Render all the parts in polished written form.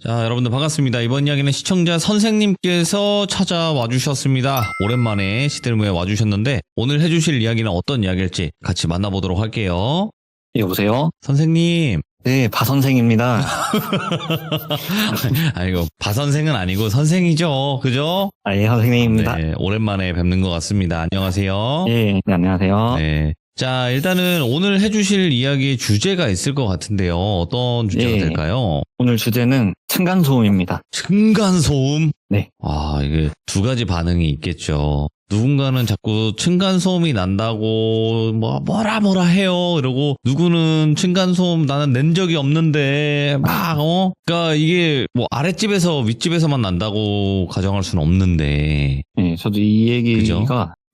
자, 여러분들 반갑습니다. 이번 이야기는 시청자 선생님께서 찾아와 주셨습니다. 오랜만에 시들무에 와주셨는데 오늘 해주실 이야기는 어떤 이야기일지 같이 만나보도록 할게요. 여보세요? 선생님. 네, 바선생입니다. 아이고, 바선생은 아니고 선생이죠. 그죠? 예, 선생님입니다. 네, 오랜만에 뵙는 것 같습니다. 안녕하세요. 네, 안녕하세요. 네. 자, 일단은 오늘 해주실 이야기의 주제가 있을 것 같은데요. 어떤 주제가 예. 될까요? 오늘 주제는 층간소음입니다. 층간소음? 네. 아, 이게 두 가지 반응이 있겠죠. 누군가는 자꾸 층간소음이 난다고 뭐라 해요 이러고, 누구는 층간소음 나는 낸 적이 없는데 그러니까 이게 뭐 아랫집에서 윗집에서만 난다고 가정할 수는 없는데. 네, 저도 이 얘기가 그죠?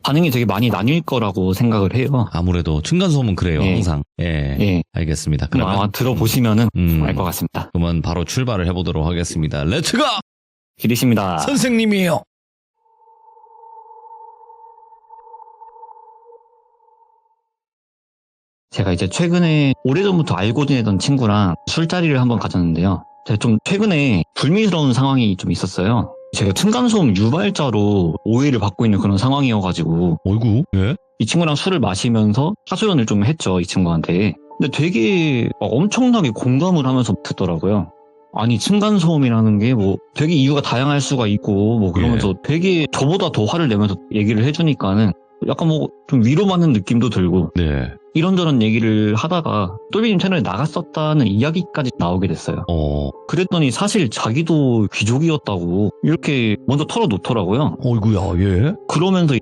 반응이 되게 많이 나뉠 거라고 생각을 해요. 아무래도 층간소음은 그래요. 예. 항상. 예. 예. 알겠습니다. 그럼 그러면 아마 들어보시면은 알 것 같습니다. 그러면 바로 출발을 해보도록 하겠습니다. 렛츠고! 기리십니다. 선생님이에요. 제가 이제 최근에 오래전부터 알고 지내던 친구랑 술자리를 한번 가졌는데요. 제가 좀 최근에 불미스러운 상황이 좀 있었어요. 제가 층간소음 유발자로 오해를 받고 있는 그런 상황이어가지고 어이구. 예? 이 친구랑 술을 마시면서 하소연을 좀 했죠, 이 친구한테. 근데 되게 막 엄청나게 공감을 하면서 듣더라고요. 아니, 층간소음이라는 게 뭐 되게 이유가 다양할 수가 있고 뭐 그러면서 되게 저보다 더 화를 내면서 얘기를 해주니까는 약간 뭐 좀 위로받는 느낌도 들고 네. 이런저런 얘기를 하다가 똘비님 채널에 나갔었다는 이야기까지 나오게 됐어요. 그랬더니 사실 자기도 귀족이었다고 이렇게 먼저 털어놓더라고요. 어이구야, 예? 그러면서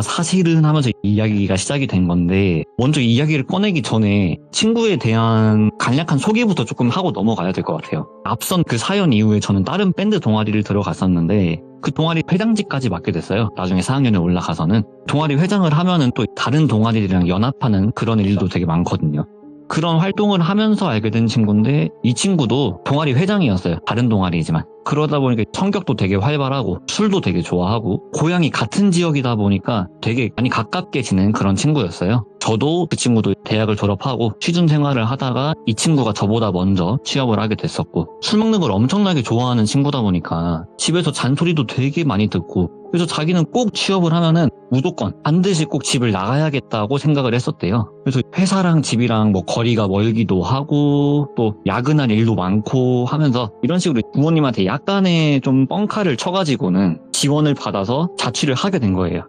사실은 하면서 이야기가 시작이 된 건데, 먼저 이야기를 꺼내기 전에 친구에 대한 간략한 소개부터 조금 하고 넘어가야 될 것 같아요. 앞선 그 사연 이후에 저는 다른 밴드 동아리를 들어갔었는데 그 동아리 회장직까지 맡게 됐어요. 나중에 4학년에 올라가서는. 동아리 회장을 하면은 또 다른 동아리들이랑 연합하는 그런 일도 되게 많거든요. 그런 활동을 하면서 알게 된 친구인데, 이 친구도 동아리 회장이었어요. 다른 동아리지만. 그러다 보니까 성격도 되게 활발하고 술도 되게 좋아하고 고향이 같은 지역이다 보니까 되게 많이 가깝게 지낸 그런 친구였어요. 저도 그 친구도 대학을 졸업하고 취준 생활을 하다가 이 친구가 저보다 먼저 취업을 하게 됐었고, 술 먹는 걸 엄청나게 좋아하는 친구다 보니까 집에서 잔소리도 되게 많이 듣고, 그래서 자기는 꼭 취업을 하면은 무조건 반드시 꼭 집을 나가야겠다고 생각을 했었대요. 그래서 회사랑 집이랑 뭐 거리가 멀기도 하고 또 야근할 일도 많고 하면서 이런 식으로 부모님한테 약간의 좀 뻥카를 쳐가지고는 지원을 받아서 자취를 하게 된 거예요.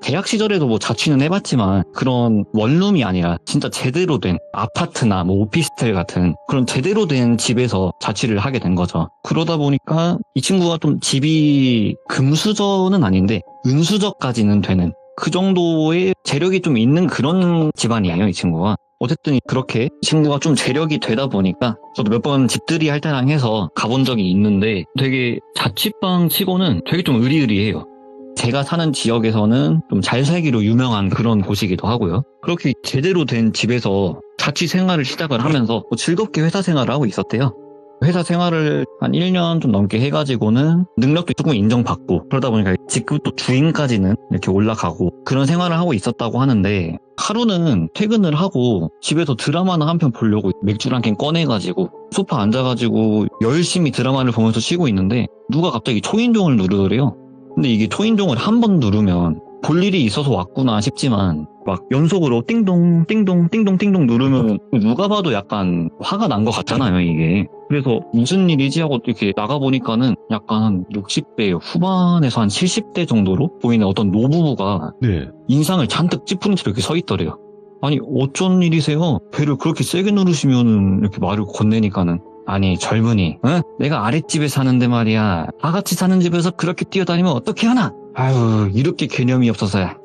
대학 시절에도 뭐 자취는 해봤지만 그런 원룸이 아니라 진짜 제대로 된 아파트나 뭐 오피스텔 같은 그런 제대로 된 집에서 자취를 하게 된 거죠. 그러다 보니까 이 친구가 좀 집이 금수저는 아닌데 은수저까지는 되는 그 정도의 재력이 좀 있는 그런 집안이에요, 이 친구가. 어쨌든 그렇게 친구가 좀 재력이 되다 보니까 저도 몇 번 집들이 할 때랑 해서 가본 적이 있는데 되게 자취방 치고는 되게 좀 으리으리해요. 제가 사는 지역에서는 좀 잘 살기로 유명한 그런 곳이기도 하고요. 그렇게 제대로 된 집에서 자취 생활을 시작을 하면서 즐겁게 회사 생활을 하고 있었대요. 회사 생활을 한 1년 좀 넘게 해가지고는 능력도 조금 인정받고, 그러다 보니까 직급도 주임까지는 이렇게 올라가고 그런 생활을 하고 있었다고 하는데, 하루는 퇴근을 하고 집에서 드라마나 한 편 보려고 맥주를 한 캔 꺼내가지고 소파 앉아가지고 열심히 드라마를 보면서 쉬고 있는데 누가 갑자기 초인종을 누르더래요. 근데 이게 초인종을 한 번 누르면 볼 일이 있어서 왔구나 싶지만 막 연속으로 띵동 띵동 띵동 띵동 누르면 누가 봐도 약간 화가 난 것 같잖아요, 이게. 그래서 무슨 일이지 하고 이렇게 나가보니까는 약간 한 60대 후반에서 한 70대 정도로 보이는 어떤 노부부가 네. 인상을 잔뜩 찌푸린 채로 이렇게 서 있더래요. 아니, 어쩐 일이세요? 배를 그렇게 세게 누르시면은 이렇게 말을 건네니까는, 아니, 젊은이, 응? 내가 아랫집에 사는데 말이야. 다 같이 사는 집에서 그렇게 뛰어다니면 어떻게 하나? 아유, 이렇게 개념이 없어서야.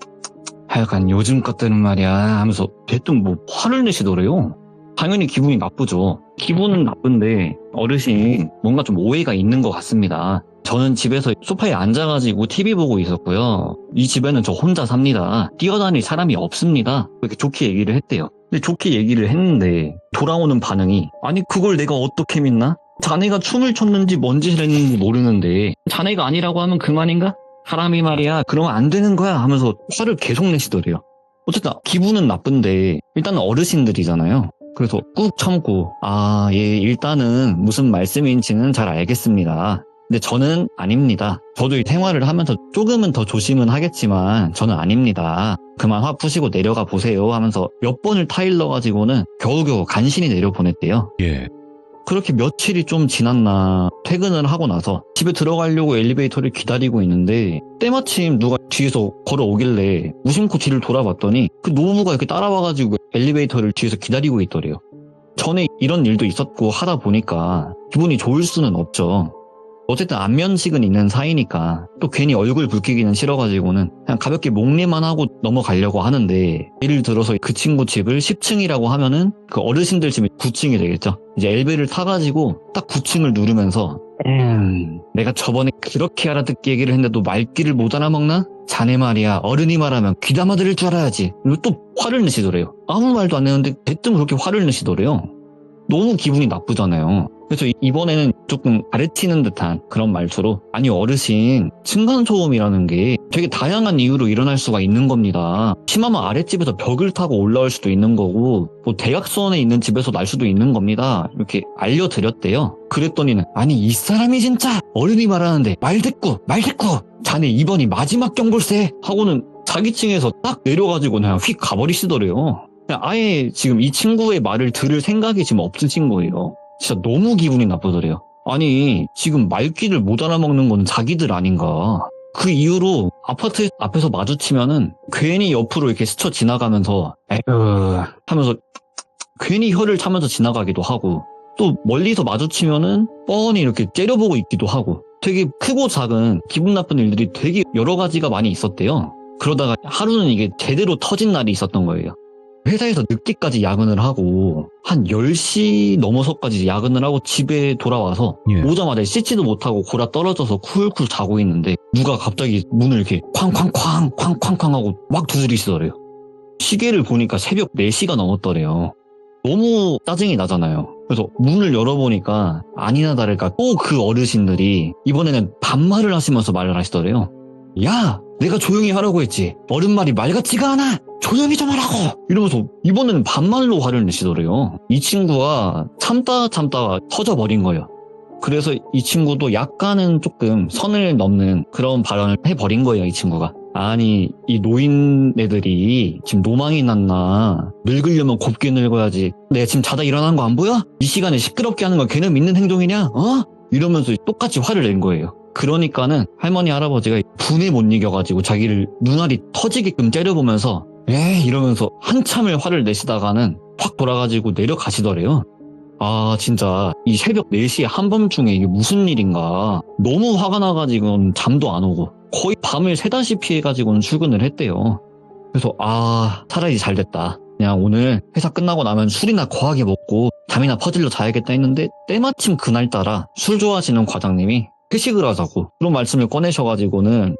하여간 요즘 것들은 말이야 하면서 대뜸 뭐 화를 내시더래요. 당연히 기분이 나쁘죠. 기분은 나쁜데 어르신이 뭔가 좀 오해가 있는 것 같습니다. 저는 집에서 소파에 앉아가지고 TV 보고 있었고요. 이 집에는 저 혼자 삽니다. 뛰어다닐 사람이 없습니다. 그렇게 좋게 얘기를 했대요. 근데 좋게 얘기를 했는데 돌아오는 반응이, 아니 그걸 내가 어떻게 믿나? 자네가 춤을 췄는지 뭔 짓을 했는지 모르는데 자네가 아니라고 하면 그만인가? 사람이 말이야 그러면 안 되는 거야 하면서 화를 계속 내시더래요. 어쨌든 기분은 나쁜데 일단은 어르신들이잖아요. 그래서 꾹 참고 예, 일단은 무슨 말씀인지는 잘 알겠습니다. 근데 저는 아닙니다. 저도 이 생활을 하면서 조금은 더 조심은 하겠지만 저는 아닙니다. 그만 화 푸시고 내려가 보세요 하면서 몇 번을 타일러 가지고는 겨우겨우 간신히 내려보냈대요. 예. 그렇게 며칠이 좀 지났나 퇴근을 하고 나서 집에 들어가려고 엘리베이터를 기다리고 있는데 때마침 누가 뒤에서 걸어오길래 무심코 뒤를 돌아봤더니 그 노부가 이렇게 따라와가지고 엘리베이터를 뒤에서 기다리고 있더래요. 전에 이런 일도 있었고 하다 보니까 기분이 좋을 수는 없죠. 어쨌든 안면식은 있는 사이니까 또 괜히 얼굴 붉히기는 싫어가지고는 그냥 가볍게 목례만 하고 넘어가려고 하는데 예를 들어서 그 친구 집을 10층이라고 하면은 그 어르신들 집이 9층이 되겠죠. 이제 엘베를 타가지고 딱 9층을 누르면서 내가 저번에 그렇게 알아듣게 얘기를 했는데도 말귀를 못 알아먹나? 자네 말이야 어른이 말하면 귀담아 들을 줄 알아야지. 그리고 또 화를 내시더래요. 아무 말도 안 했는데 대뜸 그렇게 화를 내시더래요. 너무 기분이 나쁘잖아요. 그래서 이번에는 조금 가르치는 듯한 그런 말투로 아니 어르신 층간소음이라는 게 되게 다양한 이유로 일어날 수가 있는 겁니다. 심하면 아랫집에서 벽을 타고 올라올 수도 있는 거고 뭐 대각선에 있는 집에서 날 수도 있는 겁니다. 이렇게 알려드렸대요. 그랬더니는 아니 이 사람이 진짜 어른이 말하는데 말 됐고 자네 이번이 마지막 경골세 하고는 자기 층에서 딱 내려가지고 그냥 휙 가버리시더래요. 그냥 아예 지금 이 친구의 말을 들을 생각이 지금 없으신 거예요. 진짜 너무 기분이 나쁘더래요. 아니 지금 말귀를 못 알아먹는 건 자기들 아닌가. 그 이후로 아파트 앞에서 마주치면은 괜히 옆으로 이렇게 스쳐 지나가면서 에휴 하면서 괜히 혀를 차면서 지나가기도 하고 또 멀리서 마주치면은 뻔히 이렇게 째려보고 있기도 하고 되게 크고 작은 기분 나쁜 일들이 되게 여러 가지가 많이 있었대요. 그러다가 하루는 이게 제대로 터진 날이 있었던 거예요. 회사에서 늦게까지 야근을 하고 한 10시 넘어서까지 야근을 하고 집에 돌아와서 예. 오자마자 씻지도 못하고 골아 떨어져서 쿨쿨 자고 있는데 누가 갑자기 문을 이렇게 쾅쾅쾅 하고 막 두드리시더래요. 시계를 보니까 새벽 4시가 넘었더래요. 너무 짜증이 나잖아요. 그래서 문을 열어보니까 아니나 다를까 또 그 어르신들이 이번에는 반말을 하시면서 말을 하시더래요. 야! 내가 조용히 하라고 했지. 어른 말이 말 같지가 않아. 조용히 좀 하라고. 이러면서 이번에는 반말로 화를 내시더래요. 이 친구가 참다 터져버린 거예요. 그래서 이 친구도 약간은 조금 선을 넘는 그런 발언을 해버린 거예요. 이 친구가. 아니 이 노인네들이 지금 노망이 났나. 늙으려면 곱게 늙어야지. 내가 지금 자다 일어난 거 안 보여? 이 시간에 시끄럽게 하는 건 걔는 믿는 행동이냐? 이러면서 똑같이 화를 낸 거예요. 그러니까는 할머니 할아버지가 분에 못 이겨가지고 자기를 눈알이 터지게끔 째려보면서 이러면서 한참을 화를 내시다가는 확 돌아가지고 내려가시더래요. 진짜 이 새벽 4시에 한밤중에 이게 무슨 일인가. 너무 화가 나가지고는 잠도 안 오고 거의 밤을 새다시피 해가지고는 출근을 했대요. 그래서 차라리 잘 됐다. 그냥 오늘 회사 끝나고 나면 술이나 거하게 먹고 잠이나 퍼질러 자야겠다 했는데 때마침 그날따라 술 좋아하시는 과장님이 회식을 하자고 그런 말씀을 꺼내셔가지고는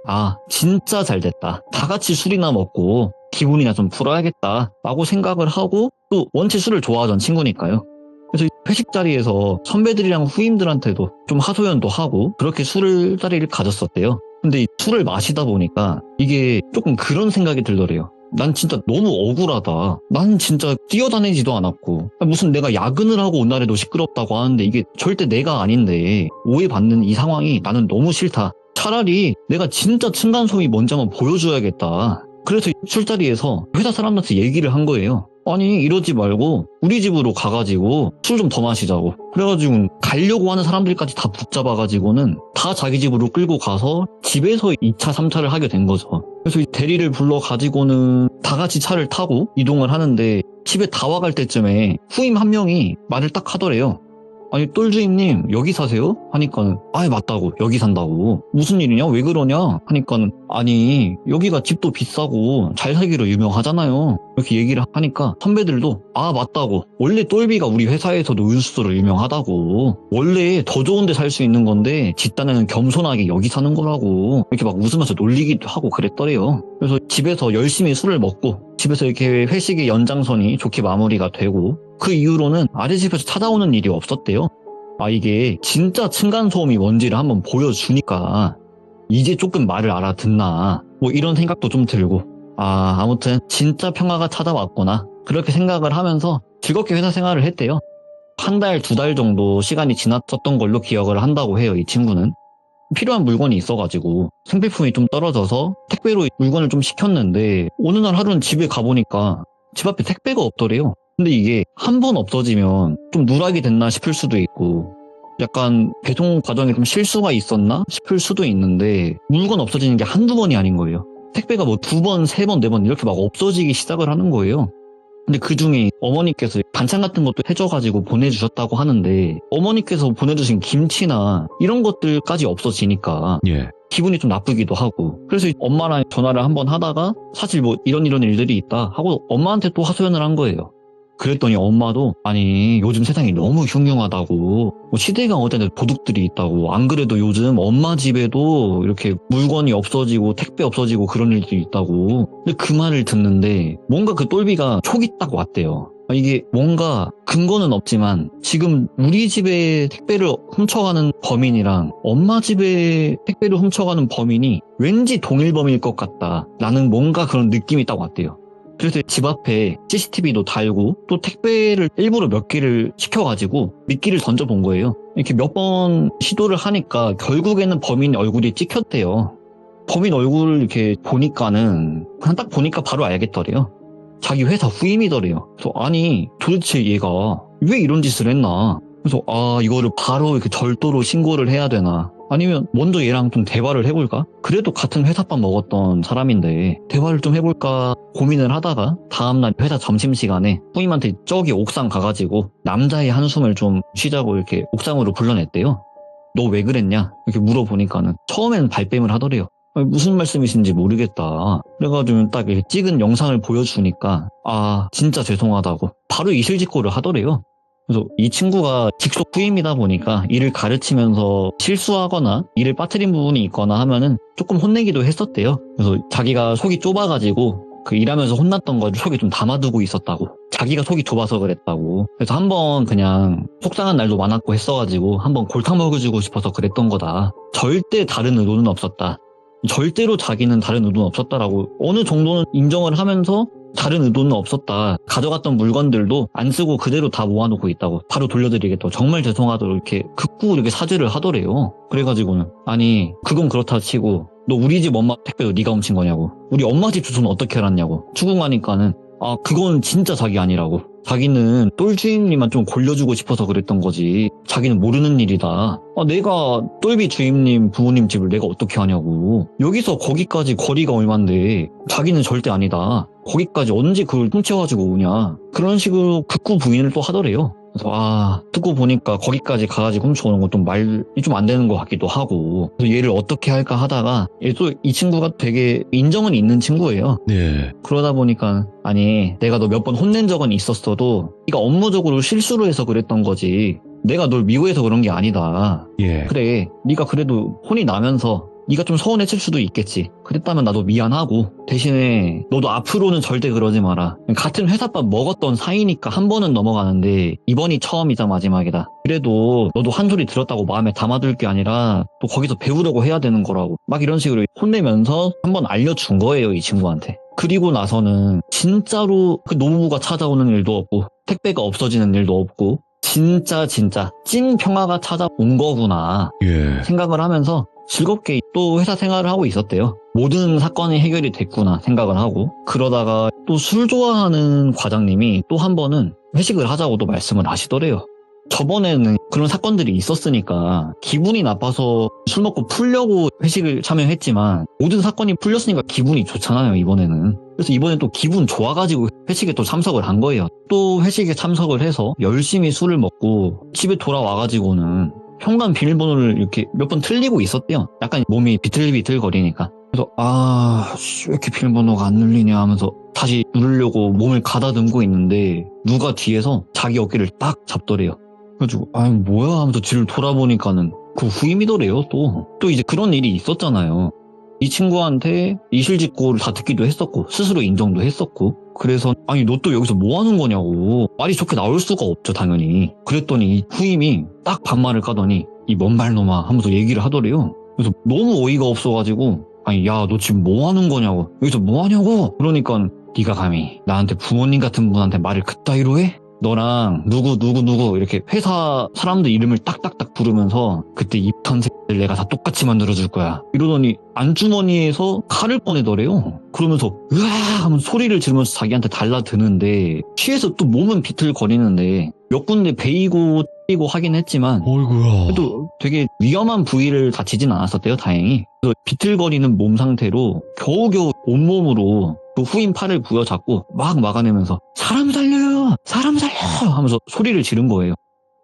진짜 잘 됐다. 다 같이 술이나 먹고 기분이나 좀 풀어야겠다 라고 생각을 하고 또 원체 술을 좋아하던 친구니까요. 그래서 회식 자리에서 선배들이랑 후임들한테도 좀 하소연도 하고 그렇게 술 자리를 가졌었대요. 근데 이 술을 마시다 보니까 이게 조금 그런 생각이 들더래요. 난 진짜 너무 억울하다. 난 진짜 뛰어다니지도 않았고 무슨 내가 야근을 하고 온 날에도 시끄럽다고 하는데 이게 절대 내가 아닌데 오해받는 이 상황이 나는 너무 싫다. 차라리 내가 진짜 층간소음이 뭔지 한번 보여줘야겠다. 그래서 술자리에서 회사 사람들한테 얘기를 한 거예요. 아니 이러지 말고 우리 집으로 가가지고 술 좀 더 마시자고. 그래가지고 가려고 하는 사람들까지 다 붙잡아가지고는 다 자기 집으로 끌고 가서 집에서 2차 3차를 하게 된 거죠. 그래서 이 대리를 불러가지고는 다 같이 차를 타고 이동을 하는데 집에 다 와갈 때쯤에 후임 한 명이 말을 딱 하더래요. 아니 똘주임님 여기 사세요? 하니까는 맞다고 여기 산다고. 무슨 일이냐 왜 그러냐 하니까는 아니 여기가 집도 비싸고 잘 살기로 유명하잖아요. 이렇게 얘기를 하니까 선배들도 맞다고 원래 똘비가 우리 회사에서도 은수소로 유명하다고. 원래 더 좋은 데 살 수 있는 건데 집단에는 겸손하게 여기 사는 거라고 이렇게 막 웃으면서 놀리기도 하고 그랬더래요. 그래서 집에서 열심히 술을 먹고 집에서 이렇게 회식의 연장선이 좋게 마무리가 되고 그 이후로는 아랫집에서 찾아오는 일이 없었대요. 이게 진짜 층간소음이 뭔지를 한번 보여주니까 이제 조금 말을 알아듣나 뭐 이런 생각도 좀 들고 아무튼 진짜 평화가 찾아왔구나. 그렇게 생각을 하면서 즐겁게 회사 생활을 했대요. 한 달, 두 달 정도 시간이 지났었던 걸로 기억을 한다고 해요, 이 친구는. 필요한 물건이 있어가지고 생필품이 좀 떨어져서 택배로 물건을 좀 시켰는데 어느 날 하루는 집에 가보니까 집 앞에 택배가 없더래요. 근데 이게 한 번 없어지면 좀 누락이 됐나 싶을 수도 있고 약간 배송 과정에 좀 실수가 있었나 싶을 수도 있는데 물건 없어지는 게 한두 번이 아닌 거예요. 택배가 뭐 두 번, 세 번, 네 번 이렇게 막 없어지기 시작을 하는 거예요. 근데 그 중에 어머니께서 반찬 같은 것도 해줘가지고 보내주셨다고 하는데 어머니께서 보내주신 김치나 이런 것들까지 없어지니까 예. 기분이 좀 나쁘기도 하고 그래서 엄마랑 전화를 한번 하다가 사실 뭐 이런 일들이 있다 하고 엄마한테 또 하소연을 한 거예요. 그랬더니 엄마도 아니 요즘 세상이 너무 흉흉하다고 뭐 시대가 어제는 도둑들이 있다고 안 그래도 요즘 엄마 집에도 이렇게 물건이 없어지고 택배 없어지고 그런 일들이 있다고 근데 그 말을 듣는데 뭔가 그 똘비가 촉이 딱 왔대요. 이게 뭔가 근거는 없지만 지금 우리 집에 택배를 훔쳐가는 범인이랑 엄마 집에 택배를 훔쳐가는 범인이 왠지 동일 범인일 것 같다 라는 뭔가 그런 느낌이 딱 왔대요. 그래서 집 앞에 CCTV도 달고 또 택배를 일부러 몇 개를 시켜가지고 미끼를 던져본 거예요. 이렇게 몇 번 시도를 하니까 결국에는 범인 얼굴이 찍혔대요. 범인 얼굴을 이렇게 보니까는 그냥 딱 보니까 바로 알겠더래요. 자기 회사 후임이더래요. 그래서 아니 도대체 얘가 왜 이런 짓을 했나. 그래서 이거를 바로 이렇게 절도로 신고를 해야 되나. 아니면 먼저 얘랑 좀 대화를 해볼까? 그래도 같은 회사밥 먹었던 사람인데 대화를 좀 해볼까 고민을 하다가 다음날 회사 점심시간에 후임한테 저기 옥상 가가지고 남자의 한숨을 좀 쉬자고 이렇게 옥상으로 불러냈대요. 너 왜 그랬냐? 이렇게 물어보니까는 처음에는 발뺌을 하더래요. 무슨 말씀이신지 모르겠다. 그래가지고 딱 이렇게 찍은 영상을 보여주니까 진짜 죄송하다고 바로 이실직고를 하더래요. 그래서 이 친구가 직속 후임이다 보니까 일을 가르치면서 실수하거나 일을 빠뜨린 부분이 있거나 하면은 조금 혼내기도 했었대요. 그래서 자기가 속이 좁아가지고 그 일하면서 혼났던 걸 속에 좀 담아두고 있었다고. 자기가 속이 좁아서 그랬다고. 그래서 한번 그냥 속상한 날도 많았고 했어가지고 한번 골탕 먹여주고 싶어서 그랬던 거다. 절대 다른 의도는 없었다. 절대로 자기는 다른 의도는 없었다라고 어느 정도는 인정을 하면서 다른 의도는 없었다. 가져갔던 물건들도 안 쓰고 그대로 다 모아놓고 있다고. 바로 돌려드리겠다고. 정말 죄송하다고 이렇게 극구 이렇게 사죄를 하더래요. 그래가지고는 아니 그건 그렇다 치고 너 우리 집 엄마 택배도 네가 훔친 거냐고. 우리 엄마 집 주소는 어떻게 알았냐고. 추궁하니까는 그건 진짜 자기 아니라고. 자기는 똘 주임님만 좀 골려주고 싶어서 그랬던 거지. 자기는 모르는 일이다. 내가 똘비 주임님 부모님 집을 내가 어떻게 하냐고. 여기서 거기까지 거리가 얼만데 자기는 절대 아니다. 거기까지 언제 그걸 훔쳐가지고 오냐. 그런 식으로 극구 부인을 또 하더래요. 그래서 듣고 보니까 거기까지 가가지고 훔쳐오는 건 좀 말이 좀 안 되는 것 같기도 하고 그래서 얘를 어떻게 할까 하다가 얘 또 이 친구가 되게 인정은 있는 친구예요. 네. 그러다 보니까 아니 내가 너 몇 번 혼낸 적은 있었어도 네가 업무적으로 실수로 해서 그랬던 거지 내가 널 미워해서 그런 게 아니다. 예. 그래 네가 그래도 혼이 나면서 네가 좀 서운했을 수도 있겠지. 그랬다면 나도 미안하고 대신에 너도 앞으로는 절대 그러지 마라. 같은 회사밥 먹었던 사이니까 한 번은 넘어가는데 이번이 처음이자 마지막이다. 그래도 너도 한 소리 들었다고 마음에 담아둘 게 아니라 또 거기서 배우려고 해야 되는 거라고 막 이런 식으로 혼내면서 한번 알려준 거예요 이 친구한테. 그리고 나서는 진짜로 그 노무부가 찾아오는 일도 없고 택배가 없어지는 일도 없고 진짜 찐 평화가 찾아온 거구나 생각을 하면서 즐겁게 또 회사 생활을 하고 있었대요. 모든 사건이 해결이 됐구나 생각을 하고 그러다가 또 술 좋아하는 과장님이 또 한 번은 회식을 하자고도 말씀을 하시더래요. 저번에는 그런 사건들이 있었으니까 기분이 나빠서 술 먹고 풀려고 회식을 참여했지만 모든 사건이 풀렸으니까 기분이 좋잖아요 이번에는. 그래서 이번엔 또 기분 좋아가지고 회식에 또 참석을 한 거예요. 또 회식에 참석을 해서 열심히 술을 먹고 집에 돌아와가지고는 현관 비밀번호를 이렇게 몇 번 틀리고 있었대요. 약간 몸이 비틀비틀거리니까. 그래서 왜 이렇게 비밀번호가 안 눌리냐 하면서 다시 누르려고 몸을 가다듬고 있는데 누가 뒤에서 자기 어깨를 딱 잡더래요. 그래가지고 뭐야 하면서 뒤를 돌아보니까는 그 후임이더래요. 또 이제 그런 일이 있었잖아요. 이 친구한테 이실직고를 다 듣기도 했었고 스스로 인정도 했었고 그래서 너 또 여기서 뭐 하는 거냐고 말이 좋게 나올 수가 없죠 당연히. 그랬더니 이 후임이 딱 반말을 까더니 이 먼발놈아 하면서 얘기를 하더래요. 그래서 너무 어이가 없어가지고 야 너 지금 뭐 하는 거냐고 여기서 뭐 하냐고 그러니까 네가 감히 나한테 부모님 같은 분한테 말을 그따위로 해? 너랑 누구 이렇게 회사 사람들 이름을 딱딱딱 부르면서 그때 입던 새들 내가 다 똑같이 만들어줄 거야 이러더니 안주머니에서 칼을 꺼내더래요. 그러면서 으아 하면 소리를 지르면서 자기한테 달라드는데 취해서 또 몸은 비틀거리는데 몇 군데 베이고 찌고 하긴 했지만 어이구야. 그래도 되게 위험한 부위를 다치진 않았었대요, 다행히. 그래서 비틀거리는 몸 상태로 겨우겨우 온몸으로 그 후임 팔을 부여잡고 막 막아내면서 사람 살려요! 사람 살려요! 하면서 소리를 지른 거예요.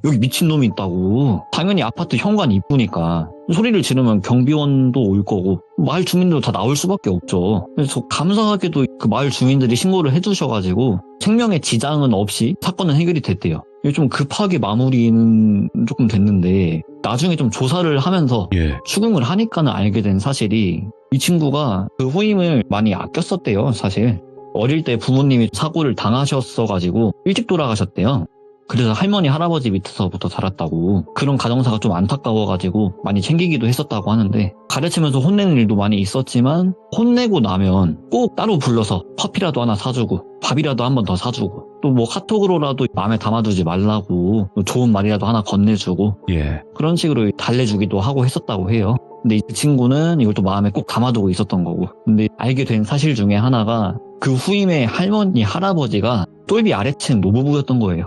여기 미친놈이 있다고. 당연히 아파트 현관 입구니까 소리를 지르면 경비원도 올 거고 마을 주민도 다 나올 수밖에 없죠. 그래서 감사하게도 그 마을 주민들이 신고를 해주셔가지고 생명의 지장은 없이 사건은 해결이 됐대요. 이게 좀 급하게 마무리는 조금 됐는데 나중에 좀 조사를 하면서 예. 추궁을 하니까는 알게 된 사실이 이 친구가 그 후임을 많이 아꼈었대요, 사실. 어릴 때 부모님이 사고를 당하셨어가지고 일찍 돌아가셨대요. 그래서 할머니, 할아버지 밑에서부터 살았다고. 그런 가정사가 좀 안타까워가지고 많이 챙기기도 했었다고 하는데 가르치면서 혼내는 일도 많이 있었지만 혼내고 나면 꼭 따로 불러서 커피라도 하나 사주고 밥이라도 한 번 더 사주고 또 뭐 카톡으로라도 마음에 담아두지 말라고 좋은 말이라도 하나 건네주고 예. 그런 식으로 달래주기도 하고 했었다고 해요. 근데 이 친구는 이걸 또 마음에 꼭 담아두고 있었던 거고. 근데 알게 된 사실 중에 하나가 그 후임의 할머니, 할아버지가 똘비 아래층 노부부였던 거예요.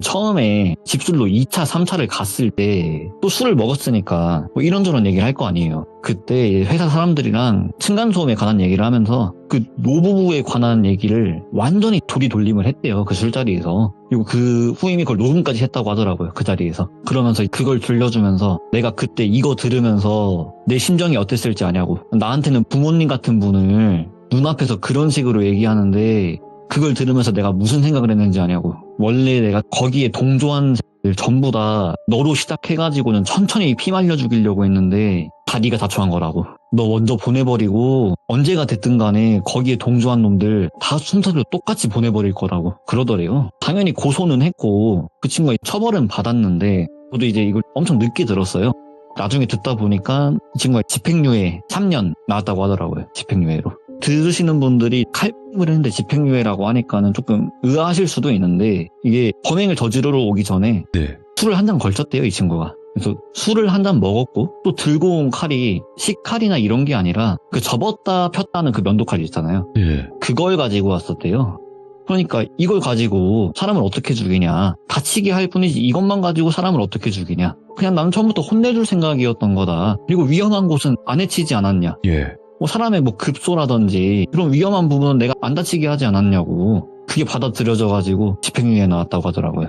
처음에 집술로 2차, 3차를 갔을 때 또 술을 먹었으니까 뭐 이런저런 얘기를 할 거 아니에요. 그때 회사 사람들이랑 층간소음에 관한 얘기를 하면서 그 노부부에 관한 얘기를 완전히 돌이돌림을 했대요. 그 술자리에서. 그리고 그 후임이 그걸 녹음까지 했다고 하더라고요. 그 자리에서. 그러면서 그걸 들려주면서 내가 그때 이거 들으면서 내 심정이 어땠을지 아냐고. 나한테는 부모님 같은 분을 눈앞에서 그런 식으로 얘기하는데 그걸 들으면서 내가 무슨 생각을 했는지 아냐고. 원래 내가 거기에 동조한 새들 전부 다 너로 시작해가지고는 천천히 피 말려 죽이려고 했는데 다 네가 자초한 거라고. 너 먼저 보내버리고 언제가 됐든 간에 거기에 동조한 놈들 다 순서대로 똑같이 보내버릴 거라고 그러더래요. 당연히 고소는 했고 그 친구가 처벌은 받았는데 저도 이제 이걸 엄청 늦게 들었어요. 나중에 듣다 보니까 이 친구가 집행유예 3년 나왔다고 하더라고요. 집행유예로. 들으시는 분들이 칼집을 했는데 집행유예라고 하니까는 조금 의아하실 수도 있는데 이게 범행을 저지르러 오기 전에 네. 술을 한 잔 걸쳤대요, 이 친구가. 그래서 술을 한 잔 먹었고 또 들고 온 칼이 식칼이나 이런 게 아니라 그 접었다 폈다는 그 면도칼이 있잖아요. 예. 그걸 가지고 왔었대요. 그러니까 이걸 가지고 사람을 어떻게 죽이냐. 다치게 할 뿐이지 이것만 가지고 사람을 어떻게 죽이냐. 그냥 난 처음부터 혼내줄 생각이었던 거다. 그리고 위험한 곳은 안 해치지 않았냐. 예. 뭐 사람의 뭐 급소라든지 그런 위험한 부분은 내가 안 다치게 하지 않았냐고. 그게 받아들여져가지고 집행유예 나왔다고 하더라고요.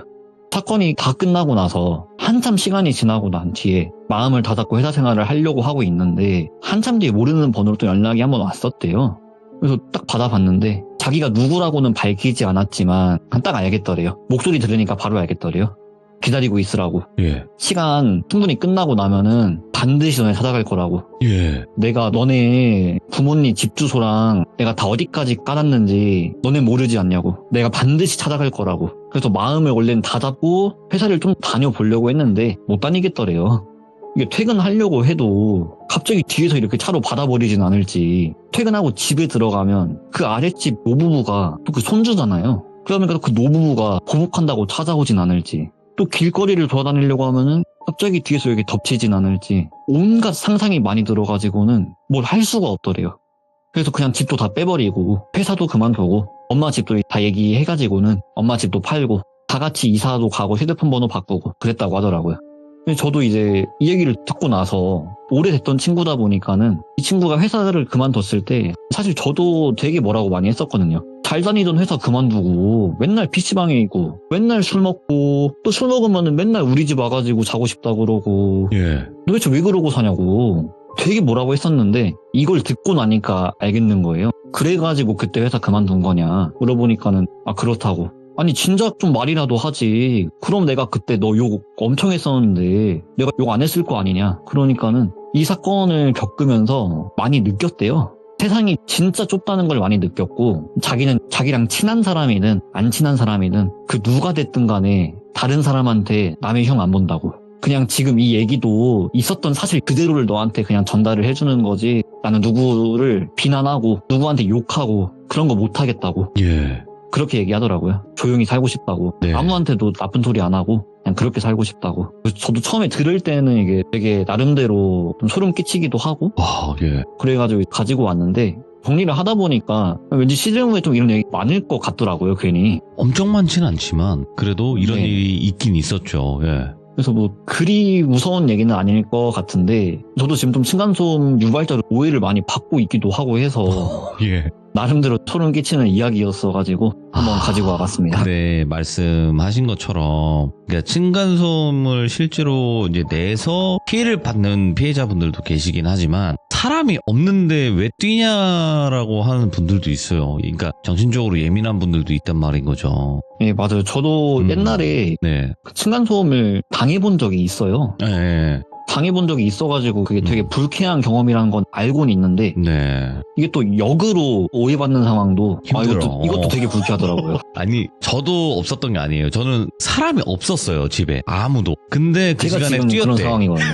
사건이 다 끝나고 나서 한참 시간이 지나고 난 뒤에 마음을 다잡고 회사 생활을 하려고 하고 있는데 한참 뒤에 모르는 번호로 또 연락이 한번 왔었대요. 그래서 딱 받아봤는데 자기가 누구라고는 밝히지 않았지만 딱 알겠더래요. 목소리 들으니까 바로 알겠더래요. 기다리고 있으라고. 예. 시간 충분히 끝나고 나면은 반드시 너네 찾아갈 거라고. 예. 내가 너네 부모님 집 주소랑 내가 다 어디까지 깔았는지 너네 모르지 않냐고. 내가 반드시 찾아갈 거라고. 그래서 마음을 원래는 다 잡고 회사를 좀 다녀보려고 했는데 못 다니겠더래요. 이게 퇴근하려고 해도 갑자기 뒤에서 이렇게 차로 받아버리진 않을지. 퇴근하고 집에 들어가면 그 아랫집 노부부가 또 그 손주잖아요. 그러니까 그 노부부가 보복한다고 찾아오진 않을지. 또 길거리를 돌아다니려고 하면은 갑자기 뒤에서 이렇게 덮치진 않을지. 온갖 상상이 많이 들어가지고는 뭘 할 수가 없더래요. 그래서 그냥 집도 다 빼버리고 회사도 그만두고 엄마 집도 다 얘기해가지고는 엄마 집도 팔고 다 같이 이사도 가고 휴대폰 번호 바꾸고 그랬다고 하더라고요. 근데 저도 이제 이 얘기를 듣고 나서 오래됐던 친구다 보니까는 이 친구가 회사를 그만뒀을 때 사실 저도 되게 뭐라고 많이 했었거든요. 잘 다니던 회사 그만두고 맨날 PC방에 있고 맨날 술 먹고 또 술 먹으면은 맨날 우리 집 와가지고 자고 싶다 그러고 예. 도대체 왜 그러고 사냐고 되게 뭐라고 했었는데 이걸 듣고 나니까 알겠는 거예요. 그래가지고 그때 회사 그만둔 거냐 물어보니까는 아 그렇다고. 아니 진작 좀 말이라도 하지. 그럼 내가 그때 너 욕 엄청 했었는데 내가 욕 안 했을 거 아니냐. 그러니까는 이 사건을 겪으면서 많이 느꼈대요. 세상이 진짜 좁다는 걸 많이 느꼈고 자기는 자기랑 친한 사람이든 안 친한 사람이든 그 누가 됐든 간에 다른 사람한테 남의 형 안 본다고. 그냥 지금 이 얘기도 있었던 사실 그대로를 너한테 그냥 전달을 해주는 거지 나는 누구를 비난하고 누구한테 욕하고 그런 거 못하겠다고 예. 그렇게 얘기하더라고요. 조용히 살고 싶다고. 네. 아무한테도 나쁜 소리 안 하고 그냥 그렇게 살고 싶다고. 그래서 저도 처음에 들을 때는 이게 되게 나름대로 좀 소름 끼치기도 하고 예. 그래가지고 가지고 왔는데 정리를 하다 보니까 왠지 시즌 후에 좀 이런 얘기 많을 것 같더라고요, 괜히. 엄청 많지는 않지만 그래도 이런 네. 일이 있긴 있었죠. 예. 그래서 뭐 그리 무서운 얘기는 아닐 것 같은데 저도 지금 좀 층간소음 유발자로 오해를 많이 받고 있기도 하고 해서 예. 나름대로 소름 끼치는 이야기였어가지고 한번 가지고 와봤습니다. 네, 말씀하신 것처럼 그러니까 층간소음을 실제로 이제 내서 피해를 받는 피해자분들도 계시긴 하지만 사람이 없는데 왜 뛰냐라고 하는 분들도 있어요. 그러니까 정신적으로 예민한 분들도 있단 말인 거죠. 예, 맞아요. 저도 옛날에 네. 그 층간소음을 당해본 적이 있어요. 네. 당해본 적이 있어가지고 그게 되게 불쾌한 경험이라는 건 알고는 있는데 네. 이게 또 역으로 오해받는 상황도 힘들어. 이것도 되게 불쾌하더라고요. 아니 저도 없었던 게 아니에요. 저는 사람이 없었어요, 집에. 아무도. 근데 그 제가 시간에 지금 그런 뛰었대. 상황이거든요.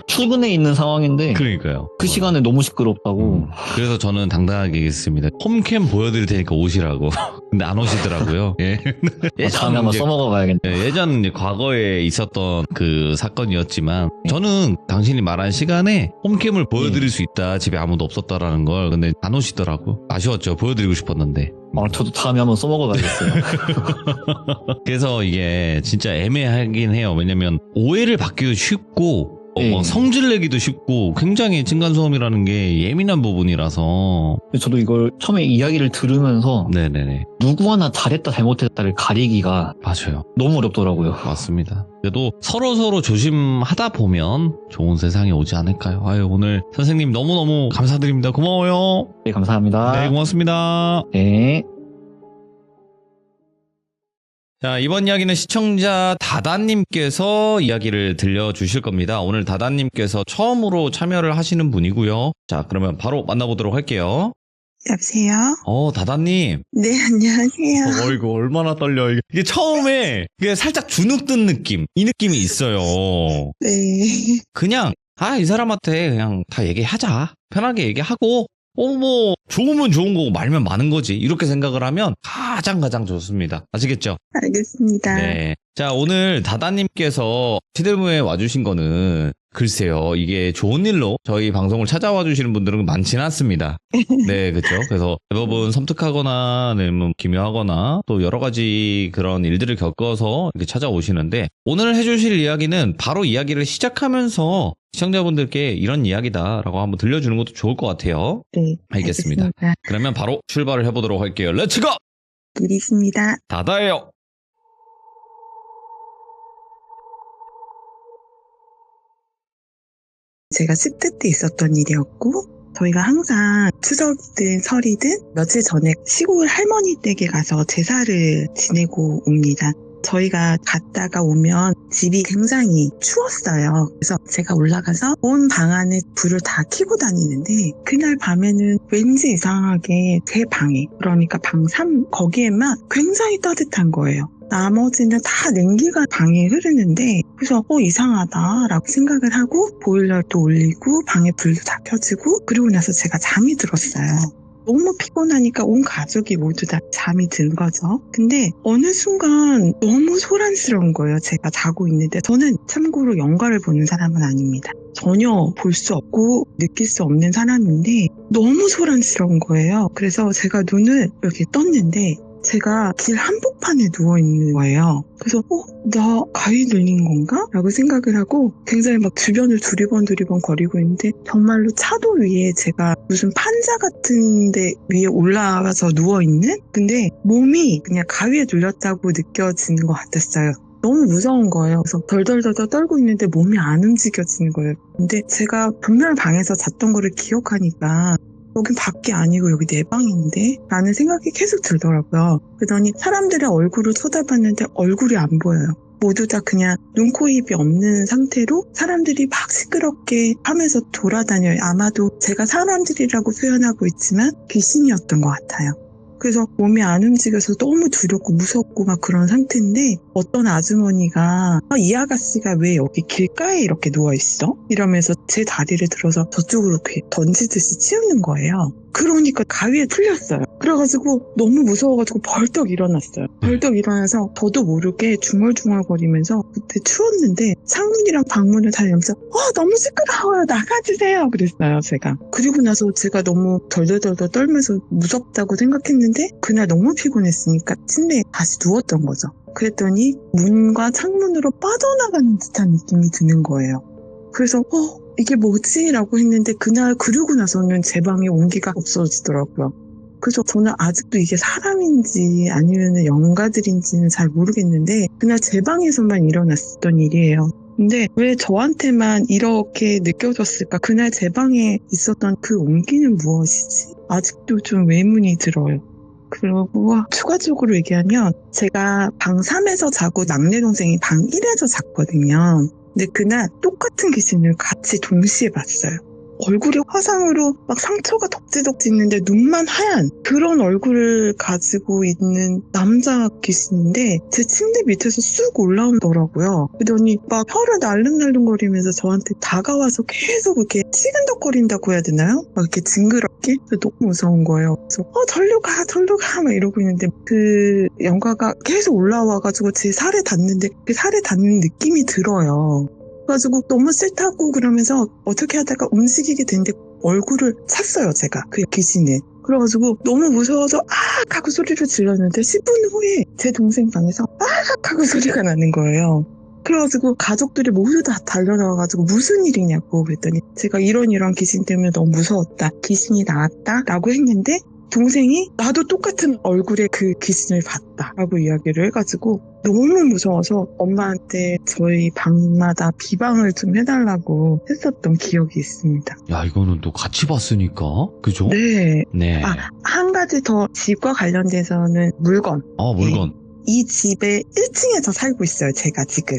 출근해 있는 상황인데 그러니까요. 그 시간에 너무 시끄럽다고. 그래서 저는 당당하게 얘기했습니다. 홈캠 보여드릴 테니까 오시라고. 근데 안 오시더라고요. 예. 다음에 한번 이제 써먹어 봐야겠네. 예전 이제 과거에 있었던 그 사건이었지만 저는 당신이 말한 시간에 홈캠을 보여드릴 수 있다. 집에 아무도 없었다라는 걸. 근데 안 오시더라고. 아쉬웠죠. 보여드리고 싶었는데. 저도 다음에 한번 써먹어 봐야겠어요. 그래서 이게 진짜 애매하긴 해요. 왜냐면 오해를 받기도 쉽고 네. 성질 내기도 쉽고 굉장히 층간소음이라는 게 예민한 부분이라서. 저도 이걸 처음에 이야기를 들으면서 네네네. 누구 하나 잘했다 잘못했다를 가리기가 맞아요. 너무 어렵더라고요. 맞습니다. 그래도 서로 조심하다 보면 좋은 세상이 오지 않을까요? 아유, 오늘 선생님 너무너무 감사드립니다. 고마워요. 네, 감사합니다. 네, 고맙습니다. 네. 자, 이번 이야기는 시청자 다다님께서 이야기를 들려주실 겁니다. 오늘 다다님께서 처음으로 참여를 하시는 분이고요. 자, 그러면 바로 만나보도록 할게요. 여보세요? 다다님. 네, 안녕하세요. 이거 얼마나 떨려. 이게 처음에 이게 살짝 주눅 든 느낌. 이 느낌이 있어요. 네. 그냥, 이 사람한테 그냥 다 얘기하자. 편하게 얘기하고, 뭐, 좋으면 좋은 거고 말면 많은 거지. 이렇게 생각을 하면 가장 좋습니다. 아시겠죠? 알겠습니다. 네. 자, 오늘 다다님께서 시대무에 와주신 거는 글쎄요, 이게 좋은 일로 저희 방송을 찾아와 주시는 분들은 많지는 않습니다. 네, 그렇죠. 그래서 대부분 섬뜩하거나, 아니면 기묘하거나 또 여러 가지 그런 일들을 겪어서 이렇게 찾아오시는데 오늘 해주실 이야기는 바로 이야기를 시작하면서 시청자분들께 이런 이야기다라고 한번 들려주는 것도 좋을 것 같아요. 네. 알겠습니다. 그러면 바로 출발을 해보도록 할게요. 렛츠고! 일이 있습니다. 다다예요. 제가 10대 때 있었던 일이었고, 저희가 항상 추석이든 설이든 며칠 전에 시골 할머니 댁에 가서 제사를 지내고 옵니다. 저희가 갔다가 오면 집이 굉장히 추웠어요. 그래서 제가 올라가서 온 방 안에 불을 다 켜고 다니는데 그날 밤에는 왠지 이상하게 제 방에, 그러니까 방 3, 거기에만 굉장히 따뜻한 거예요. 나머지는 다 냉기가 방에 흐르는데 그래서 이상하다라고 생각을 하고 보일러도 올리고 방에 불도 다 켜지고 그러고 나서 제가 잠이 들었어요. 너무 피곤하니까 온 가족이 모두 다 잠이 든 거죠. 근데 어느 순간 너무 소란스러운 거예요. 제가 자고 있는데 저는 참고로 영화를 보는 사람은 아닙니다. 전혀 볼 수 없고 느낄 수 없는 사람인데 너무 소란스러운 거예요. 그래서 제가 눈을 이렇게 떴는데 제가 길 한복판에 누워있는 거예요. 그래서 나 가위 눌린 건가? 라고 생각을 하고 굉장히 막 주변을 두리번 거리고 있는데 정말로 차도 위에 제가 무슨 판자 같은 데 위에 올라가서 누워있는? 근데 몸이 그냥 가위에 눌렸다고 느껴지는 것 같았어요. 너무 무서운 거예요. 그래서 덜덜덜 떨고 있는데 몸이 안 움직여지는 거예요. 근데 제가 분명 방에서 잤던 거를 기억하니까 여긴 밖이 아니고 여기 내 방인데? 라는 생각이 계속 들더라고요. 그러더니 사람들의 얼굴을 쳐다봤는데 얼굴이 안 보여요. 모두 다 그냥 눈, 코, 입이 없는 상태로 사람들이 막 시끄럽게 하면서 돌아다녀요. 아마도 제가 사람들이라고 표현하고 있지만 귀신이었던 것 같아요. 그래서 몸이 안 움직여서 너무 두렵고 무섭고 막 그런 상태인데 어떤 아주머니가 이 아가씨가 왜 여기 길가에 이렇게 누워있어? 이러면서 제 다리를 들어서 저쪽으로 이렇게 던지듯이 치우는 거예요. 그러니까 가위에 풀렸어요. 그래가지고 너무 무서워가지고 벌떡 일어났어요. 벌떡 일어나서 저도 모르게 중얼중얼거리면서 그때 추웠는데 창문이랑 방문을 다 열면서 너무 시끄러워요. 나가주세요. 그랬어요, 제가. 그리고 나서 제가 너무 덜덜덜 떨면서 무섭다고 생각했는데 그날 너무 피곤했으니까 침대에 다시 누웠던 거죠. 그랬더니 문과 창문으로 빠져나가는 듯한 느낌이 드는 거예요. 그래서 이게 뭐지? 라고 했는데 그날 그러고 나서는 제 방에 온기가 없어지더라고요. 그래서 저는 아직도 이게 사람인지 아니면 영가들인지는 잘 모르겠는데 그날 제 방에서만 일어났었던 일이에요. 근데 왜 저한테만 이렇게 느껴졌을까? 그날 제 방에 있었던 그 온기는 무엇이지? 아직도 좀 의문이 들어요. 그리고 추가적으로 얘기하면 제가 방 3에서 자고 막내 동생이 방 1에서 잤거든요. 근데 그날 똑같은 귀신을 같이 동시에 봤어요. 얼굴이 화상으로 막 상처가 덕지덕지 있는데 눈만 하얀 그런 얼굴을 가지고 있는 남자 귀신인데 제 침대 밑에서 쑥 올라오더라고요. 그러더니 막 혀를 날름날름거리면서 저한테 다가와서 계속 이렇게 치근덕거린다고 해야 되나요? 막 이렇게 징그럽게? 너무 무서운 거예요. 그래서 절로 가 막 이러고 있는데 그 영가가 계속 올라와가지고 제 살에 닿는데 그 살에 닿는 느낌이 들어요. 그래가지고 너무 싫다고 그러면서 어떻게 하다가 움직이게 됐는데 얼굴을 찼어요, 제가. 그 귀신을. 그래가지고 너무 무서워서 아악 하고 소리를 질렀는데 10분 후에 제 동생 방에서 아악 하고 소리가 나는 거예요. 그래가지고 가족들이 모두 다 달려나와가지고 무슨 일이냐고 그랬더니 제가 이런 귀신 때문에 너무 무서웠다. 귀신이 나왔다 라고 했는데 동생이 나도 똑같은 얼굴의 그 귀신을 봤다 라고 이야기를 해가지고 너무 무서워서 엄마한테 저희 방마다 비방을 좀 해달라고 했었던 기억이 있습니다. 야, 이거는 또 같이 봤으니까, 그죠? 네. 네. 한 가지 더 집과 관련돼서는 물건. 물건. 이 집에 1층에서 살고 있어요, 제가 지금.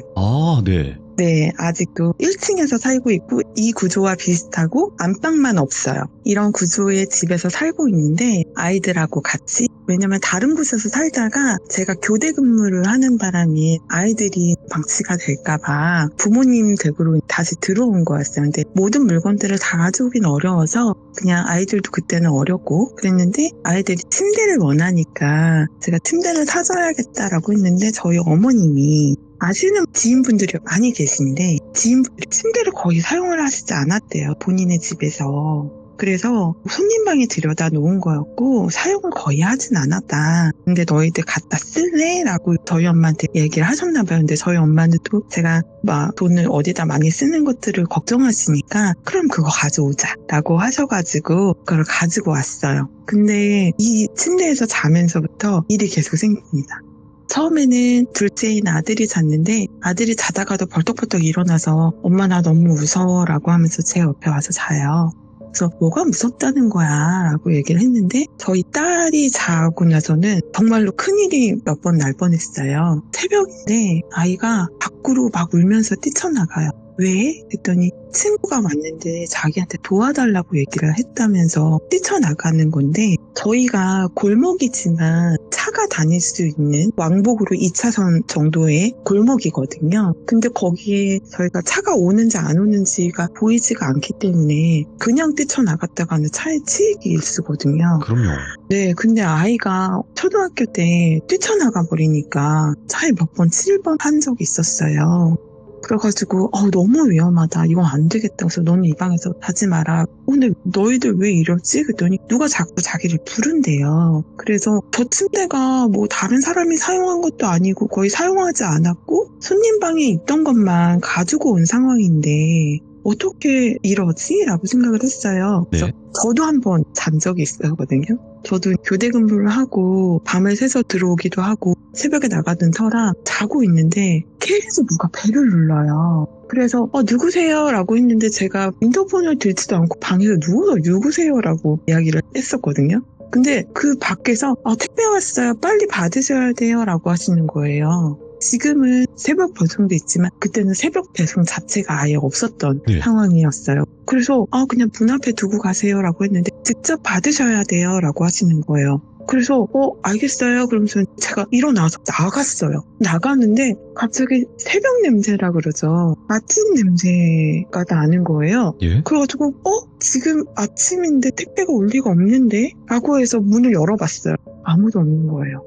네. 네, 아직도 1층에서 살고 있고 이 구조와 비슷하고 안방만 없어요. 이런 구조의 집에서 살고 있는데 아이들하고 같이 왜냐면 다른 곳에서 살다가 제가 교대 근무를 하는 바람에 아이들이 방치가 될까봐 부모님 댁으로 다시 들어온 거였어요. 근데 모든 물건들을 다 가져오긴 어려워서 그냥 아이들도 그때는 어렸고 그랬는데 아이들이 침대를 원하니까 제가 침대를 사줘야겠다라고 했는데 저희 어머님이 아시는 지인분들이 많이 계신데 지인분들이 침대를 거의 사용을 하시지 않았대요. 본인의 집에서. 그래서 손님방에 들여다 놓은 거였고 사용을 거의 하진 않았다. 근데 너희들 갖다 쓸래? 라고 저희 엄마한테 얘기를 하셨나 봐요. 근데 저희 엄마는 또 제가 막 돈을 어디다 많이 쓰는 것들을 걱정하시니까 그럼 그거 가져오자 라고 하셔가지고 그걸 가지고 왔어요. 근데 이 침대에서 자면서부터 일이 계속 생깁니다. 처음에는 둘째인 아들이 잤는데 아들이 자다가도 벌떡벌떡 일어나서 엄마 나 너무 무서워 라고 하면서 제 옆에 와서 자요. 그래서 뭐가 무섭다는 거야 라고 얘기를 했는데 저희 딸이 자고 나서는 정말로 큰일이 몇 번 날 뻔했어요. 새벽인데 아이가 밖으로 막 울면서 뛰쳐나가요. 왜? 했더니 친구가 왔는데 자기한테 도와달라고 얘기를 했다면서 뛰쳐나가는 건데 저희가 골목이지만 차가 다닐 수 있는 왕복으로 2차선 정도의 골목이거든요. 근데 거기에 저희가 차가 오는지 안 오는지가 보이지가 않기 때문에 그냥 뛰쳐나갔다가는 차에 치이기 일쑤거든요. 그럼요. 네, 근데 아이가 초등학교 때 뛰쳐나가 버리니까 차에 몇 번 7번 한 적이 있었어요. 그래가지고 너무 위험하다. 이건 안 되겠다. 그래서 너는 이 방에서 자지 마라. 근데 너희들 왜 이러지? 그랬더니 누가 자꾸 자기를 부른대요. 그래서 저 침대가 뭐 다른 사람이 사용한 것도 아니고 거의 사용하지 않았고 손님 방에 있던 것만 가지고 온 상황인데 어떻게 이러지? 라고 생각을 했어요. 그래서 네. 저도 한번 잔 적이 있었거든요. 저도 교대 근무를 하고 밤을 새서 들어오기도 하고 새벽에 나가던 터라 자고 있는데 계속 누가 벨을 눌러요. 그래서 누구세요? 라고 했는데 제가 인터폰을 들지도 않고 방에서 누워서 누구세요? 라고 이야기를 했었거든요. 근데 그 밖에서 택배 왔어요. 빨리 받으셔야 돼요. 라고 하시는 거예요. 지금은 새벽 배송도 있지만 그때는 새벽 배송 자체가 아예 없었던 상황이었어요. 그래서 그냥 문 앞에 두고 가세요 라고 했는데 직접 받으셔야 돼요 라고 하시는 거예요. 그래서 알겠어요. 그러면서 제가 일어나서 나갔어요. 나가는데 갑자기 새벽 냄새라 그러죠. 아침 냄새가 나는 거예요. 예? 그래가지고 지금 아침인데 택배가 올 리가 없는데? 라고 해서 문을 열어봤어요. 아무도 없는 거예요.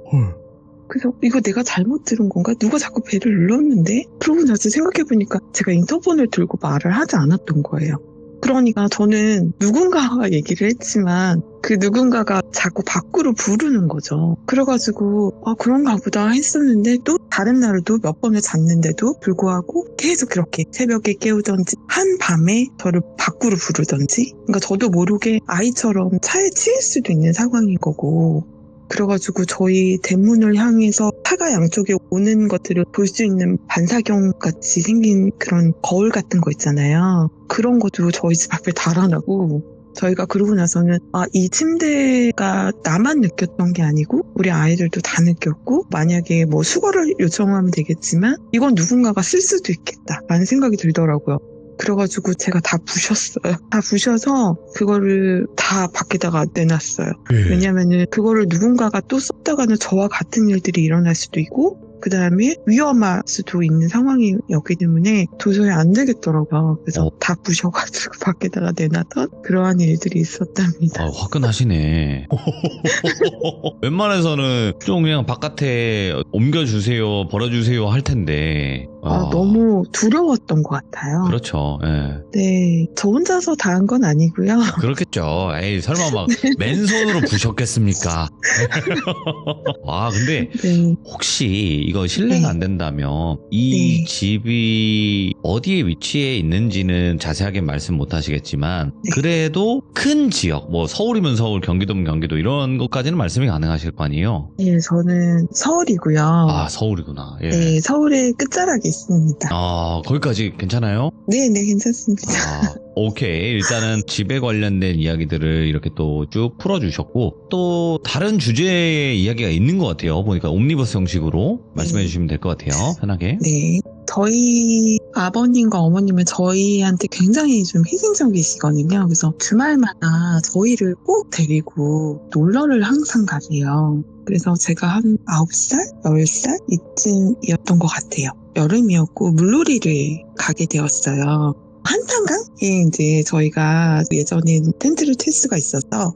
그래서 이거 내가 잘못 들은 건가? 누가 자꾸 배를 눌렀는데? 그러고 나서 생각해보니까 제가 인터폰을 들고 말을 하지 않았던 거예요. 그러니까 저는 누군가와 얘기를 했지만 그 누군가가 자꾸 밖으로 부르는 거죠. 그래가지고 그런가 보다 했었는데 또 다른 날도 몇 번을 잤는데도 불구하고 계속 그렇게 새벽에 깨우던지 한밤에 저를 밖으로 부르던지, 그러니까 저도 모르게 아이처럼 차에 치일 수도 있는 상황인 거고, 그래가지고 저희 대문을 향해서 차가 양쪽에 오는 것들을 볼 수 있는 반사경 같이 생긴 그런 거울 같은 거 있잖아요. 그런 것도 저희 집 앞에 달아나고, 저희가 그러고 나서는 이 침대가 나만 느꼈던 게 아니고 우리 아이들도 다 느꼈고, 만약에 뭐 수거를 요청하면 되겠지만 이건 누군가가 쓸 수도 있겠다라는 생각이 들더라고요. 그래가지고 제가 다 부셨어요. 다 부셔서 그거를 다 밖에다가 내놨어요. 왜냐면은 그거를 누군가가 또 썼다가는 저와 같은 일들이 일어날 수도 있고, 그 다음에 위험할 수도 있는 상황이었기 때문에 도저히 안 되겠더라고요. 그래서 다 부셔가지고 밖에다가 내놨던 그러한 일들이 있었답니다. 화끈하시네. 웬만해서는 좀 그냥 바깥에 옮겨주세요, 버려주세요 할 텐데. 너무 두려웠던 것 같아요. 그렇죠. 예. 네, 저 혼자서 다 한 건 아니고요. 그렇겠죠. 에이, 설마 막 맨손으로 부셨겠습니까? 근데 네. 혹시 이거 실례가 안 된다면 이 집이 어디에 위치해 있는지는 자세하게 말씀 못 하시겠지만 그래도 큰 지역, 뭐 서울이면 서울, 경기도면 경기도 이런 것까지는 말씀이 가능하실 거 아니에요? 네, 저는 서울이고요. 서울이구나. 예. 네, 서울의 끝자락에 있습니다. 거기까지 괜찮아요? 네, 괜찮습니다. 오케이. 일단은 집에 관련된 이야기들을 이렇게 또 쭉 풀어주셨고, 또 다른 주제의 이야기가 있는 것 같아요. 보니까 옴니버스 형식으로 말씀해 주시면 될 것 같아요. 편하게. 네. 저희 아버님과 어머님은 저희한테 굉장히 좀 희생적이시거든요. 그래서 주말마다 저희를 꼭 데리고 놀러를 항상 가세요. 그래서 제가 한 9살, 10살 이쯤이었던 것 같아요. 여름이었고 물놀이를 가게 되었어요. 한탄강에 이제 저희가 예전엔 텐트를 칠 수가 있어서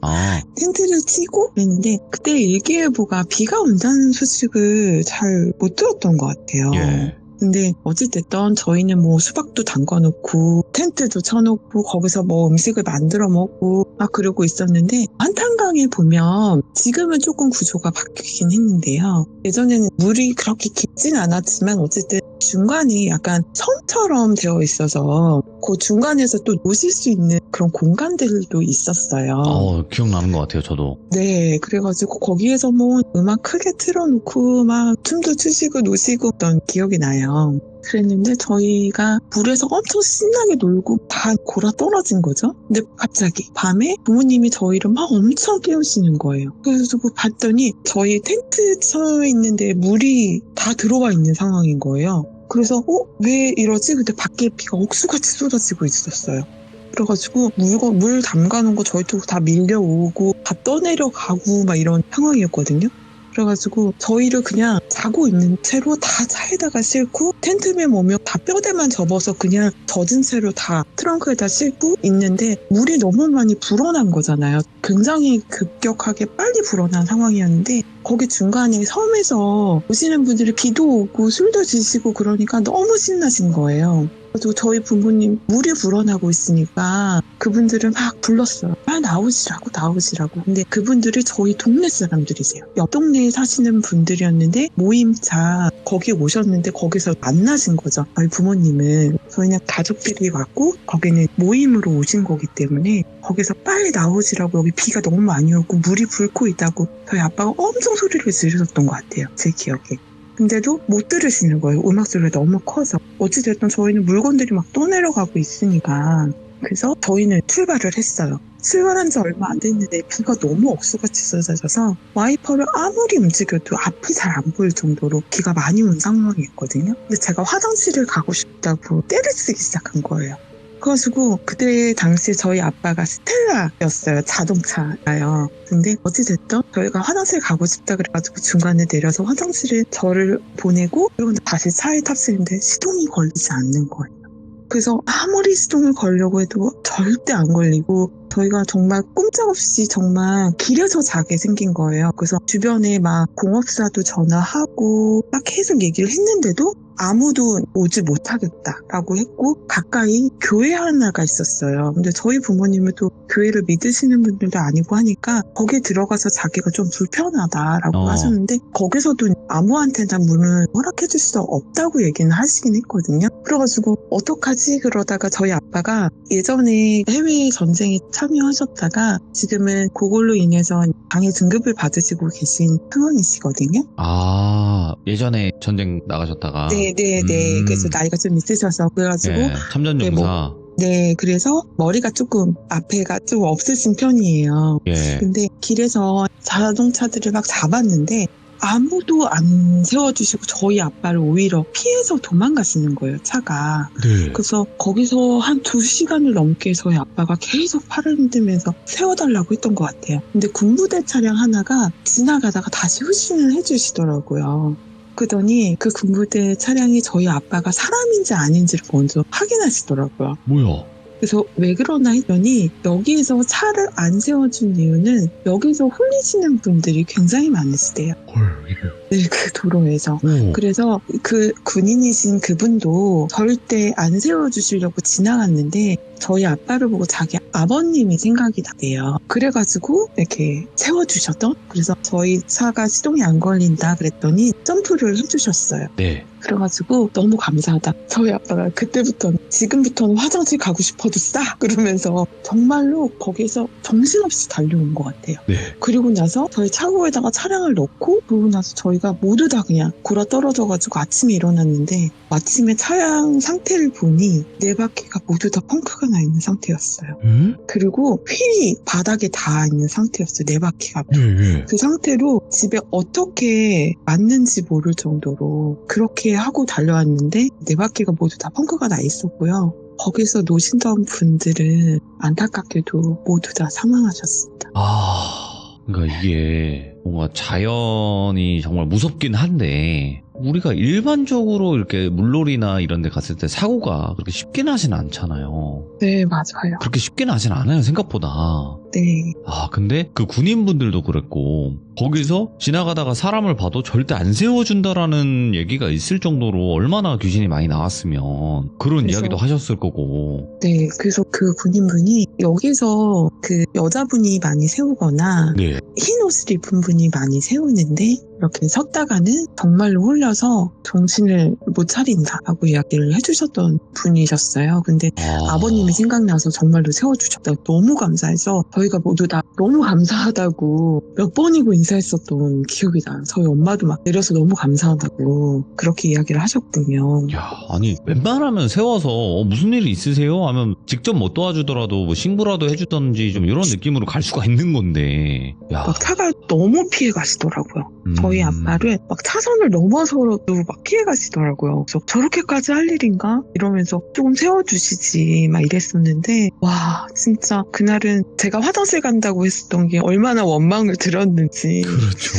텐트를 치고 그랬는데, 그때 일기예보가 비가 온다는 소식을 잘 못 들었던 것 같아요. 예. 근데 어찌됐든 저희는 뭐 수박도 담궈놓고 텐트도 쳐놓고 거기서 뭐 음식을 만들어 먹고 그러고 있었는데, 한탄강에 보면 지금은 조금 구조가 바뀌긴 했는데요. 예전에는 물이 그렇게 깊진 않았지만 어쨌든 중간에 약간 섬처럼 되어 있어서 그 중간에서 또 노실 수 있는 그런 공간들도 있었어요. 기억나는 것 같아요, 저도. 네, 그래가지고 거기에서 뭐 음악 크게 틀어놓고 막 춤도 추시고 노시고 했던 기억이 나요. 그랬는데 저희가 물에서 엄청 신나게 놀고 다 골아 떨어진 거죠. 근데 갑자기 밤에 부모님이 저희를 막 엄청 깨우시는 거예요. 그래서 봤더니 저희 텐트 쳐 있는데 물이 다 들어와 있는 상황인 거예요. 그래서 왜 이러지? 근데 밖에 비가 억수같이 쏟아지고 있었어요. 그래가지고 물 담가놓은 거 저희 쪽 다 밀려오고 다 떠내려가고 막 이런 상황이었거든요. 그래가지고 저희를 그냥 자고 있는 채로 다 차에다가 싣고, 텐트맨 오면 다 뼈대만 접어서 그냥 젖은 채로 다 트렁크에다 싣고 있는데 물이 너무 많이 불어난 거잖아요. 굉장히 급격하게 빨리 불어난 상황이었는데, 거기 중간에 섬에서 오시는 분들이 비도 오고 술도 드시고 그러니까 너무 신나신 거예요. 그래서 저희 부모님 물이 불어나고 있으니까 그분들을 막 불렀어요. 나오시라고. 근데 그분들이 저희 동네 사람들이세요. 옆 동네에 사시는 분들이었는데 모임차 거기에 오셨는데 거기서 만나신 거죠. 저희 부모님은. 저희는 가족들이 왔고 거기는 모임으로 오신 거기 때문에 거기서 빨리 나오시라고, 여기 비가 너무 많이 오고 물이 불고 있다고 저희 아빠가 엄청 소리를 지르셨던 것 같아요. 제 기억에. 근데도 못 들으시는 거예요. 음악 소리가 너무 커서. 어찌됐든 저희는 물건들이 막 떠내려가고 있으니까. 그래서 저희는 출발을 했어요. 출발한 지 얼마 안 됐는데 비가 너무 억수같이 쏟아져서 와이퍼를 아무리 움직여도 앞이 잘 안 보일 정도로 비가 많이 온 상황이었거든요. 근데 제가 화장실을 가고 싶다고 떼를 쓰기 시작한 거예요. 그래가지고 그때 당시에 저희 아빠가 스텔라였어요. 자동차가요. 근데 어찌됐든 저희가 화장실 가고 싶다 그래가지고 중간에 내려서 화장실에 저를 보내고 그리고 다시 차에 탑승했는데 시동이 걸리지 않는 거예요. 그래서 아무리 시동을 걸려고 해도 절대 안 걸리고 저희가 정말 꼼짝없이 정말 길에서 자게 생긴 거예요. 그래서 주변에 막 공업사도 전화하고 막 계속 얘기를 했는데도 아무도 오지 못하겠다라고 했고 가까이 교회 하나가 있었어요. 근데 저희 부모님은 또 교회를 믿으시는 분들도 아니고 하니까 거기에 들어가서 자기가 좀 불편하다라고 하셨는데 거기서도 아무한테나 문을 허락해 줄 수 없다고 얘기는 하시긴 했거든요. 그래가지고 어떡하지 그러다가 저희 아빠가 예전에 해외 전쟁에 참여하셨다가 지금은 그걸로 인해서 방해 등급을 받으시고 계신 상황이시거든요. 아, 예전에 전쟁 나가셨다가. 네네네. 그래서 나이가 좀 있으셔서 그래가지고 네, 참전용사. 네, 그래서 머리가 조금 앞에가 좀 없으신 편이에요. 예. 근데 길에서 자동차들을 막 잡았는데 아무도 안 세워주시고 저희 아빠를 오히려 피해서 도망가시는 거예요, 차가. 네. 그래서 거기서 한 2시간을 넘게 저희 아빠가 계속 팔을 흔들면서 세워달라고 했던 것 같아요. 근데 군부대 차량 하나가 지나가다가 다시 후진을 해주시더라고요. 그러더니 그 군부대 차량이 저희 아빠가 사람인지 아닌지를 먼저 확인하시더라고요. 뭐야? 그래서 왜 그러나 했더니 여기에서 차를 안 세워준 이유는 여기서 홀리시는 분들이 굉장히 많으시대요. 네, 그 도로에서. 그래서 그 군인이신 그분도 절대 안 세워주시려고 지나갔는데 저희 아빠를 보고 자기 아버님이 생각이 나대요. 그래가지고 이렇게 세워주셨던. 그래서 저희 차가 시동이 안 걸린다 그랬더니 점프를 해주셨어요. 네. 그래가지고 너무 감사하다. 저희 아빠가 그때부터는 지금부터는 화장실 가고 싶어도 싸 그러면서 정말로 거기서 정신없이 달려온 것 같아요. 네. 그리고 나서 저희 차고에다가 차량을 넣고 그러고 나서 저희가 모두 다 그냥 굴러떨어져가지고 아침에 일어났는데 아침에 차량 상태를 보니 네 바퀴가 모두 다 펑크가 나 있는 상태였어요. 그리고 휠이 바닥에 닿아 있는 상태였어요. 네 바퀴가. 네. 그 상태로 집에 어떻게 맞는지 모를 정도로 그렇게 하고 달려왔는데 네 바퀴가 모두 다 펑크가 나 있었고요. 거기서 노신던 분들은 안타깝게도 모두 다 사망하셨습니다. 그러니까 이게 뭔가 자연이 정말 무섭긴 한데 우리가 일반적으로 이렇게 물놀이나 이런 데 갔을 때 사고가 그렇게 쉽게 나진 않잖아요. 네, 맞아요. 그렇게 쉽게 나진 않아요, 생각보다. 네. 근데 그 군인분들도 그랬고 거기서 지나가다가 사람을 봐도 절대 안 세워준다라는 얘기가 있을 정도로 얼마나 귀신이 많이 나왔으면 그런 그래서, 이야기도 하셨을 거고. 네, 그래서 그 군인분이 여기서 그 여자분이 많이 세우거나 네. 흰 옷을 입은 분이 많이 세우는데 이렇게 섰다가는 정말로 홀려서 정신을 못 차린다라고 이야기를 해주셨던 분이셨어요. 근데 아버님이 생각나서 정말로 세워주셨다고 너무 감사해서 저희가 모두 다 너무 감사하다고 몇 번이고 인사했었던 기억이 나요. 저희 엄마도 막 내려서 너무 감사하다고 그렇게 이야기를 하셨군요. 야, 아니 웬만하면 세워서 무슨 일이 있으세요? 하면 직접 못 도와주더라도 뭐 신고라도 해주던지 좀 이런 느낌으로 갈 수가 있는 건데. 야. 막 차가 너무 피해 가시더라고요. 저희 아빠를 막 차선을 넘어서도 막 피해 가시더라고요. 그래서 저렇게까지 할 일인가? 이러면서 조금 세워주시지 막 이랬었는데 와 진짜 그날은 제가 화장실 간다고 했었던 게 얼마나 원망을 들었는지. 그렇죠.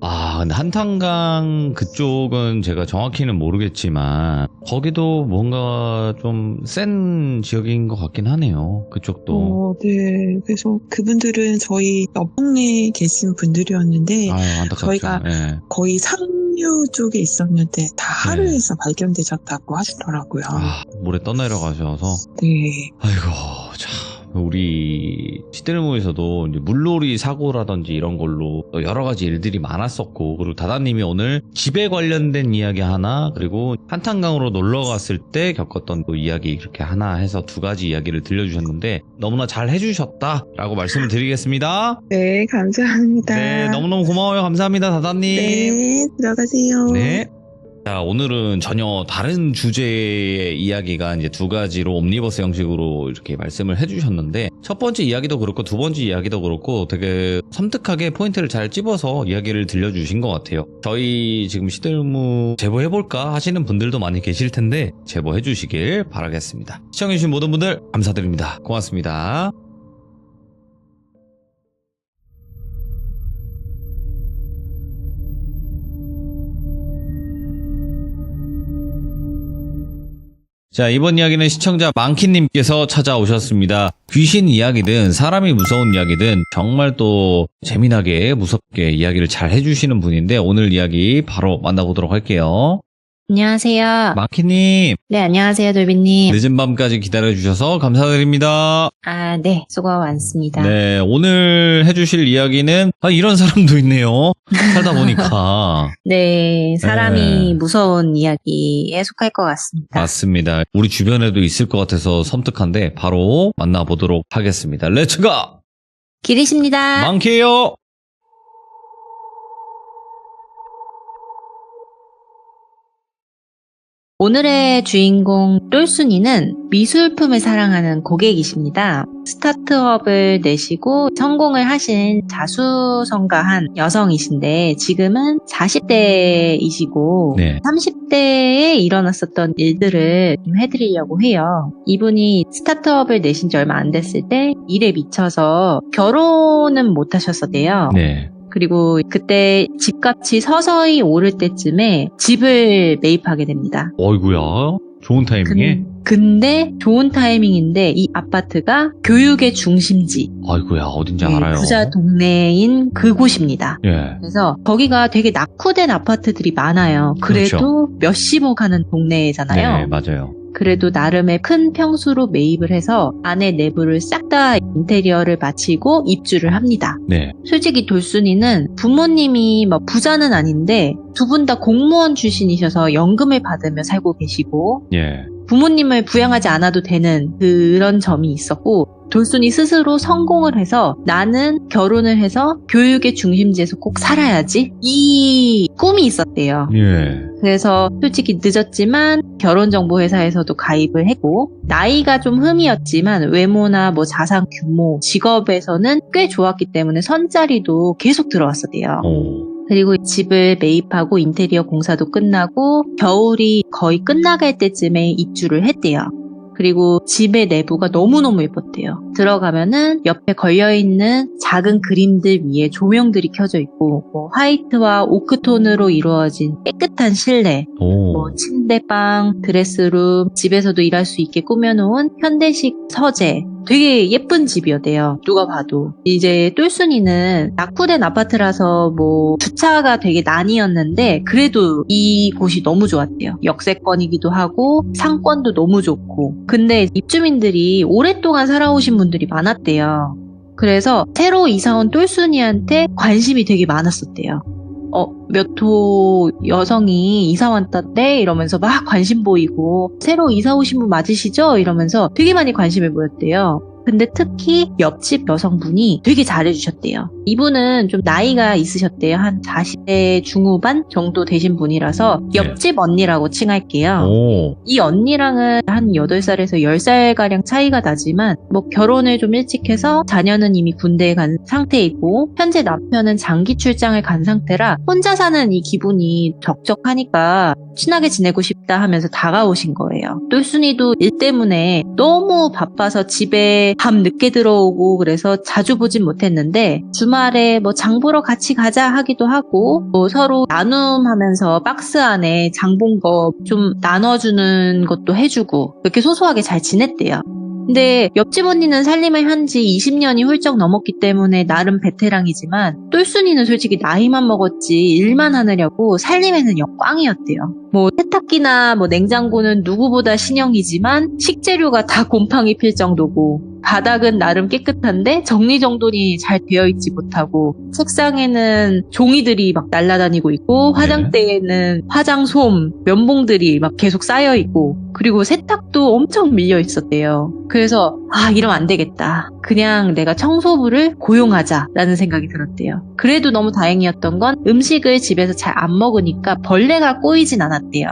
근데 한탄강 그쪽은 제가 정확히는 모르겠지만 거기도 뭔가 좀 센 지역인 것 같긴 하네요. 그쪽도. 네. 그래서 그분들은 저희 옆 동네에 계신 분들이었는데 안타깝죠. 저희가 네. 거의 상류 쪽에 있었는데 다 하루에서 발견되셨다고 하시더라고요. 모래 떠내려가셔서. 네. 아이고 참. 우리 시대르모에서도 이제 물놀이 사고라든지 이런 걸로 여러 가지 일들이 많았었고, 그리고 다다님이 오늘 집에 관련된 이야기 하나, 그리고 한탄강으로 놀러 갔을 때 겪었던 또 이야기 이렇게 하나 해서 두 가지 이야기를 들려주셨는데 너무나 잘 해주셨다라고 말씀을 드리겠습니다. 네, 감사합니다. 네, 너무너무 고마워요. 감사합니다, 다다님. 네, 들어가세요. 네. 자, 오늘은 전혀 다른 주제의 이야기가 이제 두 가지로 옴니버스 형식으로 이렇게 말씀을 해주셨는데, 첫 번째 이야기도 그렇고 두 번째 이야기도 그렇고 되게 섬뜩하게 포인트를 잘 찝어서 이야기를 들려주신 것 같아요. 저희 지금 시들무 제보해볼까 하시는 분들도 많이 계실 텐데 제보해주시길 바라겠습니다. 시청해주신 모든 분들 감사드립니다. 고맙습니다. 자, 이번 이야기는 시청자 망키님께서 찾아오셨습니다. 귀신 이야기든 사람이 무서운 이야기든 정말 또 재미나게 무섭게 이야기를 잘 해주시는 분인데, 오늘 이야기 바로 만나보도록 할게요. 안녕하세요. 망키님, 네, 안녕하세요, 돌비님. 늦은 밤까지 기다려주셔서 감사드립니다. 네, 수고 많습니다. 네, 오늘 해주실 이야기는 이런 사람도 있네요. 살다 보니까. 네, 사람이 네. 무서운 이야기에 속할 것 같습니다. 맞습니다. 우리 주변에도 있을 것 같아서 섬뜩한데 바로 만나보도록 하겠습니다. 렛츠가! 기리십니다. 망키예요. 오늘의 주인공 똘순이는 미술품을 사랑하는 고객이십니다. 스타트업을 내시고 성공을 하신 자수성가한 여성이신데 지금은 40대이시고 네. 30대에 일어났었던 일들을 좀 해드리려고 해요. 이분이 스타트업을 내신 지 얼마 안 됐을 때 일에 미쳐서 결혼은 못 하셨었대요. 네. 그리고 그때 집값이 서서히 오를 때쯤에 집을 매입하게 됩니다. 어이구야. 좋은 타이밍에. 근데 좋은 타이밍인데 이 아파트가 교육의 중심지, 아이고야, 어딘지 알아요. 부자 동네인 그곳입니다. 예. 그래서 거기가 되게 낙후된 아파트들이 많아요. 그래도 몇십억 하는 동네잖아요. 네, 맞아요. 그래도 나름의 큰 평수로 매입을 해서 안에 내부를 싹 다 인테리어를 마치고 입주를 합니다. 네. 솔직히 돌순이는 부모님이 뭐 부자는 아닌데 두 분 다 공무원 출신이셔서 연금을 받으며 살고 계시고 예. 부모님을 부양하지 않아도 되는 그런 점이 있었고, 돌순이 스스로 성공을 해서 나는 결혼을 해서 교육의 중심지에서 꼭 살아야지, 이 꿈이 있었대요. 예. 그래서 솔직히 늦었지만 결혼정보회사에서도 가입을 했고, 나이가 좀 흠이었지만 외모나 뭐 자산 규모, 직업에서는 꽤 좋았기 때문에 선자리도 계속 들어왔었대요. 오. 그리고 집을 매입하고 인테리어 공사도 끝나고 겨울이 거의 끝나갈 때쯤에 입주를 했대요. 그리고 집의 내부가 너무너무 예뻤대요. 들어가면은 옆에 걸려있는 작은 그림들 위에 조명들이 켜져 있고, 뭐 화이트와 오크톤으로 이루어진 깨끗한 실내, 오. 뭐 침대방, 드레스룸, 집에서도 일할 수 있게 꾸며놓은 현대식 서재, 되게 예쁜 집이었대요. 누가 봐도. 이제 똘순이는 낙후된 아파트라서 뭐 주차가 되게 난이었는데 그래도 이 곳이 너무 좋았대요. 역세권이기도 하고 상권도 너무 좋고. 근데 입주민들이 오랫동안 살아오신 분들이 많았대요. 그래서 새로 이사온 똘순이한테 관심이 되게 많았었대요. 몇 호 여성이 이사 왔다대? 이러면서 막 관심 보이고, 새로 이사 오신 분 맞으시죠? 이러면서 되게 많이 관심을 보였대요. 근데 특히 옆집 여성분이 되게 잘해주셨대요. 이분은 좀 나이가 있으셨대요. 한 40대 중후반 정도 되신 분이라서 옆집 언니라고 칭할게요. 오. 이 언니랑은 한 8살에서 10살가량 차이가 나지만 뭐 결혼을 좀 일찍 해서 자녀는 이미 군대에 간 상태이고 현재 남편은 장기 출장을 간 상태라 혼자 사는 이 기분이 적적하니까 친하게 지내고 싶다 하면서 다가오신 거예요. 똘순이도 일 때문에 너무 바빠서 집에 밤 늦게 들어오고 그래서 자주 보진 못했는데 주말에 뭐 장 보러 같이 가자 하기도 하고 뭐 서로 나눔하면서 박스 안에 장 본 거 좀 나눠주는 것도 해주고 그렇게 소소하게 잘 지냈대요. 근데 옆집 언니는 살림을 한 지 20년이 훌쩍 넘었기 때문에 나름 베테랑이지만 똘순이는 솔직히 나이만 먹었지 일만 하느냐고 살림에는 역광이었대요. 뭐 세탁기나 뭐 냉장고는 누구보다 신형이지만 식재료가 다 곰팡이 필 정도고 바닥은 나름 깨끗한데 정리정돈이 잘 되어 있지 못하고, 책상에는 종이들이 막 날아다니고 있고, 화장대에는 화장솜, 면봉들이 막 계속 쌓여 있고, 그리고 세탁도 엄청 밀려 있었대요. 그래서 이러면 안 되겠다. 그냥 내가 청소부를 고용하자라는 생각이 들었대요. 그래도 너무 다행이었던 건 음식을 집에서 잘 안 먹으니까 벌레가 꼬이진 않았대요.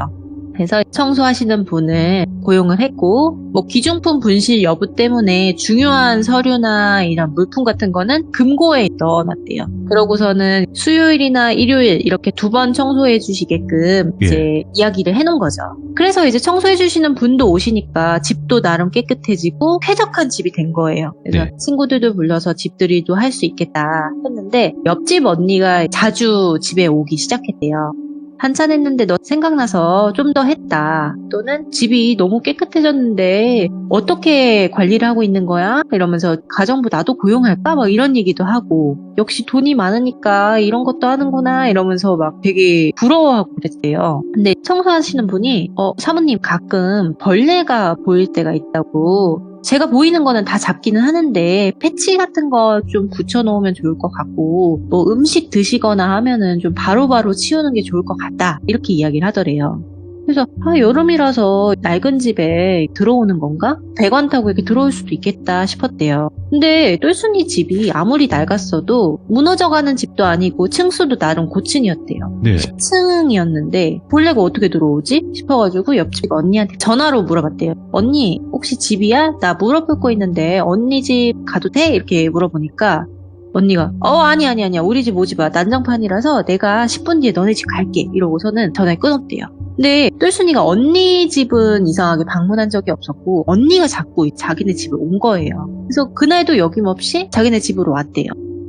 그래서 청소하시는 분을 고용을 했고, 뭐 기중품 분실 여부 때문에 중요한 서류나 이런 물품 같은 거는 금고에 넣어놨대요. 그러고서는 수요일이나 일요일 이렇게 2번 청소해 주시게끔 이제 이야기를 해놓은 거죠. 그래서 이제 청소해 주시는 분도 오시니까 집도 나름 깨끗해지고 쾌적한 집이 된 거예요. 그래서 친구들도 불러서 집들이도 할 수 있겠다 했는데, 옆집 언니가 자주 집에 오기 시작했대요. 한참 했는데 너 생각나서 좀 더 했다. 또는 집이 너무 깨끗해졌는데 어떻게 관리를 하고 있는 거야? 이러면서 가정부 나도 고용할까? 막 이런 얘기도 하고, 역시 돈이 많으니까 이런 것도 하는구나 이러면서 막 되게 부러워하고 그랬대요. 근데 청소하시는 분이 사모님 가끔 벌레가 보일 때가 있다고, 제가 보이는 거는 다 잡기는 하는데 패치 같은 거 좀 붙여놓으면 좋을 것 같고, 뭐 음식 드시거나 하면은 좀 바로바로 치우는 게 좋을 것 같다, 이렇게 이야기를 하더래요. 그래서 여름이라서 낡은 집에 들어오는 건가? 배관 타고 이렇게 들어올 수도 있겠다 싶었대요. 근데 똘순이 집이 아무리 낡았어도 무너져가는 집도 아니고 층수도 나름 고층이었대요. 10층이었는데 벌레가 어떻게 들어오지? 싶어가지고 옆집 언니한테 전화로 물어봤대요. 언니 혹시 집이야? 나 물어볼 거 있는데 언니 집 가도 돼? 이렇게 물어보니까 언니가 아니야 우리 집 오지 마. 난장판이라서 내가 10분 뒤에 너네 집 갈게. 이러고서는 전화를 끊었대요. 근데 똘순이가 언니 집은 이상하게 방문한 적이 없었고, 언니가 자꾸 자기네 집을 온 거예요. 그래서 그날도 여김없이 자기네 집으로 왔대요.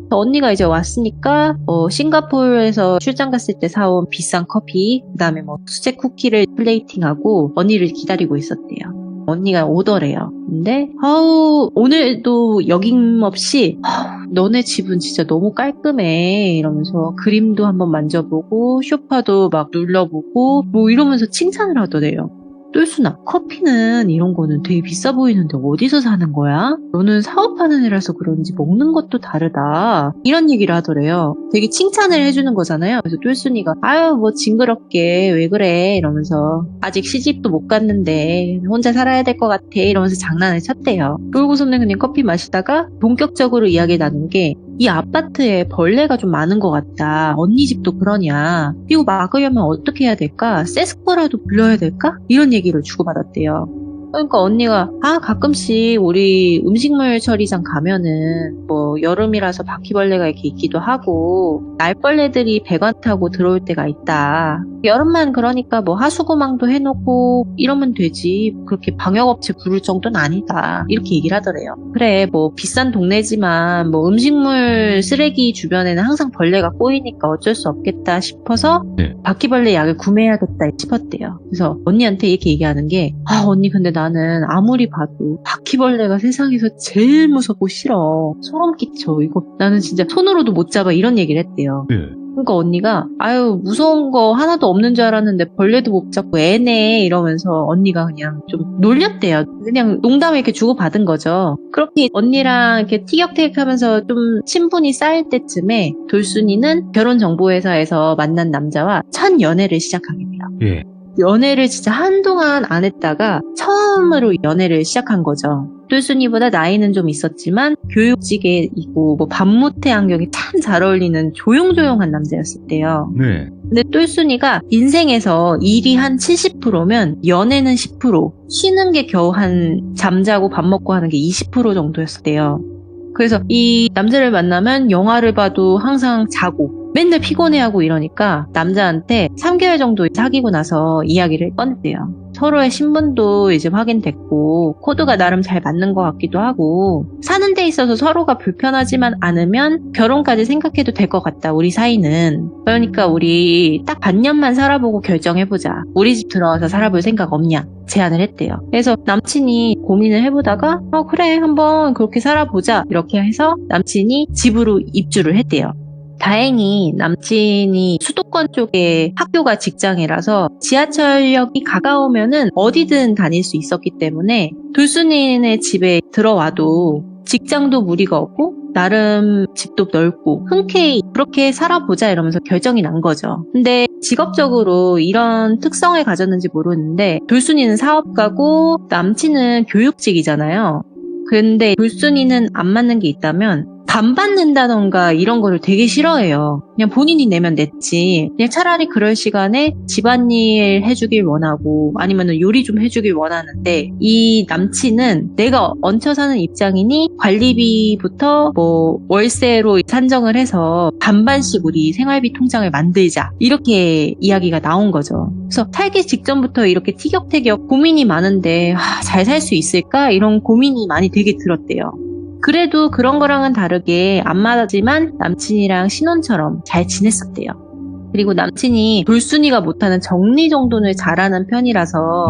언니가 이제 왔으니까 싱가포르에서 출장 갔을 때 사온 비싼 커피, 그다음에 뭐 수제 쿠키를 플레이팅하고 언니를 기다리고 있었대요. 언니가 오더래요. 근데 오늘도 여김없이 너네 집은 진짜 너무 깔끔해 이러면서 그림도 한번 만져보고 소파도 막 눌러보고 뭐 이러면서 칭찬을 하더래요. 똘순아, 커피는 이런 거는 되게 비싸 보이는데 어디서 사는 거야? 너는 사업하는 애라서 그런지 먹는 것도 다르다. 이런 얘기를 하더래요. 되게 칭찬을 해주는 거잖아요. 그래서 똘순이가 뭐 징그럽게 왜 그래 이러면서, 아직 시집도 못 갔는데 혼자 살아야 될 것 같아 이러면서 장난을 쳤대요. 그러고서는 그냥 커피 마시다가 본격적으로 이야기 나눈 게, 이 아파트에 벌레가 좀 많은 것 같다. 언니 집도 그러냐? 이거 막으려면 어떻게 해야 될까? 세스코라도 불러야 될까? 이런 얘기를 주고받았대요. 그러니까 언니가 가끔씩 우리 음식물 처리장 가면은 뭐 여름이라서 바퀴벌레가 이렇게 있기도 하고 날벌레들이 배관 타고 들어올 때가 있다. 여름만 그러니까 뭐 하수구망도 해놓고 이러면 되지. 그렇게 방역업체 부를 정도는 아니다. 이렇게 얘기를 하더래요. 그래 뭐 비싼 동네지만 뭐 음식물 쓰레기 주변에는 항상 벌레가 꼬이니까 어쩔 수 없겠다 싶어서 바퀴벌레 약을 구매해야겠다 싶었대요. 그래서 언니한테 이렇게 얘기하는 게, 언니 근데 나는 아무리 봐도 바퀴벌레가 세상에서 제일 무섭고 싫어. 소름 끼쳐. 이거 나는 진짜 손으로도 못 잡아. 이런 얘기를 했대요. 그러니까 언니가 무서운 거 하나도 없는 줄 알았는데 벌레도 못 잡고 애네 이러면서 언니가 그냥 좀 놀렸대요. 그냥 농담을 이렇게 주고받은 거죠. 그렇게 언니랑 이렇게 티격태격하면서 좀 친분이 쌓일 때쯤에 돌순이는 결혼정보회사에서 만난 남자와 첫 연애를 시작하게 돼요. 연애를 진짜 한동안 안 했다가 처음으로 연애를 시작한 거죠. 똘순이보다 나이는 좀 있었지만 교육직이고 뭐 반무태 안경이 참 잘 어울리는 조용조용한 남자였었대요. 근데 똘순이가 인생에서 일이 한 70%면 연애는 10%, 쉬는 게 겨우 한 잠자고 밥 먹고 하는 게 20% 정도였대요. 그래서 이 남자를 만나면 영화를 봐도 항상 자고 맨날 피곤해하고 이러니까 남자한테 3개월 정도 사귀고 나서 이야기를 꺼냈대요. 서로의 신분도 이제 확인됐고 코드가 나름 잘 맞는 것 같기도 하고 사는 데 있어서 서로가 불편하지만 않으면 결혼까지 생각해도 될 것 같다, 우리 사이는. 그러니까 우리 딱 반년만 살아보고 결정해보자. 우리 집 들어와서 살아볼 생각 없냐? 제안을 했대요. 그래서 남친이 고민을 해보다가 그래 한번 그렇게 살아보자 이렇게 해서 남친이 집으로 입주를 했대요. 다행히 남친이 수도권 쪽에 학교가 직장이라서 지하철역이 가까우면은 어디든 다닐 수 있었기 때문에 돌순이네 집에 들어와도 직장도 무리가 없고 나름 집도 넓고 흔쾌히 그렇게 살아보자 이러면서 결정이 난 거죠. 근데 직업적으로 이런 특성을 가졌는지 모르는데 돌순이는 사업가고 남친은 교육직이잖아요. 근데 돌순이는 안 맞는 게 있다면 반 받는다던가 이런 거를 되게 싫어해요. 그냥 본인이 내면 냈지. 그냥 차라리 그럴 시간에 집안일 해주길 원하고 아니면 요리 좀 해주길 원하는데 이 남친은 내가 얹혀 사는 입장이니 관리비부터 뭐 월세로 산정을 해서 반반씩 우리 생활비 통장을 만들자 이렇게 이야기가 나온 거죠. 그래서 살기 직전부터 이렇게 티격태격 고민이 많은데 잘 살 수 있을까? 이런 고민이 많이 되게 들었대요. 그래도 그런 거랑은 다르게 안 맞았지만 남친이랑 신혼처럼 잘 지냈었대요. 그리고 남친이 돌순이가 못하는 정리정돈을 잘하는 편이라서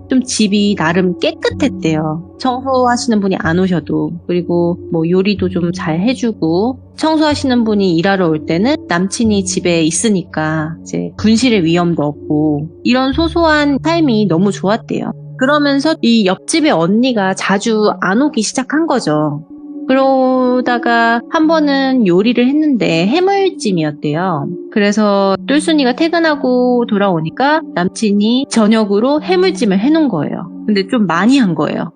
좀 집이 나름 깨끗했대요. 청소하시는 분이 안 오셔도. 그리고 뭐 요리도 좀 잘 해주고 청소하시는 분이 일하러 올 때는 남친이 집에 있으니까 이제 분실의 위험도 없고 이런 소소한 삶이 너무 좋았대요. 그러면서 이 옆집의 언니가 자주 안 오기 시작한 거죠. 그러다가 한 번은 요리를 했는데 해물찜이었대요. 그래서 똘순이가 퇴근하고 돌아오니까 남친이 저녁으로 해물찜을 해놓은 거예요. 근데 좀 많이 한 거예요.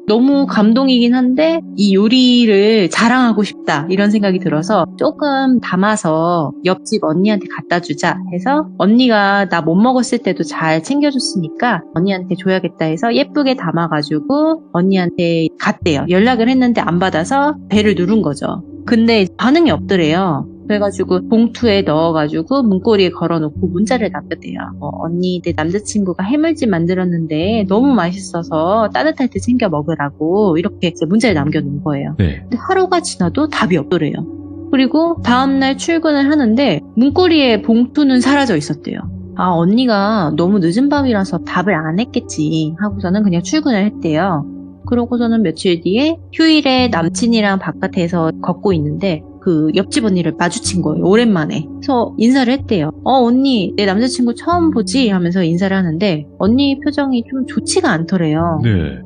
너무 감동이긴 한데 이 요리를 자랑하고 싶다 이런 생각이 들어서 조금 담아서 옆집 언니한테 갖다 주자 해서 언니가 나 못 먹었을 때도 잘 챙겨줬으니까 언니한테 줘야겠다 해서 예쁘게 담아가지고 언니한테 갔대요. 연락을 했는데 안 받아서 배를 누른 거죠. 근데 반응이 없더래요. 그래가지고 봉투에 넣어가지고 문고리에 걸어놓고 문자를 남겼대요. 언니 내 남자친구가 해물찜 만들었는데 너무 맛있어서 따뜻할 때 챙겨 먹으라고 이렇게 문자를 남겨놓은 거예요. 네. 근데 하루가 지나도 답이 없더래요. 그리고 다음날 출근을 하는데 문고리에 봉투는 사라져 있었대요. 언니가 너무 늦은 밤이라서 답을 안 했겠지 하고서는 그냥 출근을 했대요. 그러고서는 며칠 뒤에 휴일에 남친이랑 바깥에서 걷고 있는데 그 옆집 언니를 마주친 거예요. 오랜만에. 그래서 인사를 했대요. 언니 내 남자친구 처음 보지? 하면서 인사를 하는데 언니 표정이 좀 좋지가 않더래요. 네.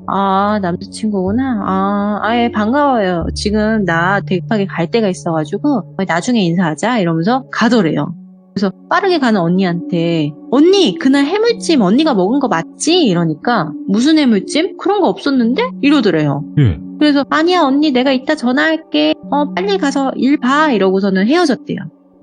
남자친구구나. 예, 반가워요. 지금 나 되게 급하게 갈 데가 있어가지고 나중에 인사하자 이러면서 가더래요. 그래서 빠르게 가는 언니한테 언니 그날 해물찜 언니가 먹은 거 맞지? 이러니까 무슨 해물찜? 그런 거 없었는데? 이러더래요. 예. 그래서 아니야 언니 내가 이따 전화할게. 빨리 가서 일 봐. 이러고서는 헤어졌대요.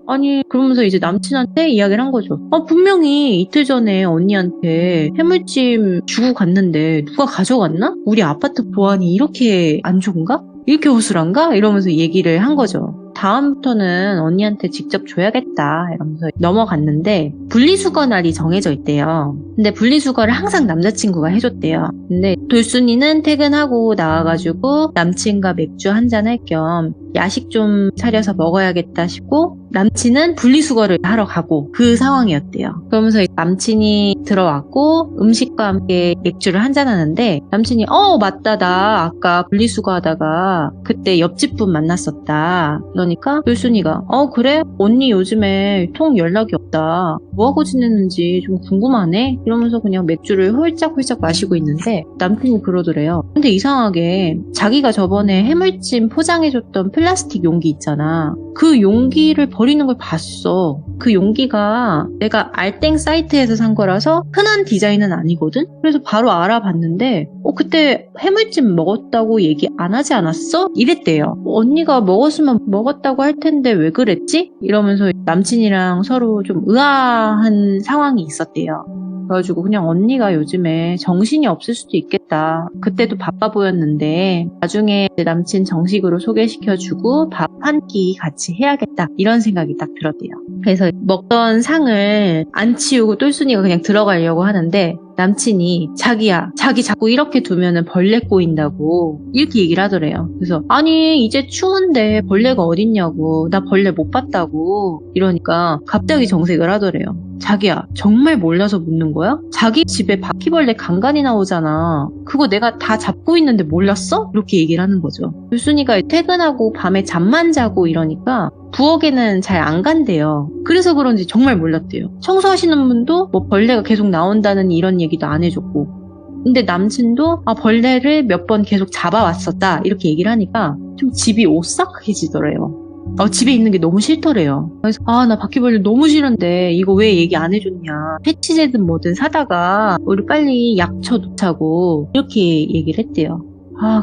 아니 그러면서 이제 남친한테 이야기를 한 거죠. 분명히 이틀 전에 언니한테 해물찜 주고 갔는데 누가 가져갔나? 우리 아파트 보안이 이렇게 안 좋은가? 이렇게 허술한가? 이러면서 얘기를 한 거죠. 다음부터는 언니한테 직접 줘야겠다 이러면서 넘어갔는데 분리수거 날이 정해져 있대요. 근데 분리수거를 항상 남자친구가 해줬대요. 근데 돌순이는 퇴근하고 나와가지고 남친과 맥주 한잔 할 겸 야식 좀 차려서 먹어야겠다 싶고 남친은 분리수거를 하러 가고 그 상황이었대요. 그러면서 남친이 들어왔고 음식과 함께 맥주를 한잔하는데 남친이 맞다 나 아까 분리수거 하다가 그때 옆집 분 만났었다. 그러니까 돌순이가 그래? 언니 요즘에 통 연락이 없다. 뭐하고 지냈는지 좀 궁금하네? 이러면서 그냥 맥주를 홀짝홀짝 마시고 있는데 남친이 그러더래요. 근데 이상하게 자기가 저번에 해물찜 포장해줬던 플라스틱 용기 있잖아. 그 용기를 버리는 걸 봤어. 그 용기가 내가 알땡 사이트에서 산 거라서 흔한 디자인은 아니거든? 그래서 바로 알아봤는데 그때 해물찜 먹었다고 얘기 안 하지 않았어? 이랬대요. 언니가 먹었으면 먹었다고 할 텐데 왜 그랬지? 이러면서 남친이랑 서로 좀 의아한 상황이 있었대요. 그래가지고 그냥 언니가 요즘에 정신이 없을 수도 있겠다. 그때도 바빠 보였는데 나중에 내 남친 정식으로 소개시켜주고 밥 한 끼 같이 해야겠다. 이런 생각이 딱 들었대요. 그래서 먹던 상을 안 치우고 똘순이가 그냥 들어가려고 하는데 남친이 자기야 자기 자꾸 이렇게 두면은 벌레 꼬인다고 이렇게 얘기를 하더래요. 그래서 아니 이제 추운데 벌레가 어딨냐고 나 벌레 못 봤다고 이러니까 갑자기 정색을 하더래요. 자기야 정말 몰라서 묻는 거야? 자기 집에 바퀴벌레 간간히 나오잖아. 그거 내가 다 잡고 있는데 몰랐어? 이렇게 얘기를 하는 거죠. 똘순이가 퇴근하고 밤에 잠만 자고 이러니까 부엌에는 잘 안 간대요. 그래서 그런지 정말 몰랐대요. 청소하시는 분도 뭐 벌레가 계속 나온다는 이런 얘기도 안 해줬고. 근데 남친도 벌레를 몇 번 계속 잡아왔었다 이렇게 얘기를 하니까 좀 집이 오싹해지더래요. 집에 있는 게 너무 싫더래요. 그래서 나 바퀴벌레 너무 싫은데 이거 왜 얘기 안 해줬냐. 패치제든 뭐든 사다가 우리 빨리 약 쳐놓자고 이렇게 얘기를 했대요.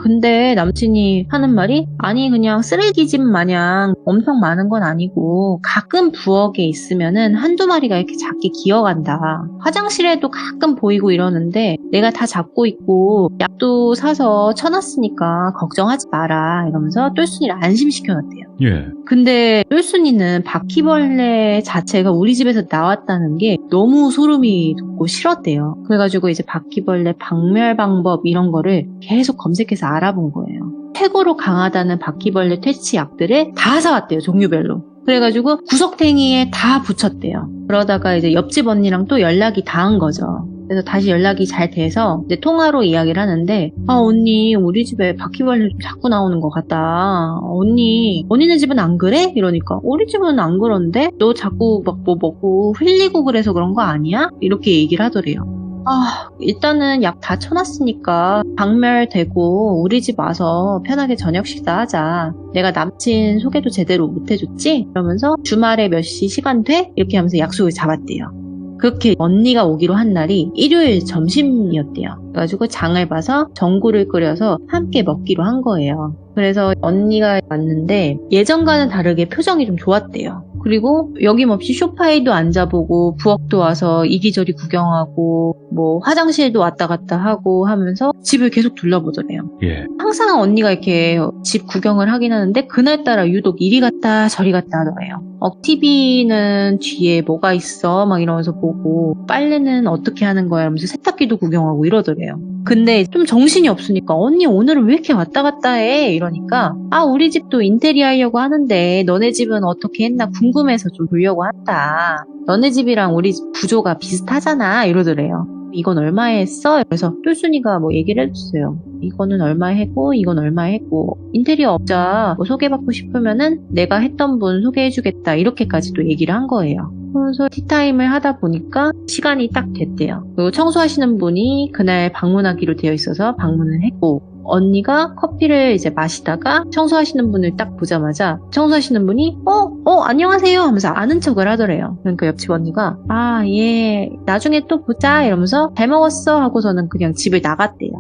근데 남친이 하는 말이 아니 그냥 쓰레기집 마냥 엄청 많은 건 아니고 가끔 부엌에 있으면은 한두 마리가 이렇게 작게 기어간다. 화장실에도 가끔 보이고 이러는데 내가 다 잡고 있고 약도 사서 쳐놨으니까 걱정하지 마라 이러면서 똘순이를 안심시켜놨대요. 예. 근데 똘순이는 바퀴벌레 자체가 우리 집에서 나왔다는 게 너무 소름이 돋고 싫었대요. 그래가지고 이제 바퀴벌레 박멸 방법 이런 거를 계속 검색해서 알아본 거예요. 최고로 강하다는 바퀴벌레 퇴치 약들을 다 사왔대요. 종류별로. 그래가지고 구석탱이에 다 붙였대요. 그러다가 이제 옆집 언니랑 또 연락이 닿은 거죠. 그래서 다시 연락이 잘 돼서 이제 통화로 이야기를 하는데 언니 우리 집에 바퀴벌레 좀 자꾸 나오는 것 같다. 언니네 집은 안 그래? 이러니까 우리 집은 안 그런데 너 자꾸 막 뭐 먹고 흘리고 그래서 그런 거 아니야? 이렇게 얘기를 하더래요. 일단은 약 다 쳐놨으니까 박멸되고 우리 집 와서 편하게 저녁 식사하자. 내가 남친 소개도 제대로 못 해줬지? 그러면서 주말에 몇 시 시간 돼? 이렇게 하면서 약속을 잡았대요. 그렇게 언니가 오기로 한 날이 일요일 점심이었대요. 그래가지고 장을 봐서 전골을 끓여서 함께 먹기로 한 거예요. 그래서 언니가 왔는데 예전과는 다르게 표정이 좀 좋았대요. 그리고 여김없이 소파에도 앉아보고 부엌도 와서 이리저리 구경하고 뭐 화장실도 왔다 갔다 하고 하면서 집을 계속 둘러보더래요. 예. 항상 언니가 이렇게 집 구경을 하긴 하는데 그날따라 유독 이리 갔다 저리 갔다 하더래요. TV는 뒤에 뭐가 있어 막 이러면서 보고 빨래는 어떻게 하는 거야 이러면서 세탁기도 구경하고 이러더래요. 근데 좀 정신이 없으니까 언니 오늘은 왜 이렇게 왔다 갔다 해? 이러니까 우리 집도 인테리어 하려고 하는데 너네 집은 어떻게 했나 궁금해서 좀 보려고 한다. 너네 집이랑 우리 집 구조가 비슷하잖아 이러더래요. 이건 얼마에 했어? 그래서 똘순이가 뭐 얘기를 해줬어요. 이거는 얼마에 했고 이건 얼마에 했고 인테리어 업자 뭐 소개받고 싶으면은 내가 했던 분 소개해주겠다 이렇게까지 또 얘기를 한 거예요. 그래서 티타임을 하다 보니까 시간이 딱 됐대요. 그리고 청소하시는 분이 그날 방문하기로 되어 있어서 방문을 했고 언니가 커피를 이제 마시다가 청소하시는 분을 딱 보자마자 청소하시는 분이 안녕하세요 하면서 아는 척을 하더래요. 그러니까 옆집 언니가 예 나중에 또 보자 이러면서 잘 먹었어 하고서는 그냥 집을 나갔대요.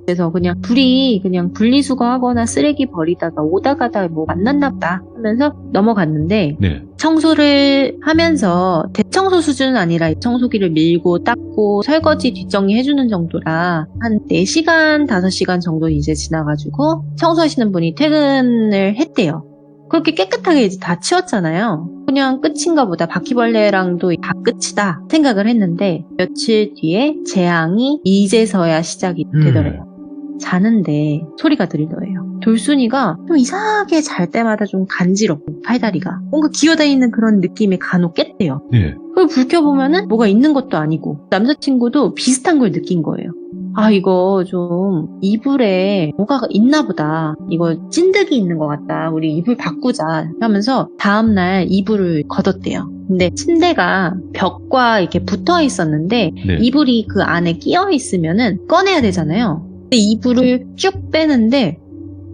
그래서 그냥 둘이 그냥 분리수거하거나 쓰레기 버리다가 오다 가다 뭐 만났나 보다 하면서 넘어갔는데 네. 청소를 하면서 대청소 수준은 아니라 청소기를 밀고 닦고 설거지 뒷정리 해주는 정도라 한 4시간, 5시간 정도 이제 지나가지고 청소하시는 분이 퇴근을 했대요. 그렇게 깨끗하게 이제 다 치웠잖아요. 그냥 끝인가 보다. 바퀴벌레랑도 다 끝이다 생각을 했는데 며칠 뒤에 재앙이 이제서야 시작이 되더래요. 자는데 소리가 들리더래요. 돌순이가 좀 이상하게 잘 때마다 좀 간지럽고 팔다리가 뭔가 기어다니는 그런 느낌이 간혹 깼대요. 예. 그걸 불 켜보면은 뭐가 있는 것도 아니고 남자친구도 비슷한 걸 느낀 거예요. 이거 좀 이불에 뭐가 있나 보다. 이거 찐득이 있는 것 같다. 우리 이불 바꾸자 하면서 다음날 이불을 걷었대요. 근데 침대가 벽과 이렇게 붙어 있었는데 네. 이불이 그 안에 끼어 있으면은 꺼내야 되잖아요. 근데 이불을 쭉 빼는데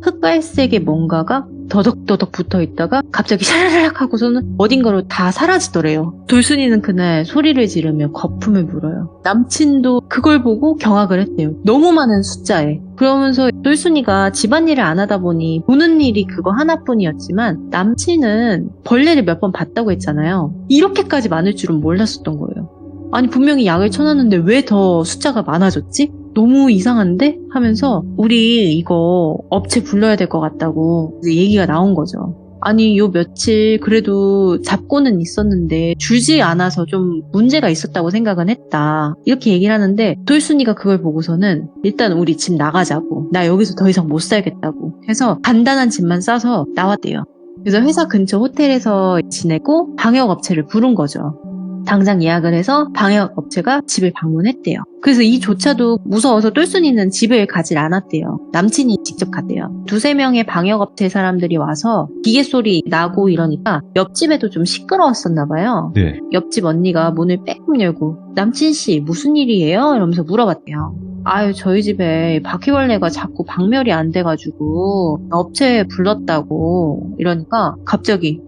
흑갈색의 뭔가가 더덕더덕 붙어 있다가 갑자기 샤라락 하고서는 어딘가로 다 사라지더래요. 돌순이는 그날 소리를 지르며 거품을 물어요. 남친도 그걸 보고 경악을 했대요. 너무 많은 숫자에. 그러면서 돌순이가 집안일을 안 하다 보니 보는 일이 그거 하나뿐이었지만 남친은 벌레를 몇 번 봤다고 했잖아요. 이렇게까지 많을 줄은 몰랐었던 거예요. 아니 분명히 약을 쳐놨는데 왜 더 숫자가 많아졌지? 너무 이상한데? 하면서 우리 이거 업체 불러야 될 것 같다고 얘기가 나온 거죠. 아니 요 며칠 그래도 잡고는 있었는데 줄지 않아서 좀 문제가 있었다고 생각은 했다. 이렇게 얘기를 하는데 돌순이가 그걸 보고서는 일단 우리 집 나가자고. 나 여기서 더 이상 못 살겠다고 해서 간단한 짐만 싸서 나왔대요. 그래서 회사 근처 호텔에서 지내고 방역업체를 부른 거죠. 당장 예약을 해서 방역업체가 집을 방문했대요. 그래서 이조차도 무서워서 똘순이는 집을 가질 않았대요. 남친이 직접 갔대요. 2-3명의 방역업체 사람들이 와서 기계 소리 나고 이러니까 옆집에도 좀 시끄러웠었나 봐요. 네. 옆집 언니가 문을 빼끔 열고 남친씨 무슨 일이에요? 이러면서 물어봤대요. 아유 저희 집에 바퀴벌레가 자꾸 박멸이 안 돼가지고 업체에 불렀다고 이러니까 갑자기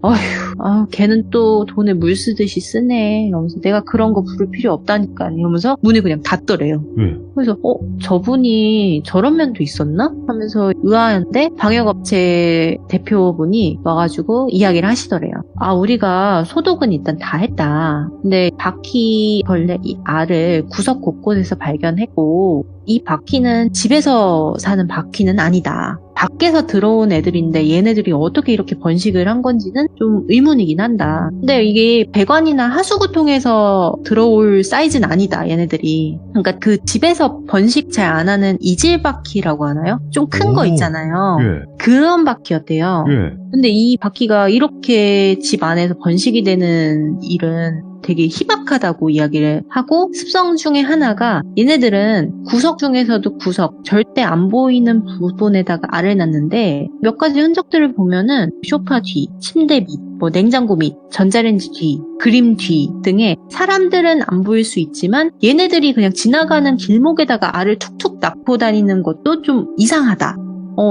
걔는 또 돈을 물 쓰듯이 쓰네 이러면서 내가 그런 거 부를 필요 없다니까 이러면서 문을 그냥 닫더래요. 그래서 저분이 저런 면도 있었나? 하면서 의아한데 방역업체 대표분이 와가지고 이야기를 하시더래요. 우리가 소독은 일단 다 했다. 근데 바퀴벌레 이 알을 구석 곳곳에서 발견했고 이 바퀴는 집에서 사는 바퀴는 아니다. 밖에서 들어온 애들인데 얘네들이 어떻게 이렇게 번식을 한 건지는 좀 의문이긴 한다. 근데 이게 배관이나 하수구통에서 들어올 사이즈는 아니다, 얘네들이. 그러니까 그 집에서 번식 잘 안 하는 이질바퀴라고 하나요? 좀 큰 거 있잖아요. 예. 그런 바퀴였대요. 예. 근데 이 바퀴가 이렇게 집 안에서 번식이 되는 일은 되게 희박하다고 이야기를 하고 습성 중에 하나가 얘네들은 구석 중에서도 구석 절대 안 보이는 부분에다가 알을 낳는데 몇 가지 흔적들을 보면은 소파 뒤, 침대 밑, 냉장고 밑, 전자레인지 뒤, 그림 뒤 등에 사람들은 안 보일 수 있지만 얘네들이 그냥 지나가는 길목에다가 알을 툭툭 낳고 다니는 것도 좀 이상하다.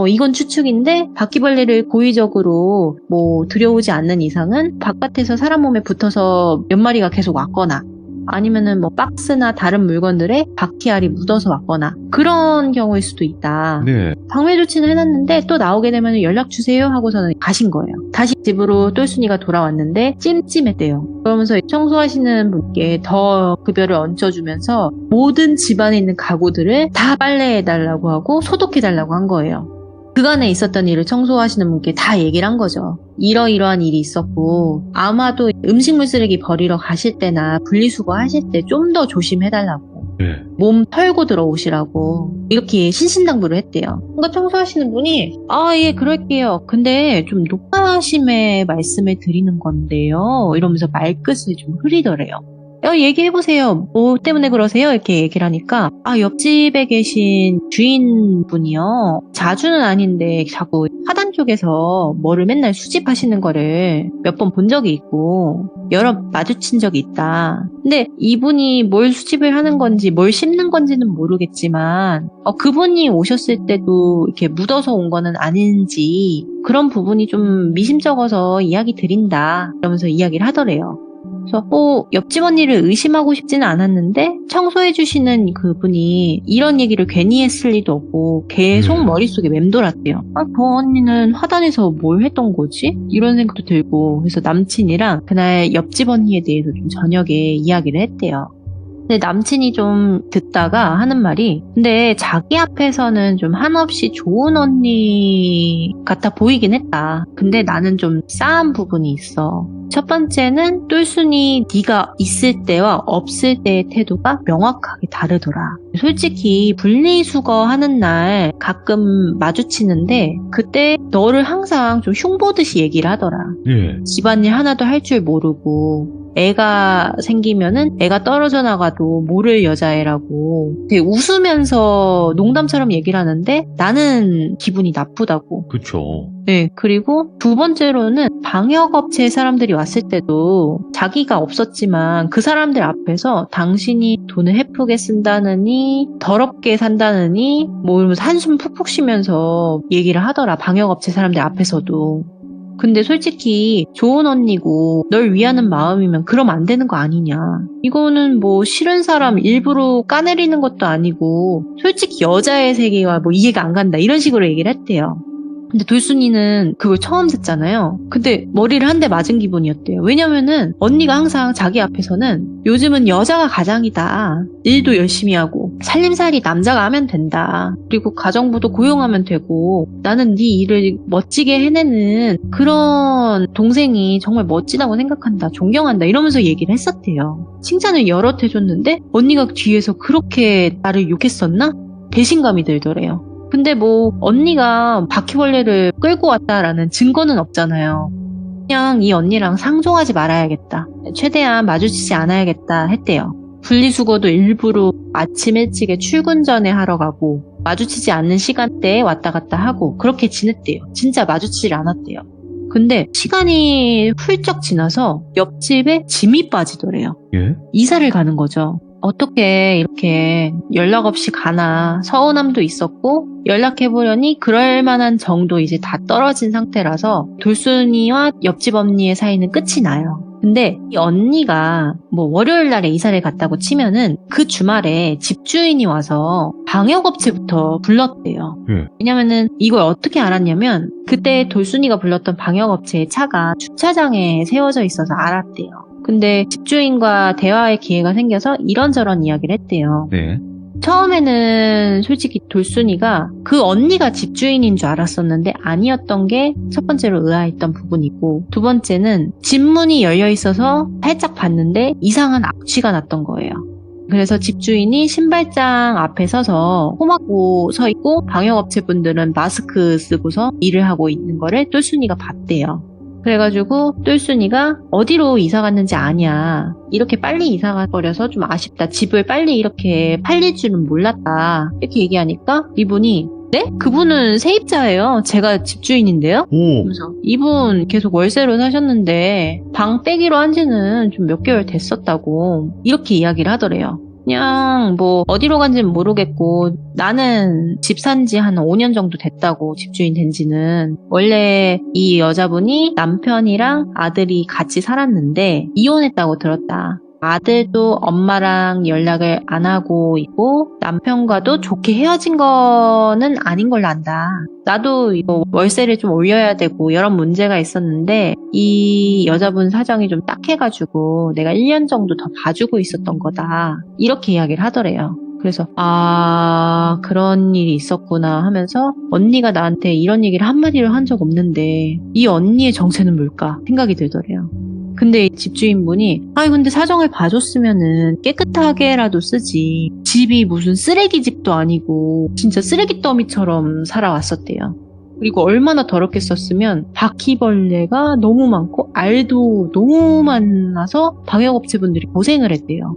이건 추측인데 바퀴벌레를 고의적으로 들여오지 않는 이상은 바깥에서 사람 몸에 붙어서 몇 마리가 계속 왔거나 아니면은 박스나 다른 물건들에 바퀴알이 묻어서 왔거나 그런 경우일 수도 있다. 네. 방매 조치는 해놨는데 또 나오게 되면 연락 주세요 하고서는 가신 거예요. 다시 집으로 똘순이가 돌아왔는데 찜찜했대요. 그러면서 청소하시는 분께 더 급여를 얹혀주면서 모든 집안에 있는 가구들을 다 빨래해달라고 하고 소독해달라고 한 거예요. 그간에 있었던 일을 청소하시는 분께 다 얘기를 한 거죠. 이러이러한 일이 있었고 아마도 음식물 쓰레기 버리러 가실 때나 분리수거 하실 때 좀 더 조심해달라고 네. 몸 털고 들어오시라고 이렇게 신신당부를 했대요. 그러니까 청소하시는 분이 예 그럴게요. 근데 좀 높아심에 말씀을 드리는 건데요. 이러면서 말끝을 좀 흐리더래요. 얘기해보세요. 뭐 때문에 그러세요? 이렇게 얘기를 하니까 옆집에 계신 주인분이요. 자주는 아닌데 자꾸 화단 쪽에서 뭐를 맨날 수집하시는 거를 몇 번 본 적이 있고 여러 마주친 적이 있다. 근데 이분이 뭘 수집을 하는 건지 뭘 씹는 건지는 모르겠지만 그분이 오셨을 때도 이렇게 묻어서 온 거는 아닌지 그런 부분이 좀 미심쩍어서 이야기 드린다. 이러면서 이야기를 하더래요. 그래서 옆집 언니를 의심하고 싶지는 않았는데 청소해주시는 그분이 이런 얘기를 괜히 했을 리도 없고 계속 머릿속에 맴돌았대요. 그 언니는 화단에서 뭘 했던 거지? 이런 생각도 들고 그래서 남친이랑 그날 옆집 언니에 대해서 좀 저녁에 이야기를 했대요. 근데 남친이 좀 듣다가 하는 말이 근데 자기 앞에서는 좀 한없이 좋은 언니 같아 보이긴 했다. 근데 나는 좀 싸한 부분이 있어. 첫 번째는 똘순이 네가 있을 때와 없을 때의 태도가 명확하게 다르더라. 솔직히 분리수거하는 날 가끔 마주치는데 그때 너를 항상 좀 흉보듯이 얘기를 하더라. 예. 집안일 하나도 할 줄 모르고 애가 생기면은 애가 떨어져 나가도 모를 여자애라고 되게 웃으면서 농담처럼 얘기를 하는데 나는 기분이 나쁘다고. 그쵸. 네, 그리고 두 번째로는 방역업체 사람들이 왔을 때도 자기가 없었지만 그 사람들 앞에서 당신이 돈을 헤프게 쓴다느니 더럽게 산다느니 이러면서 한숨 푹푹 쉬면서 얘기를 하더라. 방역업체 사람들 앞에서도. 근데 솔직히 좋은 언니고 널 위하는 마음이면 그러면 안 되는 거 아니냐. 이거는 싫은 사람 일부러 까내리는 것도 아니고 솔직히 여자의 세계와 이해가 안 간다 이런 식으로 얘기를 했대요. 근데 돌순이는 그걸 처음 듣잖아요. 근데 머리를 한 대 맞은 기분이었대요. 왜냐면은 언니가 항상 자기 앞에서는 요즘은 여자가 가장이다. 일도 열심히 하고 살림살이 남자가 하면 된다. 그리고 가정부도 고용하면 되고 나는 네 일을 멋지게 해내는 그런 동생이 정말 멋지다고 생각한다. 존경한다. 이러면서 얘기를 했었대요. 칭찬을 여럿 해줬는데 언니가 뒤에서 그렇게 나를 욕했었나? 배신감이 들더래요. 근데 언니가 바퀴벌레를 끌고 왔다라는 증거는 없잖아요. 그냥 이 언니랑 상종하지 말아야겠다. 최대한 마주치지 않아야겠다 했대요. 분리수거도 일부러 아침 일찍에 출근 전에 하러 가고 마주치지 않는 시간대에 왔다 갔다 하고 그렇게 지냈대요. 진짜 마주치질 않았대요. 근데 시간이 훌쩍 지나서 옆집에 짐이 빠지더래요. 예? 이사를 가는 거죠. 어떻게 이렇게 연락 없이 가나 서운함도 있었고 연락해보려니 그럴 만한 정도 이제 다 떨어진 상태라서 돌순이와 옆집 언니의 사이는 끝이 나요. 근데 이 언니가 뭐 월요일 날에 이사를 갔다고 치면은 그 주말에 집주인이 와서 방역업체부터 불렀대요. 왜냐면은 이걸 어떻게 알았냐면 그때 돌순이가 불렀던 방역업체의 차가 주차장에 세워져 있어서 알았대요. 근데 집주인과 대화의 기회가 생겨서 이런저런 이야기를 했대요. 네. 처음에는 솔직히 돌순이가 그 언니가 집주인인 줄 알았었는데 아니었던 게 첫 번째로 의아했던 부분이고 두 번째는 집문이 열려 있어서 살짝 봤는데 이상한 악취가 났던 거예요. 그래서 집주인이 신발장 앞에 서서 홈하고 서 있고 방역업체 분들은 마스크 쓰고서 일을 하고 있는 거를 돌순이가 봤대요. 그래가지고 똘순이가 어디로 이사 갔는지 아냐. 이렇게 빨리 이사 가버려서 좀 아쉽다. 집을 빨리 이렇게 팔릴 줄은 몰랐다. 이렇게 얘기하니까 이분이 네? 그분은 세입자예요. 제가 집주인인데요. 오. 그래서 이분 계속 월세로 사셨는데 방 빼기로 한 지는 좀 몇 개월 됐었다고 이렇게 이야기를 하더래요. 그냥 뭐 어디로 간지는 모르겠고 나는 집 산 지 한 5년 정도 됐다고 집주인 된 지는. 원래 이 여자분이 남편이랑 아들이 같이 살았는데 이혼했다고 들었다. 아들도 엄마랑 연락을 안 하고 있고 남편과도 좋게 헤어진 거는 아닌 걸로 안다. 나도 이거 월세를 좀 올려야 되고 여러 문제가 있었는데 이 여자분 사정이 좀 딱해가지고 내가 1년 정도 더 봐주고 있었던 거다. 이렇게 이야기를 하더래요. 그래서 그런 일이 있었구나 하면서 언니가 나한테 이런 얘기를 한마디로 한 적 없는데 이 언니의 정체는 뭘까 생각이 들더래요. 근데 집주인분이 근데 사정을 봐줬으면은 깨끗하게라도 쓰지. 집이 무슨 쓰레기 집도 아니고 진짜 쓰레기 더미처럼 살아왔었대요. 그리고 얼마나 더럽게 썼으면 바퀴벌레가 너무 많고 알도 너무 많아서 방역업체분들이 고생을 했대요.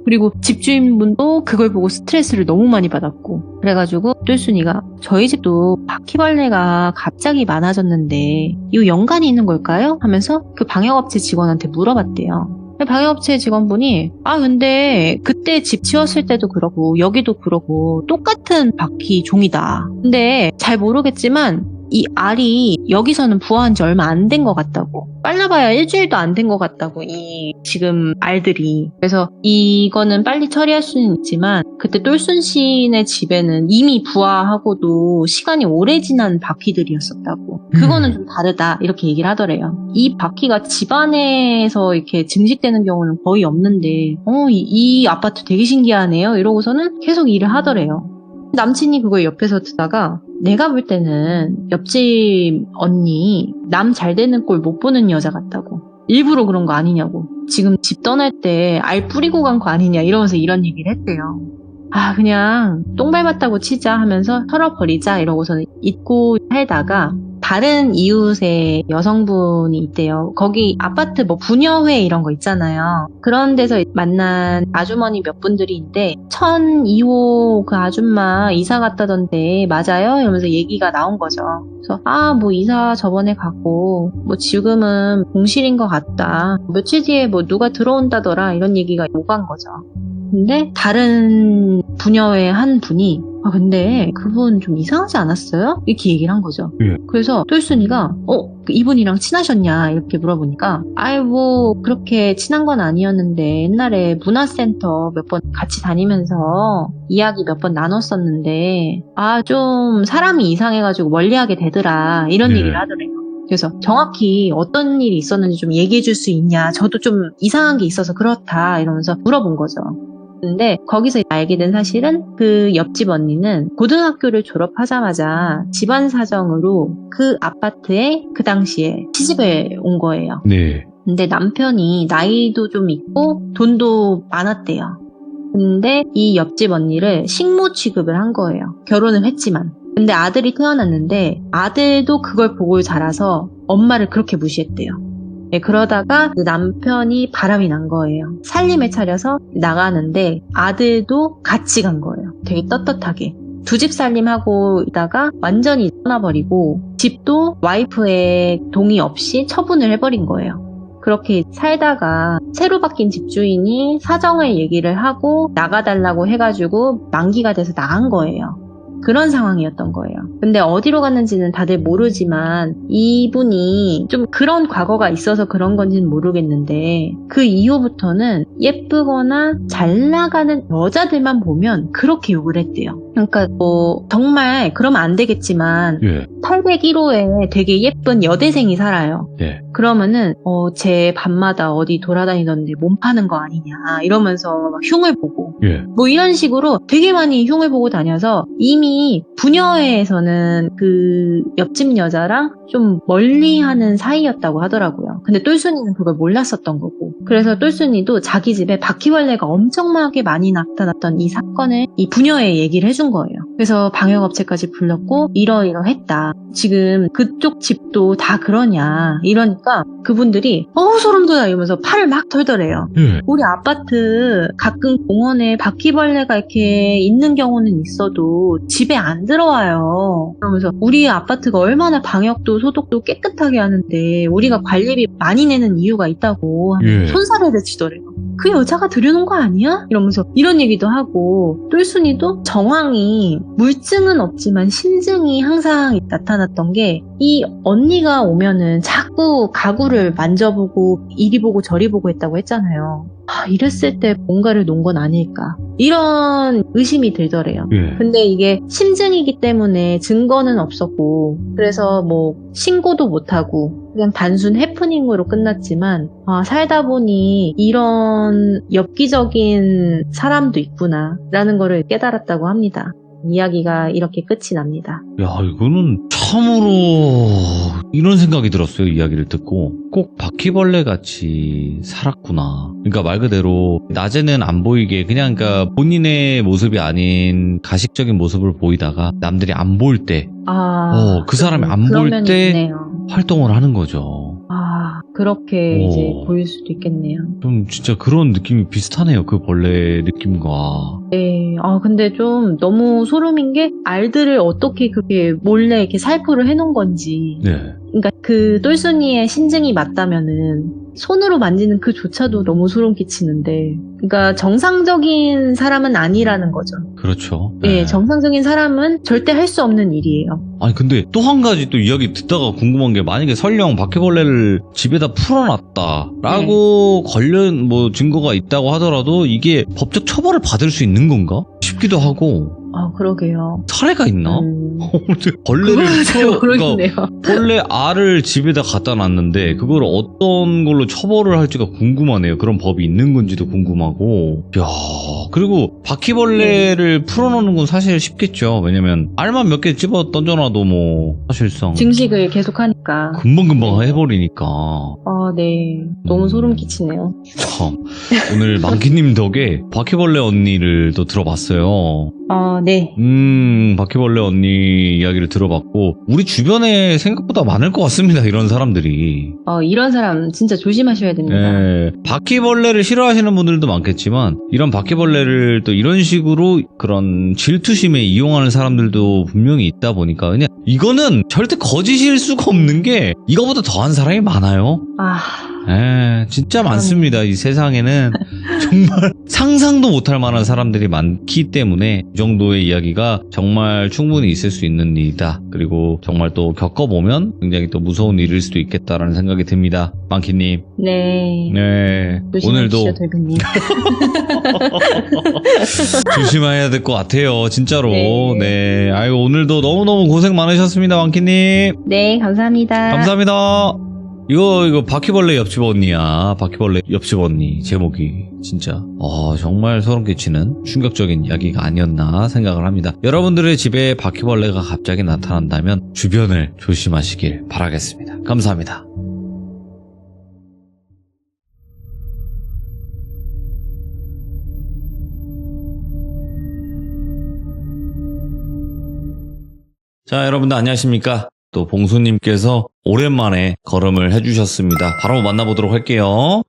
그리고 집주인분도 그걸 보고 스트레스를 너무 많이 받았고 그래가지고 똘순이가 저희 집도 바퀴벌레가 갑자기 많아졌는데 이거 연관이 있는 걸까요? 하면서 그 방역업체 직원한테 물어봤대요. 방역업체 직원분이 근데 그때 집 치웠을 때도 그러고 여기도 그러고 똑같은 바퀴 종이다. 근데 잘 모르겠지만 이 알이 여기서는 부화한 지 얼마 안 된 것 같다고. 빨라봐야 일주일도 안 된 것 같다고 이 지금 알들이. 그래서 이거는 빨리 처리할 수는 있지만 그때 똘순 씨네 집에는 이미 부화하고도 시간이 오래 지난 바퀴들이었었다고. 그거는 좀 다르다 이렇게 얘기를 하더래요. 이 바퀴가 집안에서 이렇게 증식되는 경우는 거의 없는데 이 아파트 되게 신기하네요 이러고서는 계속 일을 하더래요. 남친이 그걸 옆에서 듣다가 내가 볼 때는 옆집 언니 남 잘 되는 꼴 못 보는 여자 같다고. 일부러 그런 거 아니냐고. 지금 집 떠날 때 알 뿌리고 간 거 아니냐 이러면서 이런 얘기를 했대요. 그냥 똥 밟았다고 치자 하면서 털어버리자 이러고서는 잊고 살다가 다른 이웃의 여성분이 있대요. 거기 아파트 뭐 부녀회 이런 거 있잖아요. 그런 데서 만난 아주머니 몇 분들이 있는데 1002호 그 아줌마 이사 갔다던데 맞아요? 이러면서 얘기가 나온 거죠. 그래서 뭐 이사 저번에 갔고 뭐 지금은 공실인 것 같다. 며칠 뒤에 뭐 누가 들어온다더라 이런 얘기가 오간 거죠. 근데 다른 부녀의 한 분이 근데 그분 좀 이상하지 않았어요? 이렇게 얘기를 한 거죠. 그래서 똘순이가 이분이랑 친하셨냐 이렇게 물어보니까 뭐 그렇게 친한 건 아니었는데 옛날에 문화센터 몇 번 같이 다니면서 이야기 몇 번 나눴었는데 좀 사람이 이상해가지고 멀리하게 되더라 이런 얘기를 하더래요. 그래서 정확히 어떤 일이 있었는지 좀 얘기해 줄 수 있냐 저도 좀 이상한 게 있어서 그렇다 이러면서 물어본 거죠. 근데 거기서 알게 된 사실은 그 옆집 언니는 고등학교를 졸업하자마자 집안 사정으로 그 아파트에 그 당시에 시집을 온 거예요. 네. 근데 남편이 나이도 좀 있고 돈도 많았대요. 근데 이 옆집 언니를 식모 취급을 한 거예요. 결혼을 했지만. 근데 아들이 태어났는데 아들도 그걸 보고 자라서 엄마를 그렇게 무시했대요. 예, 그러다가 그 남편이 바람이 난 거예요. 살림에 차려서 나가는데 아들도 같이 간 거예요. 되게 떳떳하게. 두 집 살림하고 있다가 완전히 떠나버리고 집도 와이프의 동의 없이 처분을 해버린 거예요. 그렇게 살다가 새로 바뀐 집주인이 사정을 얘기를 하고 나가달라고 해가지고 만기가 돼서 나간 거예요. 그런 상황이었던 거예요. 근데 어디로 갔는지는 다들 모르지만 이분이 좀 그런 과거가 있어서 그런 건지는 모르겠는데 그 이후부터는 예쁘거나 잘 나가는 여자들만 보면 그렇게 욕을 했대요. 그러니까 뭐 정말 그러면 안 되겠지만 예. 801호에 되게 예쁜 여대생이 살아요. 예. 그러면은 제 밤마다 어디 돌아다니던데 몸 파는 거 아니냐 이러면서 막 흉을 보고 예. 뭐 이런 식으로 되게 많이 흉을 보고 다녀서 이미 부녀회에서는 그 옆집 여자랑 좀 멀리하는 사이였다고 하더라고요. 근데 똘순이는 그걸 몰랐었던 거고 그래서 똘순이도 자기 집에 바퀴벌레가 엄청나게 많이 나타났던 이 사건을 이 부녀회에 얘기를 해준 거예요. 그래서 방역업체까지 불렀고 이러이러했다. 지금 그쪽 집도 다 그러냐 이러니까 그분들이 소름 돋아 이러면서 팔을 막 털더래요. 예. 우리 아파트 가끔 공원에 바퀴벌레가 이렇게 있는 경우는 있어도 집에 안 들어와요. 그러면서 우리 아파트가 얼마나 방역도 소독도 깨끗하게 하는데 우리가 관리비 많이 내는 이유가 있다고 예. 손사래를 치더래요. 그 여자가 들여놓은 거 아니야? 이러면서 이런 얘기도 하고 똘순이도 정황이 물증은 없지만 심증이 항상 나타났던 게 이 언니가 오면은 자꾸 가구를 만져보고 이리 보고 저리 보고 했다고 했잖아요. 이랬을 때 뭔가를 놓은 건 아닐까 이런 의심이 들더래요. 예. 근데 이게 심증이기 때문에 증거는 없었고 그래서 뭐 신고도 못하고 그냥 단순 해프닝으로 끝났지만 살다 보니 이런 엽기적인 사람도 있구나 라는 거를 깨달았다고 합니다. 이야기가 이렇게 끝이 납니다. 야, 이거는 참으로 이런 생각이 들었어요. 이야기를 듣고 꼭 바퀴벌레 같이 살았구나. 그러니까 말 그대로 낮에는 안 보이게 그냥 그러니까 본인의 모습이 아닌 가식적인 모습을 보이다가 남들이 안 볼 때 그 사람이 안 볼 때 활동을 하는 거죠. 그렇게 이제 보일 수도 있겠네요. 좀 진짜 그런 느낌이 비슷하네요. 그 벌레 느낌과. 네. 근데 좀 너무 소름인 게 알들을 어떻게 그렇게 몰래 이렇게 살포를 해놓은 건지. 네. 그러니까 그 똘순이의 신증이 맞다면은 손으로 만지는 그조차도 너무 소름 끼치는데, 그러니까 정상적인 사람은 아니라는 거죠. 그렇죠. 네, 정상적인 사람은 절대 할 수 없는 일이에요. 아니 근데 또 한 가지 또 이야기 듣다가 궁금한 게 만약에 설령 바퀴벌레를 집에다 풀어놨다라고 관련 뭐 증거가 있다고 하더라도 이게 법적 처벌을 받을 수 있는 건가 싶기도 하고. 그러게요. 사례가 있나? 벌레를 그러겠네요. 벌레 알을 집에다 갖다 놨는데 그걸 어떤 걸로 처벌을 할지가 궁금하네요. 그런 법이 있는 건지도 궁금하고. 야, 그리고 바퀴벌레를 풀어놓는 건 사실 쉽겠죠. 왜냐면 알만 몇 개 집어 던져놔도 뭐 사실상 증식을 계속하니까 금방금방 해버리니까. 네. 너무 소름 끼치네요. 참, 오늘 만기님 덕에 바퀴벌레 언니를 또 들어봤어요. 네. 바퀴벌레 언니 이야기를 들어봤고 우리 주변에 생각보다 많을 것 같습니다. 이런 사람들이. 이런 사람 진짜 조심하셔야 됩니다. 네, 바퀴벌레를 싫어하시는 분들도 많겠지만 이런 바퀴벌레를 또 이런 식으로 그런 질투심에 이용하는 사람들도 분명히 있다 보니까 그냥 이거는 절대 거짓일 수가 없는 게 이거보다 더한 사람이 많아요. 진짜 많습니다. 이 세상에는 정말 상상도 못할 만한 사람들이 많기 때문에 이 정도의 이야기가 정말 충분히 있을 수 있는 일이다. 그리고 정말 또 겪어보면 굉장히 또 무서운 일일 수도 있겠다라는 생각이 듭니다. 만키님. 네. 오늘도 돌비님. 조심해야 될 것 같아요. 진짜로. 네. 아이고 오늘도 너무너무 고생 많으셨습니다. 만키님. 네, 감사합니다. 감사합니다. 이거 바퀴벌레 옆집 언니야. 바퀴벌레 옆집 언니 제목이 진짜 정말 소름 끼치는 충격적인 이야기가 아니었나 생각을 합니다. 여러분들의 집에 바퀴벌레가 갑자기 나타난다면 주변을 조심하시길 바라겠습니다. 감사합니다. 자, 여러분들 안녕하십니까? 또 봉수님께서 오랜만에 걸음을 해주셨습니다. 바로 만나보도록 할게요.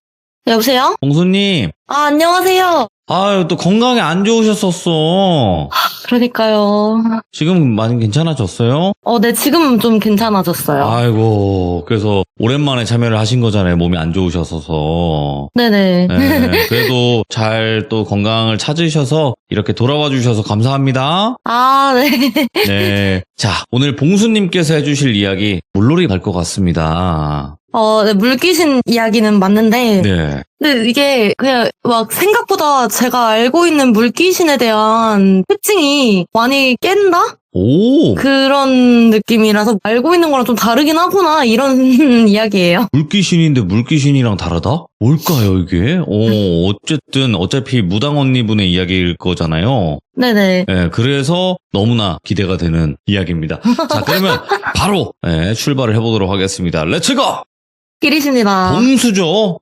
여보세요? 봉수님, 안녕하세요. 아유, 또 건강이 안 좋으셨었어. 그러니까요. 지금 많이 괜찮아졌어요? 네, 지금 좀 괜찮아졌어요. 아이고, 그래서 오랜만에 참여를 하신 거잖아요. 몸이 안 좋으셔서. 네네. 네, 그래도 잘 또 건강을 찾으셔서 이렇게 돌아와 주셔서 감사합니다. 아, 네. 네. 자, 오늘 봉수님께서 해주실 이야기, 물놀이 갈 것 같습니다. 네, 물귀신 이야기는 맞는데, 네. 근데 이게 그냥 막 생각보다 제가 알고 있는 물귀신에 대한 특징이 많이 깬다? 오! 그런 느낌이라서 알고 있는 거랑 좀 다르긴 하구나, 이런 이야기예요. 물귀신인데 물귀신이랑 다르다? 뭘까요, 이게? 어쨌든, 어차피 무당 언니분의 이야기일 거잖아요. 네네. 네, 그래서 너무나 기대가 되는 이야기입니다. 자, 그러면 바로 출발을 해보도록 하겠습니다. 렛츠고! 끼리십니다. 봉수죠?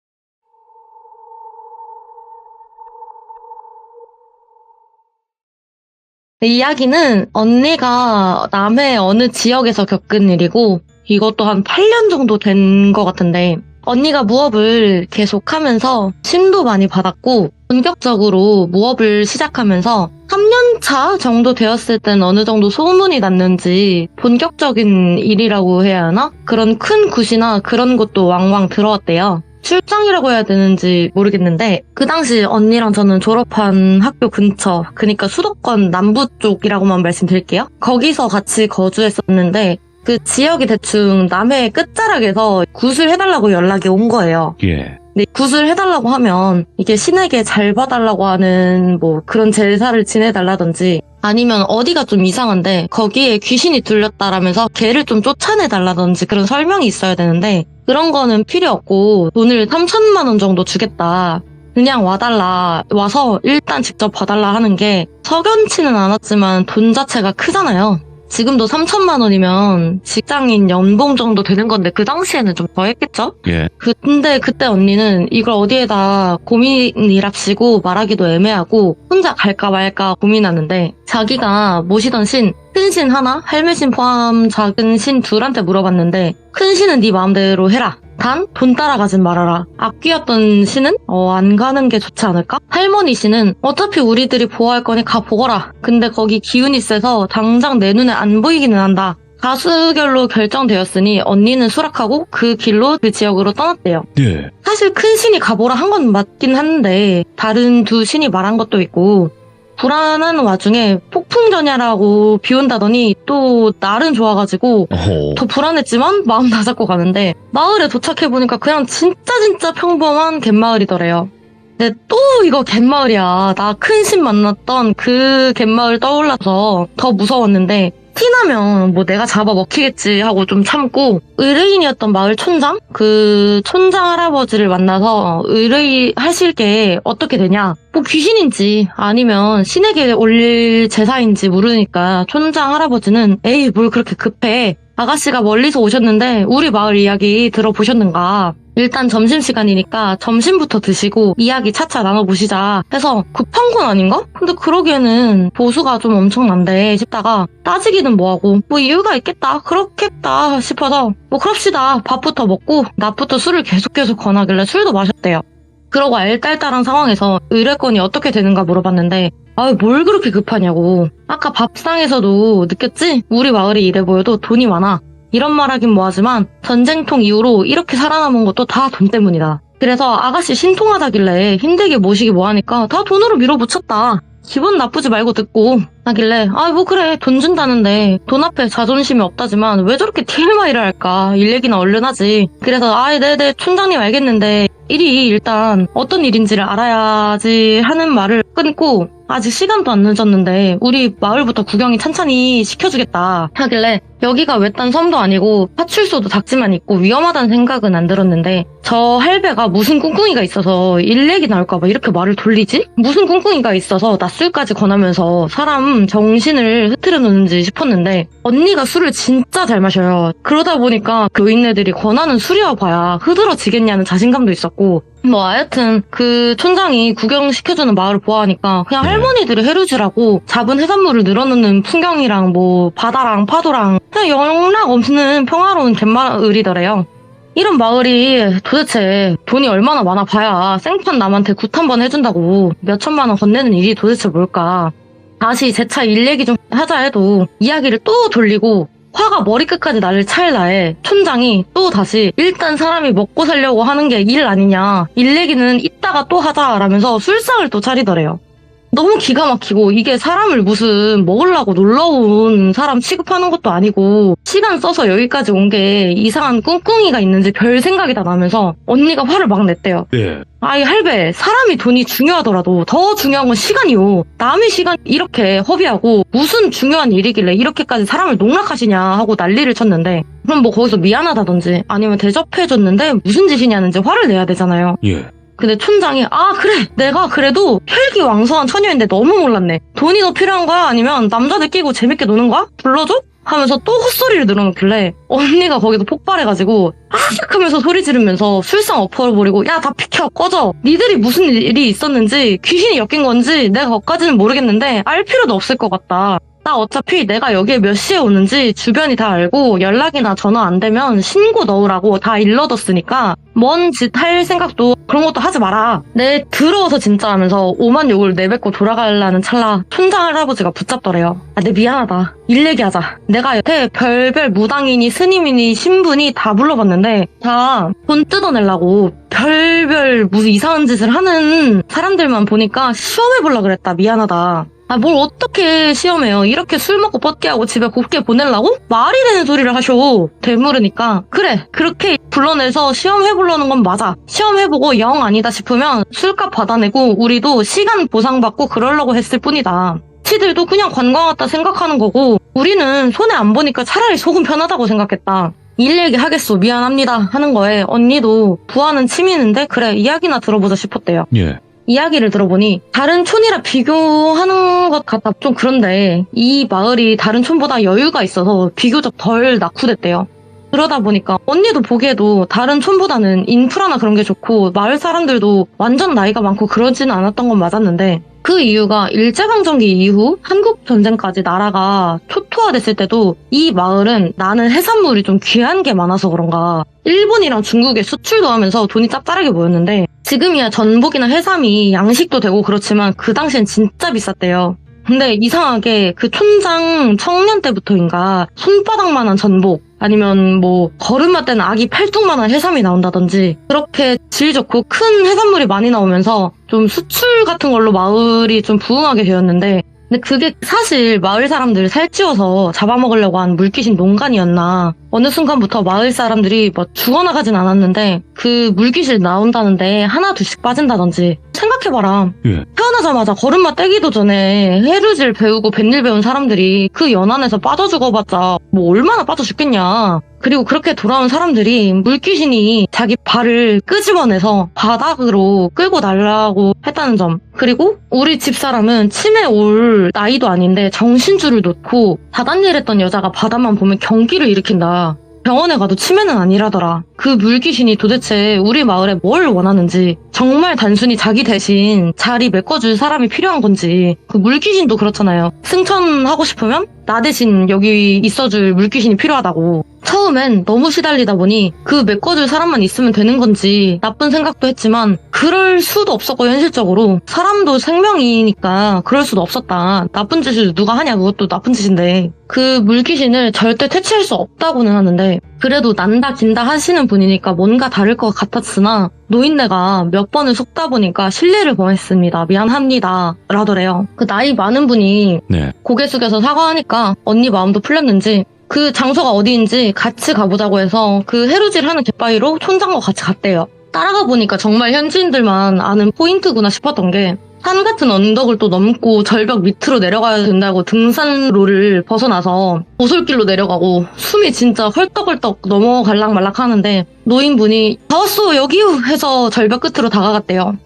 이 이야기는 언니가 남해 어느 지역에서 겪은 일이고 이것도 한 8년 정도 된 것 같은데 언니가 무업을 계속하면서 신도 많이 받았고 본격적으로 무업을 시작하면서 3년차 정도 되었을 땐 어느 정도 소문이 났는지 본격적인 일이라고 해야 하나? 그런 큰 굿이나 그런 것도 왕왕 들어왔대요. 출장이라고 해야 되는지 모르겠는데 그 당시 언니랑 저는 졸업한 학교 근처, 그러니까 수도권 남부 쪽이라고만 말씀드릴게요. 거기서 같이 거주했었는데 그 지역이 대충 남해 끝자락에서 굿을 해달라고 연락이 온 거예요. 예. 근데 굿을 해달라고 하면 이게 신에게 잘 봐달라고 하는 뭐 그런 제사를 지내달라든지 아니면 어디가 좀 이상한데 거기에 귀신이 들렸다라면서 걔를 좀 쫓아내달라든지 그런 설명이 있어야 되는데 그런 거는 필요 없고 돈을 3천만 원 정도 주겠다. 그냥 와달라. 와서 일단 직접 봐달라 하는 게 석연치는 않았지만 돈 자체가 크잖아요. 지금도 3천만 원이면 직장인 연봉 정도 되는 건데 그 당시에는 좀 더 했겠죠? 예. 근데 그때 언니는 이걸 어디에다 고민이랍시고 말하기도 애매하고 혼자 갈까 말까 고민하는데 자기가 모시던 신, 큰 신 하나, 할매신 포함 작은 신 둘한테 물어봤는데 큰 신은 네 마음대로 해라. 단 돈 따라가진 말아라. 앞귀였던 신은 안 가는 게 좋지 않을까? 할머니 신은 어차피 우리들이 보호할 거니 가 보거라. 근데 거기 기운이 세서 당장 내 눈에 안 보이기는 한다. 다수결로 결정되었으니 언니는 수락하고 그 길로 그 지역으로 떠났대요. 예. 사실 큰 신이 가보라 한 건 맞긴 한데 다른 두 신이 말한 것도 있고 불안한 와중에 폭풍전야라고 비 온다더니 또 날은 좋아가지고 어허. 더 불안했지만 마음 다잡고 가는데 마을에 도착해보니까 그냥 진짜 평범한 갯마을이더래요. 근데 또 이거 갯마을이야. 나 큰 신 만났던 그 갯마을 떠올라서 더 무서웠는데 티나면 뭐 내가 잡아 먹히겠지 하고 좀 참고 의뢰인이었던 마을 촌장? 그 촌장 할아버지를 만나서 의뢰하실 게 어떻게 되냐? 뭐 귀신인지 아니면 신에게 올릴 제사인지 모르니까 촌장 할아버지는 에이 뭘 그렇게 급해. 아가씨가 멀리서 오셨는데 우리 마을 이야기 들어보셨는가? 일단 점심시간이니까 점심부터 드시고 이야기 차차 나눠보시자 해서 급한 건 아닌가? 근데 그러기에는 보수가 좀 엄청난데 싶다가 따지기는 뭐하고 뭐 이유가 있겠다 그렇겠다 싶어서 뭐 그럽시다. 밥부터 먹고 낮부터 술을 계속 권하길래 술도 마셨대요. 그러고 알딸딸한 상황에서 의뢰건이 어떻게 되는가 물어봤는데 뭘 그렇게 급하냐고. 아까 밥상에서도 느꼈지? 우리 마을이 이래 보여도 돈이 많아. 이런 말하긴 뭐하지만 전쟁통 이후로 이렇게 살아남은 것도 다 돈 때문이다. 그래서 아가씨 신통하다길래 힘들게 모시기 뭐하니까 다 돈으로 밀어붙였다. 기분 나쁘지 말고 듣고 하길래 뭐 그래 돈 준다는데 돈 앞에 자존심이 없다지만 왜 저렇게 TMI를 할까. 일 얘기는 얼른 하지. 그래서 네네 촌장님 알겠는데 일이 일단 어떤 일인지를 알아야지 하는 말을 끊고 아직 시간도 안 늦었는데 우리 마을부터 구경이 찬찬히 시켜주겠다 하길래 여기가 외딴 섬도 아니고 파출소도 작지만 있고 위험하다는 생각은 안 들었는데 저 할배가 무슨 꿍꿍이가 있어서 일 얘기 나올까봐 이렇게 말을 돌리지? 무슨 꿍꿍이가 있어서 낮술까지 권하면서 사람 정신을 흐트려 놓는지 싶었는데 언니가 술을 진짜 잘 마셔요. 그러다 보니까 교인네들이 권하는 술이어 봐야 흐드러지겠냐는 자신감도 있었고 뭐 하여튼 그 촌장이 구경시켜주는 마을을 보아하니까 그냥 네. 할머니들이 해루지라고 잡은 해산물을 늘어놓는 풍경이랑 뭐 바다랑 파도랑 그냥 영락 없는 평화로운 갯마을이더래요. 이런 마을이 도대체 돈이 얼마나 많아 봐야 생판 남한테 굿 한 번 해준다고 몇천만 원 건네는 일이 도대체 뭘까. 다시 제 차 일 얘기 좀 하자 해도 이야기를 또 돌리고 화가 머리끝까지 나를 찰나에 촌장이 또 다시 일단 사람이 먹고 살려고 하는 게 일 아니냐, 일 얘기는 이따가 또 하자라면서 술상을 또 차리더래요. 너무 기가 막히고 이게 사람을 무슨 먹으려고 놀러 온 사람 취급하는 것도 아니고 시간 써서 여기까지 온 게 이상한 꿍꿍이가 있는지 별 생각이 다 나면서 언니가 화를 막 냈대요. 네. 아이 할배, 사람이 돈이 중요하더라도 더 중요한 건 시간이요. 남의 시간 이렇게 허비하고 무슨 중요한 일이길래 이렇게까지 사람을 농락하시냐 하고 난리를 쳤는데, 그럼 뭐 거기서 미안하다든지 아니면 대접해줬는데 무슨 짓이냐는지 화를 내야 되잖아요. 예. 근데 촌장이 그래, 내가 그래도 혈기왕성한 처녀인데 너무 몰랐네. 돈이 더 필요한 거야? 아니면 남자들 끼고 재밌게 노는 거야? 불러줘? 하면서 또 헛소리를 늘어놓길래 언니가 거기서 폭발해가지고 하면서 소리 지르면서 술상 엎어버리고 야, 다 비켜, 꺼져. 니들이 무슨 일이 있었는지 귀신이 엮인 건지 내가 거기까지는 모르겠는데 알 필요도 없을 것 같다. 나 어차피 내가 여기에 몇 시에 오는지 주변이 다 알고 연락이나 전화 안 되면 신고 넣으라고 다 일러뒀으니까 뭔 짓 할 생각도 그런 것도 하지 마라. 내 더러워서 진짜 하면서 오만 욕을 내뱉고 돌아가려는 찰나 촌장 할아버지가 붙잡더래요. 내 미안하다. 일 얘기하자. 내가 여태 별별 무당이니 스님이니 신분이 다 불러봤는데 다 돈 뜯어내려고 별별 무슨 이상한 짓을 하는 사람들만 보니까 시험해보려고 그랬다. 미안하다. 뭘 어떻게 시험해요. 이렇게 술 먹고 뻗기하고 집에 곱게 보내려고? 말이 되는 소리를 하셔. 되물으니까 그래, 그렇게 불러내서 시험해보려는 건 맞아. 시험해보고 영 아니다 싶으면 술값 받아내고 우리도 시간 보상받고 그러려고 했을 뿐이다. 치들도 그냥 관광 왔다 생각하는 거고 우리는 손해 안 보니까 차라리 속은 편하다고 생각했다. 일 얘기하겠소, 미안합니다 하는 거에 언니도 부하는 치미는데 그래, 이야기나 들어보자 싶었대요. 예. 이야기를 들어보니 다른 촌이라 비교하는 것 같아 좀 그런데 이 마을이 다른 촌보다 여유가 있어서 비교적 덜 낙후됐대요. 그러다 보니까 언니도 보기에도 다른 촌보다는 인프라나 그런 게 좋고 마을 사람들도 완전 나이가 많고 그러지는 않았던 건 맞았는데, 그 이유가 일제강점기 이후 한국전쟁까지 나라가 초토화됐을 때도 이 마을은 나는 해산물이 좀 귀한 게 많아서 그런가 일본이랑 중국에 수출도 하면서 돈이 짭짤하게 보였는데, 지금이야 전복이나 해삼이 양식도 되고 그렇지만 그 당시엔 진짜 비쌌대요. 근데 이상하게 그 촌장 청년 때부터인가 손바닥만한 전복 아니면 뭐 걸음마 때는 아기 팔뚝만한 해삼이 나온다든지 그렇게 질 좋고 큰 해산물이 많이 나오면서 좀 수출 같은 걸로 마을이 좀 부흥하게 되었는데, 근데 그게 사실 마을 사람들 살찌워서 잡아먹으려고 한 물귀신 농간이었나. 어느 순간부터 마을 사람들이 뭐 죽어나가진 않았는데 그 물귀신 나온다는데 하나 둘씩 빠진다든지. 생각해봐라. 예. 태어나자마자 걸음마 떼기도 전에 해루질 배우고 뱃일 배운 사람들이 그 연안에서 빠져 죽어봤자 뭐 얼마나 빠져 죽겠냐. 그리고 그렇게 돌아온 사람들이 물귀신이 자기 발을 끄집어내서 바닥으로 끌고 날라고 했다는 점. 그리고 우리 집사람은 치매 올 나이도 아닌데 정신줄을 놓고 바닷일 했던 여자가 바다만 보면 경기를 일으킨다. 병원에 가도 치매는 아니라더라. 그 물귀신이 도대체 우리 마을에 뭘 원하는지, 정말 단순히 자기 대신 자리 메꿔줄 사람이 필요한 건지. 그 물귀신도 그렇잖아요. 승천하고 싶으면 나 대신 여기 있어줄 물귀신이 필요하다고. 처음엔 너무 시달리다 보니 그 메꿔줄 사람만 있으면 되는 건지 나쁜 생각도 했지만 그럴 수도 없었고, 현실적으로 사람도 생명이니까 그럴 수도 없었다. 나쁜 짓을 누가 하냐, 그것도 나쁜 짓인데. 그 물귀신을 절대 퇴치할 수 없다고는 하는데, 그래도 난다 긴다 하시는 분이니까 뭔가 다를 것 같았으나 노인네가 몇 번을 속다 보니까 신뢰를 범했습니다. 미안합니다 라더래요. 그 나이 많은 분이 네. 고개 숙여서 사과하니까 언니 마음도 풀렸는지 그 장소가 어디인지 같이 가보자고 해서 그 해루질 하는 갯바위로 촌장과 같이 갔대요. 따라가 보니까 정말 현지인들만 아는 포인트구나 싶었던 게, 산 같은 언덕을 또 넘고 절벽 밑으로 내려가야 된다고 등산로를 벗어나서 오솔길로 내려가고 숨이 진짜 헐떡헐떡 넘어갈락 말락 하는데, 노인분이 다 왔어 여기요 해서 절벽 끝으로 다가갔대요.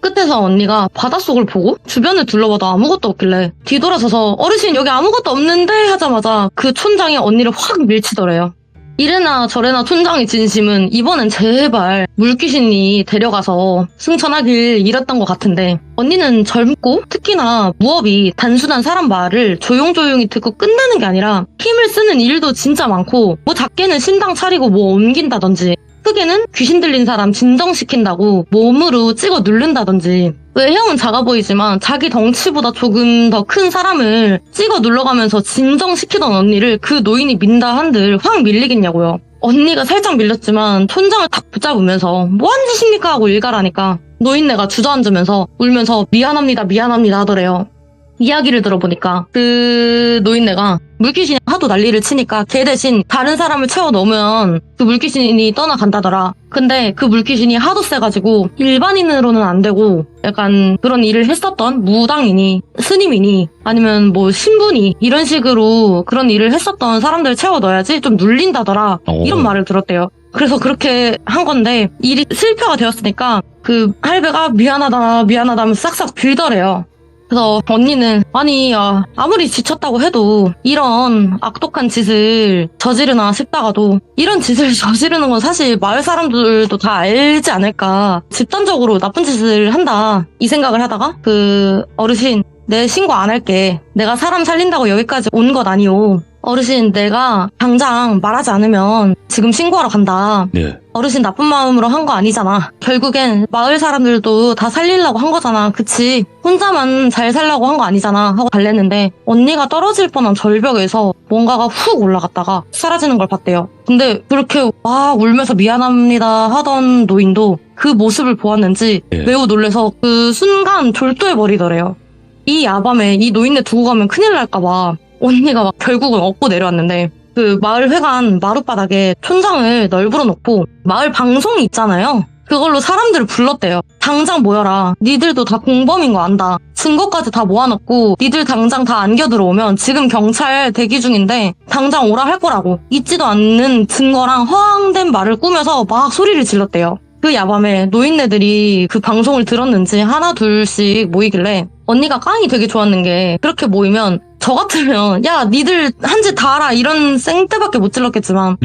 끝에서 언니가 바닷속을 보고 주변을 둘러봐도 아무것도 없길래 뒤돌아서서 어르신 여기 아무것도 없는데 하자마자 그 촌장이 언니를 확 밀치더래요. 이래나 저래나 촌장의 진심은 이번엔 제발 물귀신이 데려가서 승천하길 이랬던 것 같은데, 언니는 젊고 특히나 무업이 단순한 사람 말을 조용조용히 듣고 끝내는 게 아니라 힘을 쓰는 일도 진짜 많고, 뭐 작게는 신당 차리고 뭐 옮긴다든지, 크게는 귀신 들린 사람 진정시킨다고 몸으로 찍어 누른다든지, 외형은 작아 보이지만 자기 덩치보다 조금 더 큰 사람을 찍어 눌러가면서 진정시키던 언니를 그 노인이 민다 한들 확 밀리겠냐고요. 언니가 살짝 밀렸지만 촌장을 탁 붙잡으면서 뭐하는 짓입니까 하고 일갈하니까 노인네가 주저앉으면서 울면서 미안합니다 미안합니다 하더래요. 이야기를 들어보니까 그 노인네가 물귀신이 하도 난리를 치니까 걔 대신 다른 사람을 채워 넣으면 그 물귀신이 떠나간다더라. 근데 그 물귀신이 하도 세가지고 일반인으로는 안 되고 약간 그런 일을 했었던 무당이니 스님이니 아니면 뭐 신부니 이런 식으로 그런 일을 했었던 사람들을 채워 넣어야지 좀 눌린다더라. 이런 말을 들었대요. 그래서 그렇게 한 건데 일이 실패가 되었으니까 그 할배가 미안하다 미안하다 하면서 싹싹 빌더래요. 그래서 언니는 아니 아무리 지쳤다고 해도 이런 악독한 짓을 저지르나 싶다가도 이런 짓을 저지르는 건 사실 마을 사람들도 다 알지 않을까, 집단적으로 나쁜 짓을 한다 이 생각을 하다가 그 어르신 내 신고 안 할게, 내가 사람 살린다고 여기까지 온 것 아니오, 어르신 내가 당장 말하지 않으면 지금 신고하러 간다. 네. 어르신 나쁜 마음으로 한 거 아니잖아. 결국엔 마을 사람들도 다 살리려고 한 거잖아. 그치? 혼자만 잘 살려고 한 거 아니잖아 하고 달랬는데 언니가 떨어질 뻔한 절벽에서 뭔가가 훅 올라갔다가 사라지는 걸 봤대요. 근데 그렇게 막 울면서 미안합니다 하던 노인도 그 모습을 보았는지 매우 놀라서 그 순간 졸도해버리더래요. 이 야밤에 이 노인네 두고 가면 큰일 날까봐 언니가 막 결국은 업고 내려왔는데, 그 마을 회관 마룻바닥에 촌장을 널브러 놓고 마을 방송이 있잖아요. 그걸로 사람들을 불렀대요. 당장 모여라. 니들도 다 공범인 거 안다. 증거까지 다 모아놓고 니들 당장 다 안겨 들어오면 지금 경찰 대기 중인데 당장 오라 할 거라고. 있지도 않는 증거랑 허황된 말을 꾸며서 막 소리를 질렀대요. 그 야밤에 노인네들이 그 방송을 들었는지 하나 둘씩 모이길래 언니가 깡이 되게 좋았는 게, 그렇게 모이면 저 같으면 야 니들 한 짓 다 알아 이런 생떼밖에 못 질렀겠지만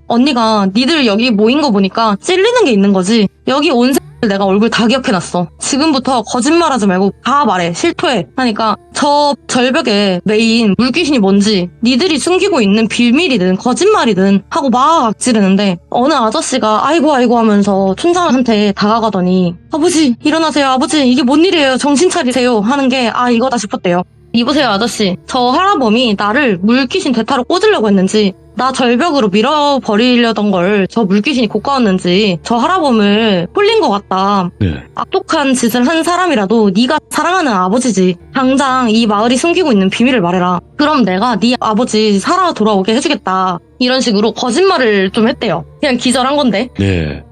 언니가 니들 여기 모인 거 보니까 찔리는 게 있는 거지. 여기 온 새끼들 내가 얼굴 다 기억해놨어. 지금부터 거짓말하지 말고 다 말해. 실토해. 하니까 저 절벽에 메인 물귀신이 뭔지, 니들이 숨기고 있는 비밀이든 거짓말이든 하고 막 악지르는데, 어느 아저씨가 아이고 아이고 하면서 촌장한테 다가가더니 아버지 일어나세요. 아버지 이게 뭔 일이에요. 정신 차리세요 하는 게 이거다 싶었대요. 이보세요 아저씨, 저 할아범이 나를 물귀신 대타로 꽂으려고 했는지, 나 절벽으로 밀어버리려던 걸 저 물귀신이 곶가웠는지 저 할아범을 홀린 것 같다. 악독한 짓을 한 사람이라도 네가 사랑하는 아버지지. 당장 이 마을이 숨기고 있는 비밀을 말해라. 그럼 내가 네 아버지 살아 돌아오게 해주겠다. 이런 식으로 거짓말을 좀 했대요. 그냥 기절한 건데.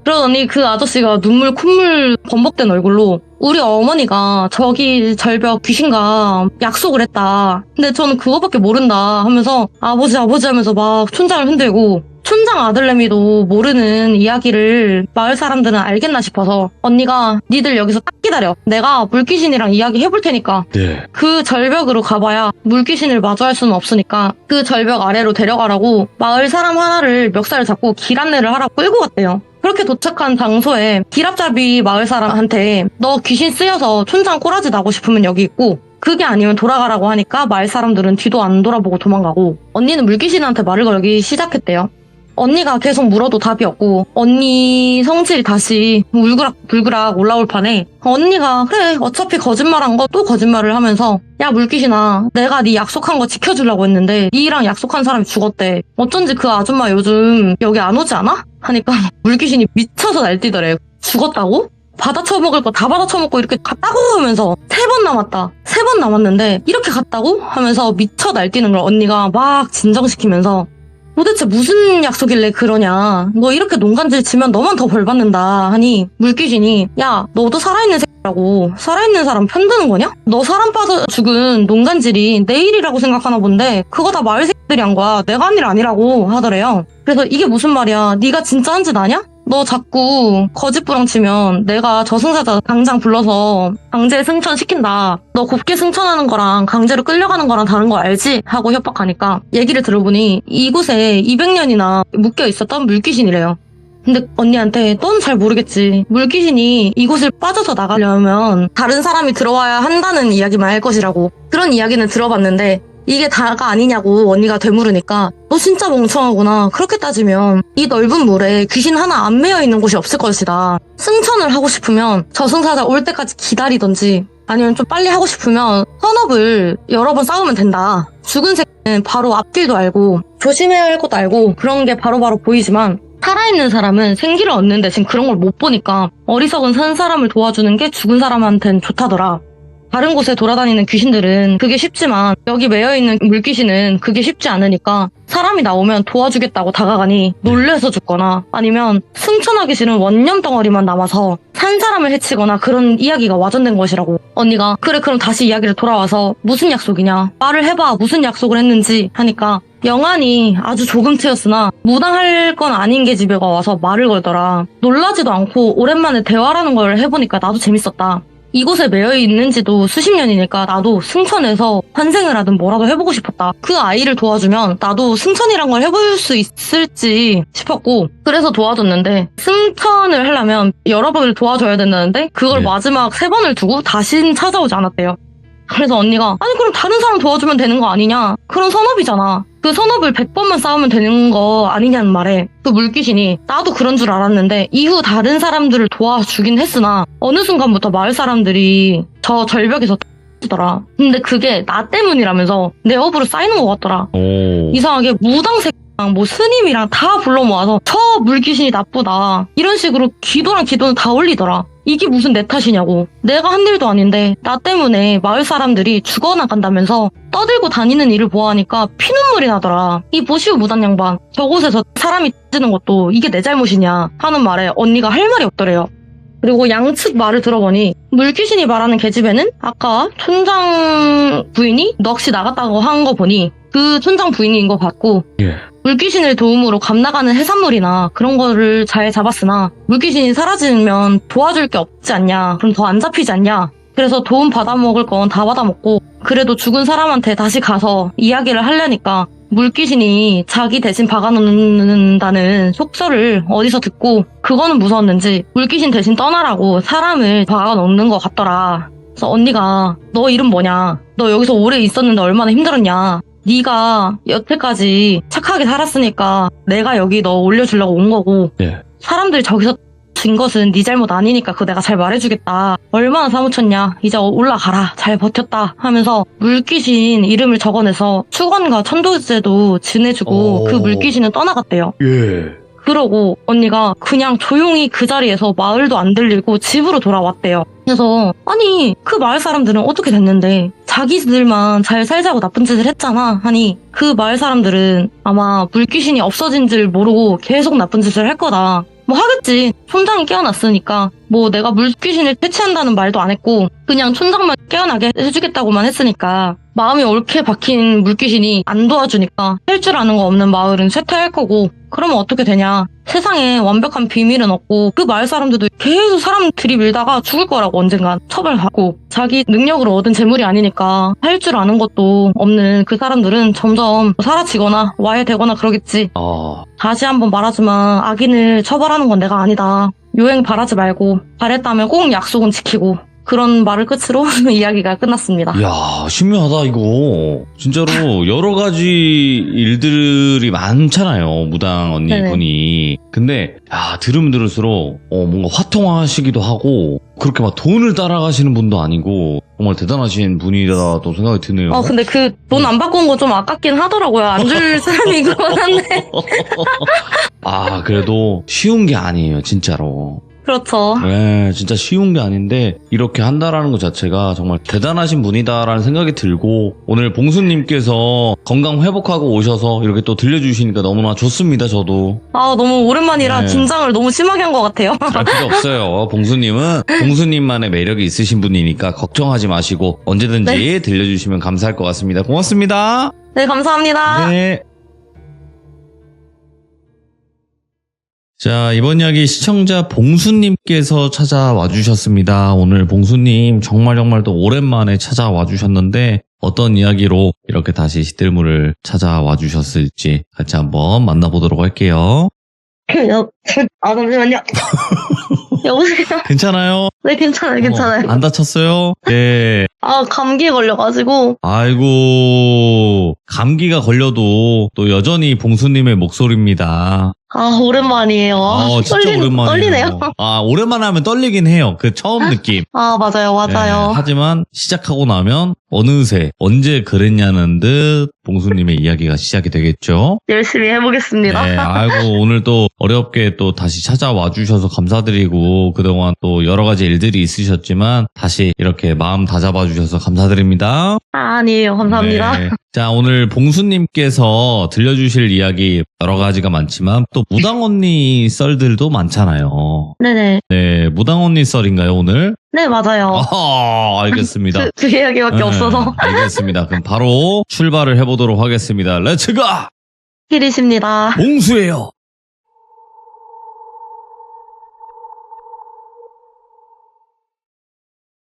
그러더니 그 아저씨가 눈물 콧물 범벅된 얼굴로 우리 어머니가 저기 절벽 귀신과 약속을 했다. 근데 저는 그거밖에 모른다 하면서 아버지 하면서 막 촌장을 흔들고, 촌장 아들내미도 모르는 이야기를 마을 사람들은 알겠나 싶어서 언니가 니들 여기서 딱 기다려. 내가 물귀신이랑 이야기 해볼 테니까. 그 절벽으로 가봐야 물귀신을 마주할 수는 없으니까 그 절벽 아래로 데려가라고 마을 사람 하나를 멱살을 잡고 길 안내를 하라고 끌고 갔대요. 그렇게 도착한 장소에 길앞잡이 마을 사람한테 너 귀신 쓰여서 촌장 꼬라지 나고 싶으면 여기 있고, 그게 아니면 돌아가라고 하니까 마을 사람들은 뒤도 안 돌아보고 도망가고, 언니는 물귀신한테 말을 걸기 시작했대요. 언니가 계속 물어도 답이 없고 언니 성질이 다시 울그락불그락 올라올 판에 언니가 그래 어차피 거짓말한 거 또 거짓말을 하면서 야 물귀신아, 내가 네 약속한 거 지켜주려고 했는데 니랑 약속한 사람이 죽었대. 어쩐지 그 아줌마 요즘 여기 안 오지 않아? 하니까 물귀신이 미쳐서 날뛰더래. 죽었다고? 받아쳐먹을 거 다 받아쳐먹고 이렇게 갔다고 하면서 3번 남았다. 3번 남았는데 이렇게 갔다고? 하면서 미쳐 날뛰는 걸 언니가 막 진정시키면서 도대체 무슨 약속일래 그러냐. 너 이렇게 농간질 치면 너만 더 벌 받는다 하니 물귀신이 야 너도 살아있는 새끼라고. 살아있는 사람 편드는 거냐? 너 사람 빠져 죽은 농간질이 내 일이라고 생각하나 본데 그거 다 마을 새끼들이 한 거야. 내가 한 일 아니라고 하더래요. 그래서 이게 무슨 말이야. 네가 진짜 한 짓 아냐? 너 자꾸 거짓부렁치면 내가 저승사자 당장 불러서 강제 승천시킨다. 너 곱게 승천하는 거랑 강제로 끌려가는 거랑 다른 거 알지? 하고 협박하니까 얘기를 들어보니 이곳에 200년이나 묶여 있었던 물귀신이래요. 근데 언니한테 넌 잘 모르겠지. 물귀신이 이곳을 빠져서 나가려면 다른 사람이 들어와야 한다는 이야기만 할 것이라고. 그런 이야기는 들어봤는데 이게 다가 아니냐고 언니가 되물으니까 너 진짜 멍청하구나. 그렇게 따지면 이 넓은 물에 귀신 하나 안 매여 있는 곳이 없을 것이다. 승천을 하고 싶으면 저승사자 올 때까지 기다리던지 아니면 좀 빨리 하고 싶으면 선업을 여러 번 쌓으면 된다. 죽은 새는 바로 앞길도 알고 조심해야 할 것도 알고 그런 게 바로바로 보이지만 살아있는 사람은 생기를 얻는 대신 그런 걸 못 보니까 어리석은 산 사람을 도와주는 게 죽은 사람한텐 좋다더라. 다른 곳에 돌아다니는 귀신들은 그게 쉽지만 여기 매여있는 물귀신은 그게 쉽지 않으니까 사람이 나오면 도와주겠다고 다가가니 놀래서 죽거나 아니면 승천하기 싫은 원념 덩어리만 남아서 산 사람을 해치거나 그런 이야기가 와전된 것이라고. 언니가 그래 그럼 다시 이야기를 돌아와서 무슨 약속이냐 말을 해봐 무슨 약속을 했는지 하니까 영안이 아주 조금 트였으나 무당할 건 아닌 계집애가 와서 말을 걸더라. 놀라지도 않고 오랜만에 대화라는 걸 해보니까 나도 재밌었다. 이곳에 매여 있는지도 수십 년이니까 나도 승천해서 환생을 하든 뭐라도 해보고 싶었다. 그 아이를 도와주면 나도 승천이란 걸 해볼 수 있을지 싶었고 그래서 도와줬는데 승천을 하려면 여러 번을 도와줘야 된다는데 그걸 네. 마지막 3번을 두고 다시는 찾아오지 않았대요. 그래서 언니가 아니 그럼 다른 사람 도와주면 되는 거 아니냐. 그런 선업이잖아. 그 선업을 100번만 쌓으면 되는 거 아니냐는 말에 그 물귀신이 나도 그런 줄 알았는데 이후 다른 사람들을 도와주긴 했으나 어느 순간부터 마을 사람들이 저 절벽에서 더라. 근데 그게 나 때문이라면서 내 업으로 쌓이는 것 같더라. 오. 이상하게 무당새랑 뭐 스님이랑 다 불러 모아서 저 물귀신이 나쁘다 이런 식으로 기도랑 기도는 다 올리더라. 이게 무슨 내 탓이냐고. 내가 한 일도 아닌데 나 때문에 마을 사람들이 죽어나간다면서 떠들고 다니는 일을 보아하니까 피눈물이 나더라. 이 보시오 무당 양반. 저곳에서 사람이 찌는 것도 이게 내 잘못이냐 하는 말에 언니가 할 말이 없더래요. 그리고 양측 말을 들어보니 물귀신이 말하는 계집애는 아까 촌장 부인이 넋이 나갔다고 한 거 보니 그 촌장 부인인 것 같고 예. 물귀신을 도움으로 감나가는 해산물이나 그런 거를 잘 잡았으나 물귀신이 사라지면 도와줄 게 없지 않냐. 그럼 더 안 잡히지 않냐. 그래서 도움 받아먹을 건 다 받아먹고 그래도 죽은 사람한테 다시 가서 이야기를 하려니까 물귀신이 자기 대신 박아놓는다는 속설을 어디서 듣고 그거는 무서웠는지 물귀신 대신 떠나라고 사람을 박아놓는 것 같더라. 그래서 언니가 너 이름 뭐냐? 너 여기서 오래 있었는데 얼마나 힘들었냐? 네가 여태까지 착하게 살았으니까 내가 여기 너 올려주려고 온 거고 예. 사람들이 저기서 진 것은 네 잘못 아니니까 그거 내가 잘 말해주겠다. 얼마나 사무쳤냐. 이제 올라가라. 잘 버텼다 하면서 물귀신 이름을 적어내서 축원과 천도제도 지내주고 오. 그 물귀신은 떠나갔대요. 예. 그러고 언니가 그냥 조용히 그 자리에서 마을도 안 들리고 집으로 돌아왔대요. 그래서 아니 그 마을 사람들은 어떻게 됐는데 자기들만 잘 살자고 나쁜 짓을 했잖아 하니 그 마을 사람들은 아마 물귀신이 없어진 줄 모르고 계속 나쁜 짓을 할 거다. 뭐 하겠지. 촌장이 깨어났으니까 뭐 내가 물귀신을 퇴치한다는 말도 안 했고 그냥 촌장만 깨어나게 해주겠다고만 했으니까 마음이 옳게 박힌 물귀신이 안 도와주니까 할 줄 아는 거 없는 마을은 쇠퇴할 거고 그러면 어떻게 되냐. 세상에 완벽한 비밀은 없고 그 마을 사람들도 계속 사람 들이밀다가 죽을 거라고 언젠간 처벌받고 자기 능력으로 얻은 재물이 아니니까 할 줄 아는 것도 없는 그 사람들은 점점 사라지거나 와해되거나 그러겠지. 아. 다시 한번 말하지만 악인을 처벌하는 건 내가 아니다. 요행 바라지 말고 잘했다면 꼭 약속은 지키고 그런 말을 끝으로 이야기가 끝났습니다. 이야, 신묘하다, 이거. 진짜로, 여러 가지 일들이 많잖아요, 무당 언니분이. 근데, 야, 들으면 들을수록, 뭔가 화통하시기도 하고, 그렇게 막 돈을 따라가시는 분도 아니고, 정말 대단하신 분이라도 생각이 드네요. 근데 그 돈 안 바꾼 거 좀 아깝긴 하더라고요. 안 줄 사람이 있긴 한데. 아, 그래도 쉬운 게 아니에요, 진짜로. 그렇죠. 네, 진짜 쉬운 게 아닌데 이렇게 한다라는 것 자체가 정말 대단하신 분이다라는 생각이 들고 오늘 봉수님께서 건강 회복하고 오셔서 이렇게 또 들려주시니까 너무나 좋습니다. 저도. 너무 오랜만이라 네. 긴장을 너무 심하게 한 것 같아요. 할 필요 없어요. 봉수님은 봉수님만의 매력이 있으신 분이니까 걱정하지 마시고 언제든지 네. 들려주시면 감사할 것 같습니다. 고맙습니다. 네, 감사합니다. 네. 자, 이번 이야기 시청자 봉수님께서 찾아와 주셨습니다. 오늘 봉수님 정말 또 오랜만에 찾아와 주셨는데 어떤 이야기로 이렇게 다시 시들물을 찾아와 주셨을지 같이 한번 만나보도록 할게요. 잠시만요. 여보세요? 괜찮아요? 네, 괜찮아요. 안 다쳤어요? 네. 감기에 걸려가지고. 아이고, 감기가 걸려도 또 여전히 봉수님의 목소리입니다. 오랜만이에요. 진짜 오랜만이에요. 떨리네요. 오랜만에 하면 떨리긴 해요. 그 처음 느낌. 맞아요. 네, 하지만 시작하고 나면 어느새 언제 그랬냐는 듯 봉수님의 이야기가 시작이 되겠죠. 열심히 해보겠습니다. 네, 아이고 오늘 또 어렵게 또 다시 찾아와 주셔서 감사드리고 그동안 또 여러 가지 일들이 있으셨지만 다시 이렇게 마음 다잡아 주셔서 감사드립니다. 아니에요. 감사합니다. 네. 자, 오늘 봉수님께서 들려주실 이야기 여러 가지가 많지만 또 무당 언니 썰들도 많잖아요. 네네. 네, 무당 언니 썰인가요 오늘? 네, 맞아요. 알겠습니다. 그 이야기밖에 네, 없어서. 알겠습니다. 그럼 바로 출발을 해보도록 하겠습니다. 렛츠고! 필이십니다. 봉수예요.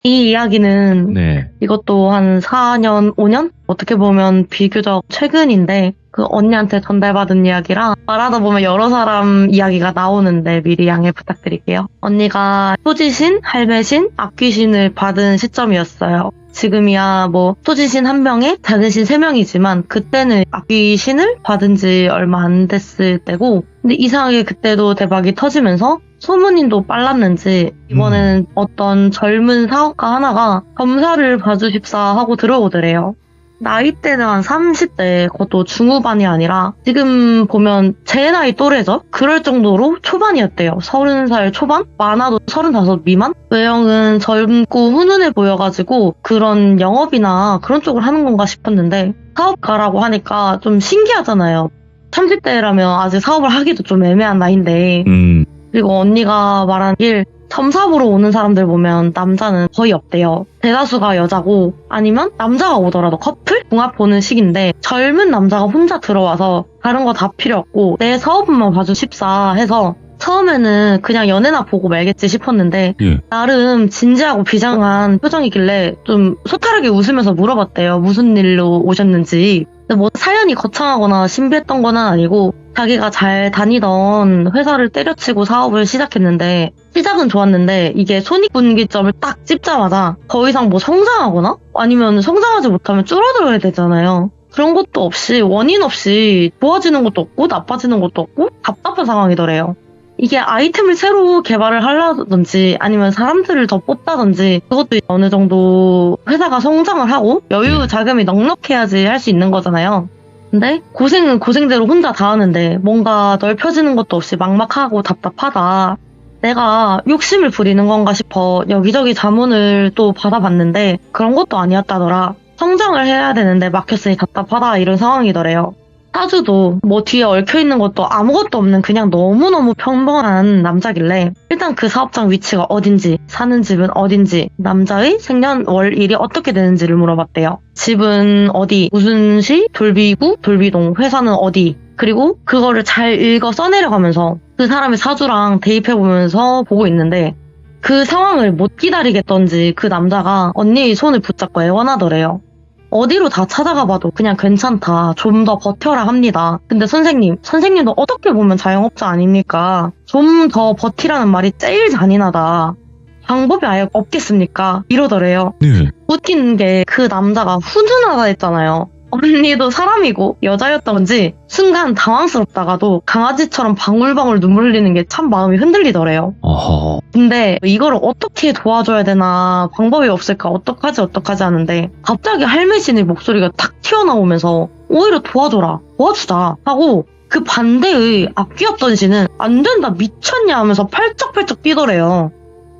이 이야기는 네. 이것도 한 4년, 5년? 어떻게 보면 비교적 최근인데 그 언니한테 전달받은 이야기라 말하다 보면 여러 사람 이야기가 나오는데 미리 양해 부탁드릴게요. 언니가 소지신, 할매신, 악귀신을 받은 시점이었어요. 지금이야 소지신 1명에 작은신 3명이지만 그때는 악귀신을 받은 지 얼마 안 됐을 때고 근데 이상하게 그때도 대박이 터지면서 소문인도 빨랐는지 이번에는 어떤 젊은 사업가 하나가 검사를 봐주십사 하고 들어오더래요. 나이대는 한 30대, 그것도 중후반이 아니라 지금 보면 제 나이 또래죠? 그럴 정도로 초반이었대요. 30살 초반? 많아도 35 미만? 외형은 젊고 훈훈해 보여가지고 그런 영업이나 그런 쪽을 하는 건가 싶었는데 사업가라고 하니까 좀 신기하잖아요. 30대라면 아직 사업을 하기도 좀 애매한 나이인데 그리고 언니가 말한 길 점사 보러 오는 사람들 보면 남자는 거의 없대요. 대다수가 여자고 아니면 남자가 오더라도 커플? 궁합 보는 시기인데 젊은 남자가 혼자 들어와서 다른 거 다 필요 없고 내 사업만 봐주십사 해서 처음에는 그냥 연애나 보고 말겠지 싶었는데 나름 진지하고 비장한 표정이길래 좀 소탈하게 웃으면서 물어봤대요. 무슨 일로 오셨는지. 근데 사연이 거창하거나 신비했던 건 아니고 자기가 잘 다니던 회사를 때려치고 사업을 시작했는데 시작은 좋았는데 이게 손익분기점을 딱 찝자마자 더 이상 성장하거나 아니면 성장하지 못하면 줄어들어야 되잖아요. 그런 것도 없이 원인 없이 좋아지는 것도 없고 나빠지는 것도 없고 답답한 상황이더래요. 이게 아이템을 새로 개발을 하려든지 아니면 사람들을 더 뽑다든지 그것도 어느 정도 회사가 성장을 하고 여유 자금이 넉넉해야지 할 수 있는 거잖아요. 근데 고생은 고생대로 혼자 다 하는데 뭔가 넓혀지는 것도 없이 막막하고 답답하다. 내가 욕심을 부리는 건가 싶어 여기저기 자문을 또 받아봤는데 그런 것도 아니었다더라. 성장을 해야 되는데 막혔으니 답답하다 이런 상황이더래요. 사주도 뒤에 얽혀있는 것도 아무것도 없는 그냥 너무너무 평범한 남자길래 일단 그 사업장 위치가 어딘지 사는 집은 어딘지 남자의 생년월일이 어떻게 되는지를 물어봤대요. 집은 어디, 무슨 시, 돌비구, 돌비동, 회사는 어디 그리고 그거를 잘 읽어 써내려가면서 그 사람의 사주랑 대입해보면서 보고 있는데 그 상황을 못 기다리겠던지 그 남자가 언니의 손을 붙잡고 애원하더래요. 어디로 다 찾아가 봐도 그냥 괜찮다. 좀 더 버텨라 합니다. 근데 선생님도 어떻게 보면 자영업자 아닙니까? 좀 더 버티라는 말이 제일 잔인하다. 방법이 아예 없겠습니까? 이러더래요. 네. 웃긴 게 그 남자가 훈훈하다 했잖아요. 언니도 사람이고 여자였던지 순간 당황스럽다가도 강아지처럼 방울방울 눈물 흘리는 게 참 마음이 흔들리더래요. 어허. 근데 이거를 어떻게 도와줘야 되나 방법이 없을까 어떡하지 하는데 갑자기 할매신의 목소리가 탁 튀어나오면서 오히려 도와주자 하고 그 반대의 악귀였던 씨는 안 된다 미쳤냐 하면서 팔쩍팔쩍 뛰더래요.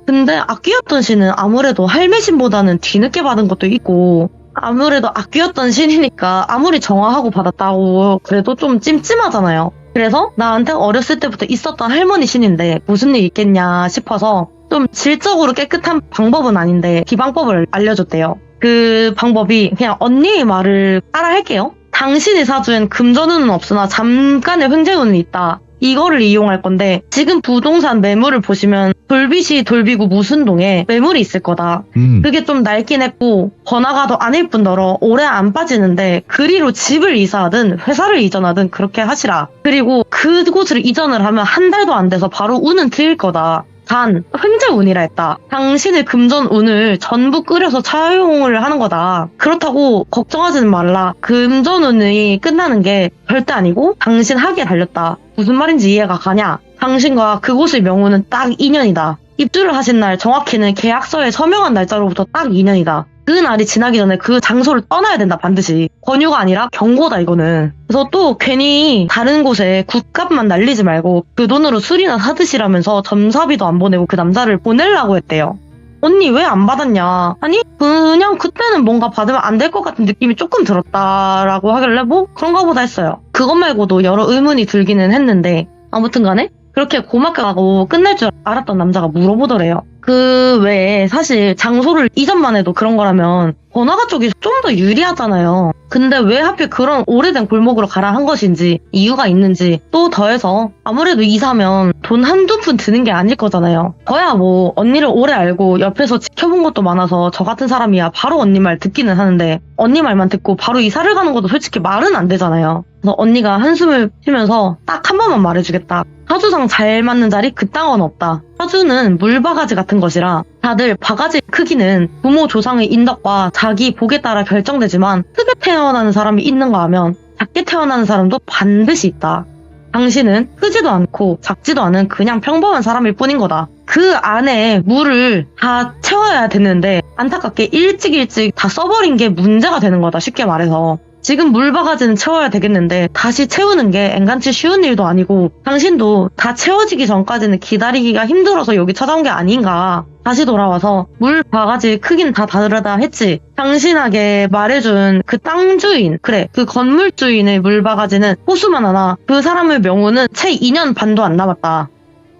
근데 악귀였던 씨는 아무래도 할매신보다는 뒤늦게 받은 것도 있고 아무래도 악귀였던 신이니까 아무리 정화하고 받았다고 그래도 좀 찜찜하잖아요. 그래서 나한테 어렸을 때부터 있었던 할머니 신인데 무슨 일 있겠냐 싶어서 좀 질적으로 깨끗한 방법은 아닌데 기방법을 알려줬대요. 그 방법이 그냥 언니의 말을 따라 할게요. 당신의 사주엔 금전운은 없으나 잠깐의 횡재운은 있다. 이거를 이용할 건데 지금 부동산 매물을 보시면 돌빗이 돌비고 무순동에 매물이 있을 거다. 그게 좀 낡긴 했고 번화가도 아닐 뿐더러 오래 안 빠지는데 그리로 집을 이사하든 회사를 이전하든 그렇게 하시라. 그리고 그곳을 이전을 하면 한 달도 안 돼서 바로 운은 트일 거다. 단 횡재운이라 했다. 당신의 금전운을 전부 끓여서 차용을 하는 거다. 그렇다고 걱정하지는 말라. 금전운이 끝나는 게 절대 아니고 당신 하기에 달렸다. 무슨 말인지 이해가 가냐? 당신과 그곳의 명운은 딱 2년이다. 입주를 하신 날 정확히는 계약서에 서명한 날짜로부터 딱 2년이다. 그 날이 지나기 전에 그 장소를 떠나야 된다. 반드시. 권유가 아니라 경고다 이거는. 그래서 또 괜히 다른 곳에 굿값만 날리지 말고 그 돈으로 술이나 사드시라면서 점사비도 안 보내고 그 남자를 보내려고 했대요. 언니 왜 안 받았냐? 아니 그냥 그때는 뭔가 받으면 안 될 것 같은 느낌이 조금 들었다라고 하길래 뭐 그런가 보다 했어요. 그것 말고도 여러 의문이 들기는 했는데 아무튼 간에 그렇게 고맙게 가고 끝날 줄 알았던 남자가 물어보더래요. 그 외에 사실 장소를 이전만 해도 그런 거라면 번화가 쪽이 좀 더 유리하잖아요. 근데 왜 하필 그런 오래된 골목으로 가라 한 것인지 이유가 있는지 또 더해서 아무래도 이사면 돈 한두 푼 드는 게 아닐 거잖아요. 저야 뭐 언니를 오래 알고 옆에서 지켜본 것도 많아서 저 같은 사람이야 바로 언니 말 듣기는 하는데 언니 말만 듣고 바로 이사를 가는 것도 솔직히 말은 안 되잖아요. 그래서 언니가 한숨을 쉬면서 딱 한 번만 말해주겠다. 사주상 잘 맞는 자리 그딴 건 없다. 사주는 물바가지 같은 것이라 다들 바가지 크기는 부모 조상의 인덕과 자기 복에 따라 결정되지만 크게 태어나는 사람이 있는가 하면 작게 태어나는 사람도 반드시 있다. 당신은 크지도 않고 작지도 않은 그냥 평범한 사람일 뿐인 거다. 그 안에 물을 다 채워야 되는데 안타깝게 일찍 다 써버린 게 문제가 되는 거다. 쉽게 말해서. 지금 물바가지는 채워야 되겠는데 다시 채우는 게 앵간치 쉬운 일도 아니고 당신도 다 채워지기 전까지는 기다리기가 힘들어서 여기 찾아온 게 아닌가. 다시 돌아와서 물바가지 크긴 다 다르다 했지. 당신에게 말해준 그 땅 주인, 그래 그 건물 주인의 물바가지는 호수만 하나. 그 사람의 명운은 채 2년 반도 안 남았다.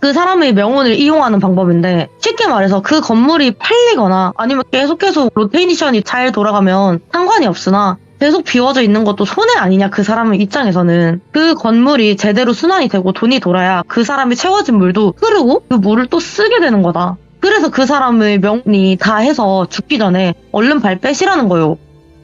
그 사람의 명운을 이용하는 방법인데 쉽게 말해서 그 건물이 팔리거나 아니면 계속 로테이션이 잘 돌아가면 상관이 없으나 계속 비워져 있는 것도 손해 아니냐 그 사람의 입장에서는. 그 건물이 제대로 순환이 되고 돈이 돌아야 그 사람이 채워진 물도 흐르고 그 물을 또 쓰게 되는 거다. 그래서 그 사람의 명운이 다 해서 죽기 전에 얼른 발 빼시라는 거요.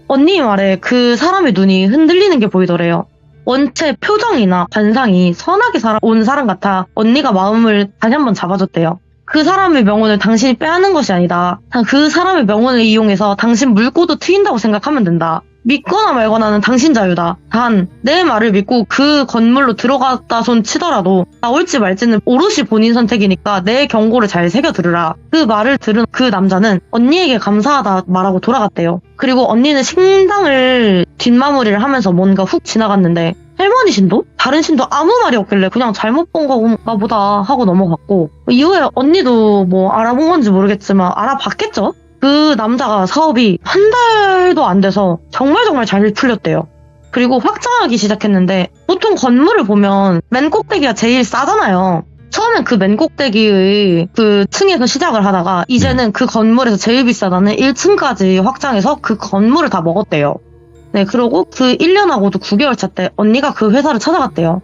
언니 말에 그 사람의 눈이 흔들리는 게 보이더래요. 원체 표정이나 관상이 선하게 살아온 사람 같아 언니가 마음을 다시 한번 잡아줬대요. 그 사람의 명운을 당신이 빼앗는 것이 아니다. 그 사람의 명운을 이용해서 당신 물꼬도 트인다고 생각하면 된다. 믿거나 말거나는 당신 자유다. 단 내 말을 믿고 그 건물로 들어갔다 손 치더라도 나올지 말지는 오롯이 본인 선택이니까 내 경고를 잘 새겨 들으라. 그 말을 들은 그 남자는 언니에게 감사하다 말하고 돌아갔대요. 그리고 언니는 식당을 뒷마무리를 하면서 뭔가 훅 지나갔는데 할머니 신도? 다른 신도 아무 말이 없길래 그냥 잘못 본 건가 보다 하고 넘어갔고 이후에 언니도 뭐 알아본 건지 모르겠지만 알아봤겠죠? 그 남자가 사업이 한 달도 안 돼서 정말 잘 풀렸대요. 그리고 확장하기 시작했는데 보통 건물을 보면 맨 꼭대기가 제일 싸잖아요. 처음엔 그 맨 꼭대기의 그 층에서 시작을 하다가 이제는 그 건물에서 제일 비싸다는 1층까지 확장해서 그 건물을 다 먹었대요. 네, 그러고 그 1년하고도 9개월 차 때 언니가 그 회사를 찾아갔대요.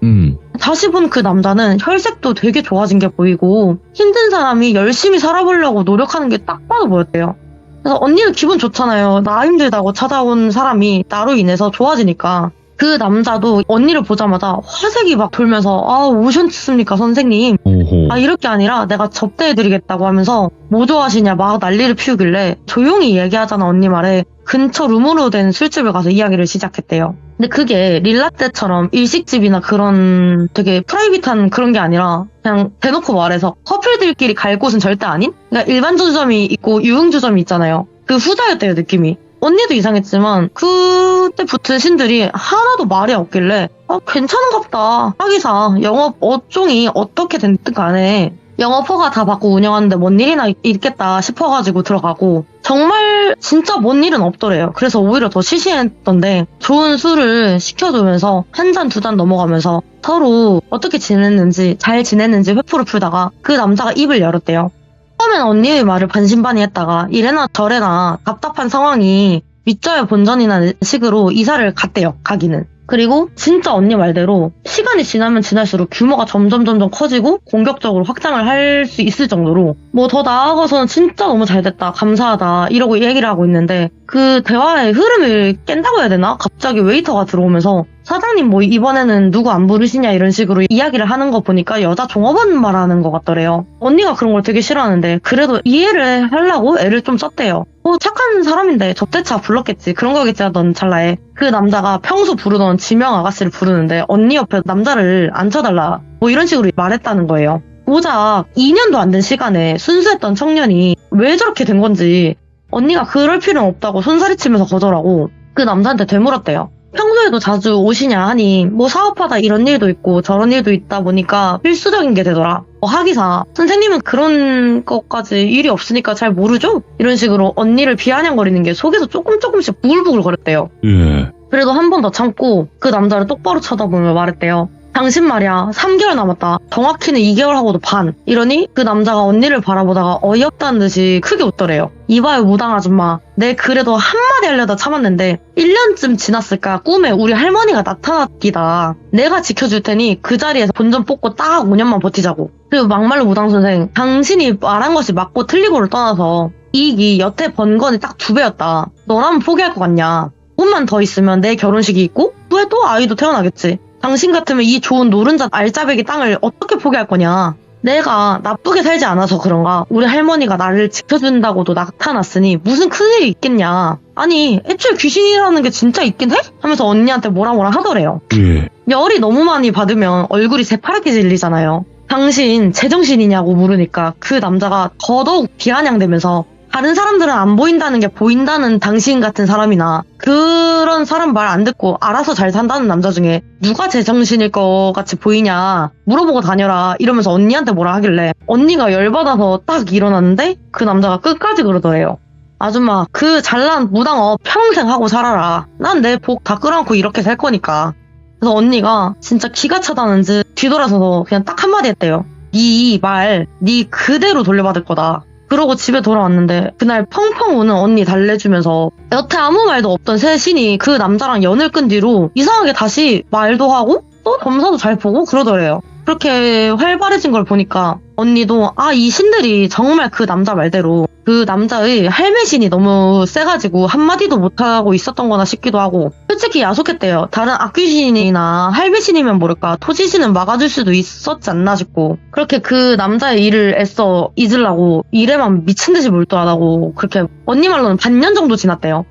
다시 본 그 남자는 혈색도 되게 좋아진 게 보이고 힘든 사람이 열심히 살아보려고 노력하는 게 딱 봐도 보였대요. 그래서 언니는 기분 좋잖아요. 나 힘들다고 찾아온 사람이 나로 인해서 좋아지니까. 그 남자도 언니를 보자마자 화색이 막 돌면서 아 오셨습니까 선생님. 오호. 아 이럴 게 아니라 내가 접대해드리겠다고 하면서 뭐 좋아하시냐 막 난리를 피우길래 조용히 얘기하잖아 언니 말에. 근처 룸으로 된 술집을 가서 이야기를 시작했대요. 근데 그게 릴라떼처럼 일식집이나 그런 되게 프라이빗한 그런 게 아니라 그냥 대놓고 말해서 커플들끼리 갈 곳은 절대 아닌? 그러니까 일반주점이 있고 유흥주점이 있잖아요. 그 후자였대요 느낌이. 언니도 이상했지만 그때 붙은 신들이 하나도 말이 없길래 괜찮은갑다. 하기사 영업 업종이 어떻게 됐든 간에 영업 허가 다 받고 운영하는데 뭔 일이나 있겠다 싶어가지고 들어가고 정말 진짜 뭔 일은 없더래요. 그래서 오히려 더 시시했던데 좋은 술을 시켜주면서 한 잔 두 잔 넘어가면서 서로 어떻게 지냈는지 잘 지냈는지 회포를 풀다가 그 남자가 입을 열었대요. 처음엔 언니의 말을 반신반의 했다가 이래나 저래나 답답한 상황이 윗저야 본전이라는 식으로 이사를 갔대요. 가기는. 그리고 진짜 언니 말대로 시간이 지나면 지날수록 규모가 점점 커지고 공격적으로 확장을 할 수 있을 정도로 뭐 더 나아가서는 진짜 너무 잘 됐다, 감사하다 이러고 얘기를 하고 있는데 그 대화의 흐름을 깬다고 해야 되나? 갑자기 웨이터가 들어오면서 사장님 뭐 이번에는 누구 안 부르시냐 이런 식으로 이야기를 하는 거 보니까 여자 종업원 말하는 것 같더래요. 언니가 그런 걸 되게 싫어하는데 그래도 이해를 하려고 애를 좀 썼대요. 착한 사람인데 접대차 불렀겠지, 그런 거겠지 하던 찰나에 그 남자가 평소 부르던 지명 아가씨를 부르는데 언니 옆에 남자를 앉혀달라 뭐 이런 식으로 말했다는 거예요. 고작 2년도 안 된 시간에 순수했던 청년이 왜 저렇게 된 건지 언니가 그럴 필요는 없다고 손사리 치면서 거절하고 그 남자한테 되물었대요. 평소에도 자주 오시냐 하니 뭐 사업하다 이런 일도 있고 저런 일도 있다 보니까 필수적인 게 되더라. 하기사 선생님은 그런 것까지 일이 없으니까 잘 모르죠? 이런 식으로 언니를 비아냥거리는 게 속에서 조금씩 부글부글 거렸대요. 예. 그래도 한 번 더 참고 그 남자를 똑바로 쳐다보며 말했대요. 당신 말이야 3개월 남았다. 정확히는 2개월 하고도 반. 이러니 그 남자가 언니를 바라보다가 어이없다는 듯이 크게 웃더래요. 이봐요 무당 아줌마. 내 그래도 한마디 하려다 참았는데 1년쯤 지났을까 꿈에 우리 할머니가 나타났기다. 내가 지켜줄 테니 그 자리에서 본전 뽑고 딱 5년만 버티자고. 그리고 막말로 무당 선생, 당신이 말한 것이 맞고 틀리고를 떠나서 이익이 여태 번 건이 딱 2배였다. 너라면 포기할 것 같냐. 조금만 더 있으면 내 결혼식이 있고 후에 또 아이도 태어나겠지. 당신 같으면 이 좋은 노른자 알짜배기 땅을 어떻게 포기할 거냐. 내가 나쁘게 살지 않아서 그런가 우리 할머니가 나를 지켜준다고도 나타났으니 무슨 큰일이 있겠냐. 아니 애초에 귀신이라는 게 진짜 있긴 해? 하면서 언니한테 뭐라 하더래요. 예. 열이 너무 많이 받으면 얼굴이 새파랗게 질리잖아요. 당신 제정신이냐고 물으니까 그 남자가 더더욱 비아냥대면서 다른 사람들은 안 보인다는 게 보인다는 당신 같은 사람이나 그런 사람 말 안 듣고 알아서 잘 산다는 남자 중에 누가 제정신일 것 같이 보이냐 물어보고 다녀라 이러면서 언니한테 뭐라 하길래 언니가 열받아서 딱 일어났는데 그 남자가 끝까지 그러더래요. 아줌마 그 잘난 무당업 평생 하고 살아라. 난 내 복 다 끌어안고 이렇게 살 거니까. 그래서 언니가 진짜 기가 차다는지 뒤돌아서서 그냥 딱 한마디 했대요. 네 말 네 그대로 돌려받을 거다. 그러고 집에 돌아왔는데 그날 펑펑 우는 언니 달래주면서 여태 아무 말도 없던 새 신이 그 남자랑 연을 끈 뒤로 이상하게 다시 말도 하고 또 점사도 잘 보고 그러더래요. 그렇게 활발해진 걸 보니까 언니도 이 신들이 정말 그 남자 말대로 그 남자의 할매신이 너무 세가지고 한마디도 못하고 있었던 거나 싶기도 하고 솔직히 야속했대요. 다른 악귀신이나 할매신이면 모를까 토지신은 막아줄 수도 있었지 않나 싶고 그렇게 그 남자의 일을 애써 잊으려고 일에만 미친듯이 몰두하다고 그렇게 언니 말로는 반년 정도 지났대요.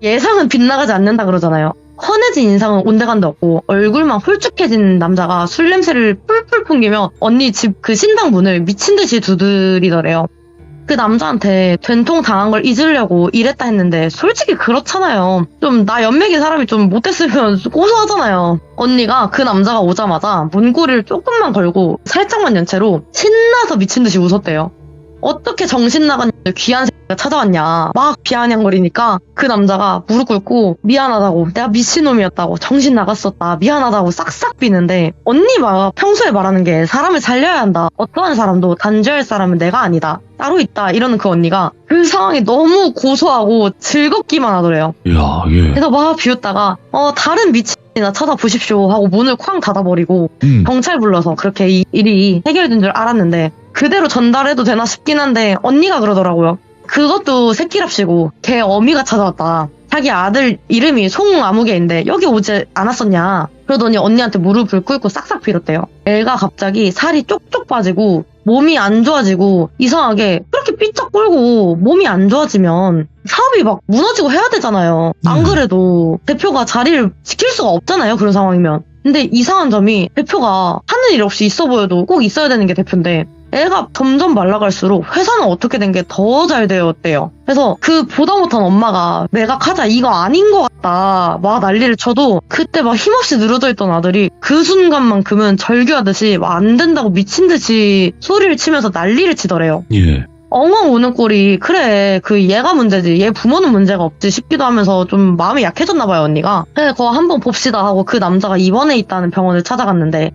예상은 빗나가지 않는다 그러잖아요. 헌해진 인상은 온데간데 없고 얼굴만 홀쭉해진 남자가 술 냄새를 풀풀 풍기며 언니 집 그 신당 문을 미친듯이 두드리더래요. 그 남자한테 된통 당한 걸 잊으려고 이랬다 했는데 솔직히 그렇잖아요. 좀 나 연맥인 사람이 좀 못했으면 고소하잖아요. 언니가 그 남자가 오자마자 문고리를 조금만 걸고 살짝만 연 채로 신나서 미친듯이 웃었대요. 어떻게 정신 나간 귀한 새끼가 찾아왔냐 막 비아냥거리니까 그 남자가 무릎 꿇고 미안하다고 내가 미친놈이었다고 정신 나갔었다 미안하다고 싹싹 비는데 언니가 평소에 말하는 게 사람을 살려야 한다. 어떠한 사람도 단죄할 사람은 내가 아니다. 따로 있다. 이러는 그 언니가 그 상황이 너무 고소하고 즐겁기만 하더래요. 이야, 예. 그래서 막 비웃다가 다른 미친이나 찾아보십시오 하고 문을 쾅 닫아버리고 경찰 불러서 그렇게 이 일이 해결된 줄 알았는데 그대로 전달해도 되나 싶긴 한데 언니가 그러더라고요. 그것도 새끼랍시고 걔 어미가 찾아왔다. 자기 아들 이름이 송아무개인데 여기 오지 않았었냐. 그러더니 언니한테 무릎을 꿇고 싹싹 빌었대요. 애가 갑자기 살이 쪽쪽 빠지고 몸이 안 좋아지고 이상하게 그렇게 삐쩍 꿇고 몸이 안 좋아지면 사업이 막 무너지고 해야 되잖아요. 안 그래도 대표가 자리를 지킬 수가 없잖아요. 그런 상황이면. 근데 이상한 점이 대표가 하는 일 없이 있어 보여도 꼭 있어야 되는 게 대표인데 애가 점점 말라갈수록 회사는 어떻게 된 게 더 잘 되었대요. 그래서 그 보다 못한 엄마가 매각하자 이거 아닌 것 같다 막 난리를 쳐도 그때 막 힘없이 늘어져 있던 아들이 그 순간만큼은 절규하듯이 막 안 된다고 미친듯이 소리를 치면서 난리를 치더래요. 예. 엉엉 우는 꼴이 그래 그 얘가 문제지 얘 부모는 문제가 없지 싶기도 하면서 좀 마음이 약해졌나 봐요 언니가. 그래 그거 한번 봅시다 하고 그 남자가 입원해 있다는 병원을 찾아갔는데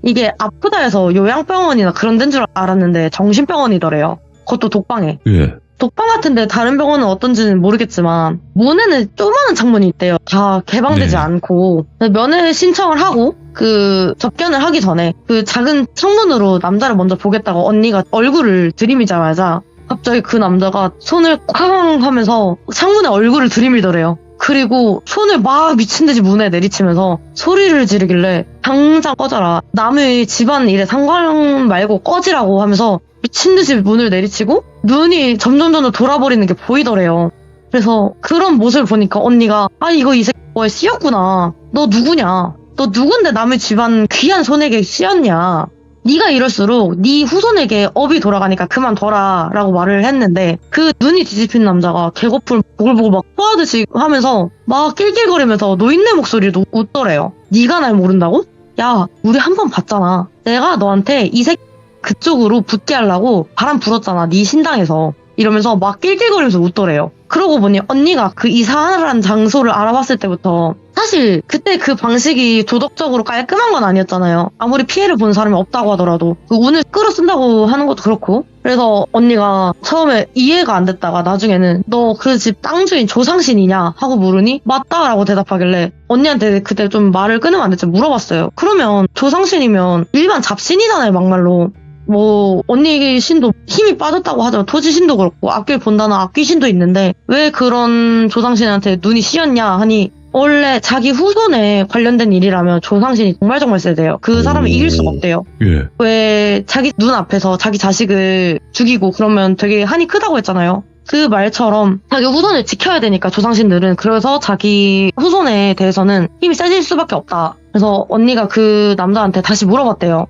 이게 아프다 해서 요양병원이나 그런 데인 줄 알았는데 정신병원이더래요. 그것도 독방에. 예. 독방 같은데 다른 병원은 어떤지는 모르겠지만 문에는 조그마한 창문이 있대요. 다 개방되지 네. 않고 면회 신청을 하고 그 접견을 하기 전에 그 작은 창문으로 남자를 먼저 보겠다고 언니가 얼굴을 들이미자마자 갑자기 그 남자가 손을 쾅 하면서 창문에 얼굴을 들이밀더래요. 그리고 손을 막 미친듯이 문에 내리치면서 소리를 지르길래 당장 꺼져라. 남의 집안 일에 상관 말고 꺼지라고 하면서 미친듯이 문을 내리치고 눈이 점점 돌아버리는 게 보이더래요. 그래서 그런 모습을 보니까 언니가 이거 이 새끼 뭐에 씌었구나. 너 누구냐? 너 누군데 남의 집안 귀한 손에게 씌었냐? 네가 이럴수록 네 후손에게 업이 돌아가니까 그만둬라 라고 말을 했는데 그 눈이 뒤집힌 남자가 개거품 보글보글 막 토하듯이 하면서 막 낄낄거리면서 노인네 목소리로 웃더래요. 네가 날 모른다고? 야, 우리 한 번 봤잖아. 내가 너한테 이 새끼 그쪽으로 붙게 하려고 바람 불었잖아. 네 신당에서. 이러면서 막 낄낄거리면서 웃더래요. 그러고 보니 언니가 그 이사한 장소를 알아봤을 때부터 사실 그때 그 방식이 도덕적으로 깔끔한 건 아니었잖아요. 아무리 피해를 본 사람이 없다고 하더라도 그 운을 끌어 쓴다고 하는 것도 그렇고. 그래서 언니가 처음에 이해가 안 됐다가 나중에는 너 그 집 땅 주인 조상신이냐 하고 물으니 맞다라고 대답하길래 언니한테 그때 좀 말을 끊으면 안 됐지 물어봤어요. 그러면 조상신이면 일반 잡신이잖아요, 막말로. 뭐 언니 신도 힘이 빠졌다고 하잖아. 토지 신도 그렇고 악귀를 본다는 악귀 신도 있는데 왜 그런 조상신한테 눈이 씌었냐 하니 원래 자기 후손에 관련된 일이라면 조상신이 정말 세대요. 그 사람을 이길 수가 없대요. 예. 왜 자기 눈 앞에서 자기 자식을 죽이고 그러면 되게 한이 크다고 했잖아요. 그 말처럼 자기 후손을 지켜야 되니까 조상신들은 그래서 자기 후손에 대해서는 힘이 세질 수밖에 없다. 그래서 언니가 그 남자한테 다시 물어봤대요.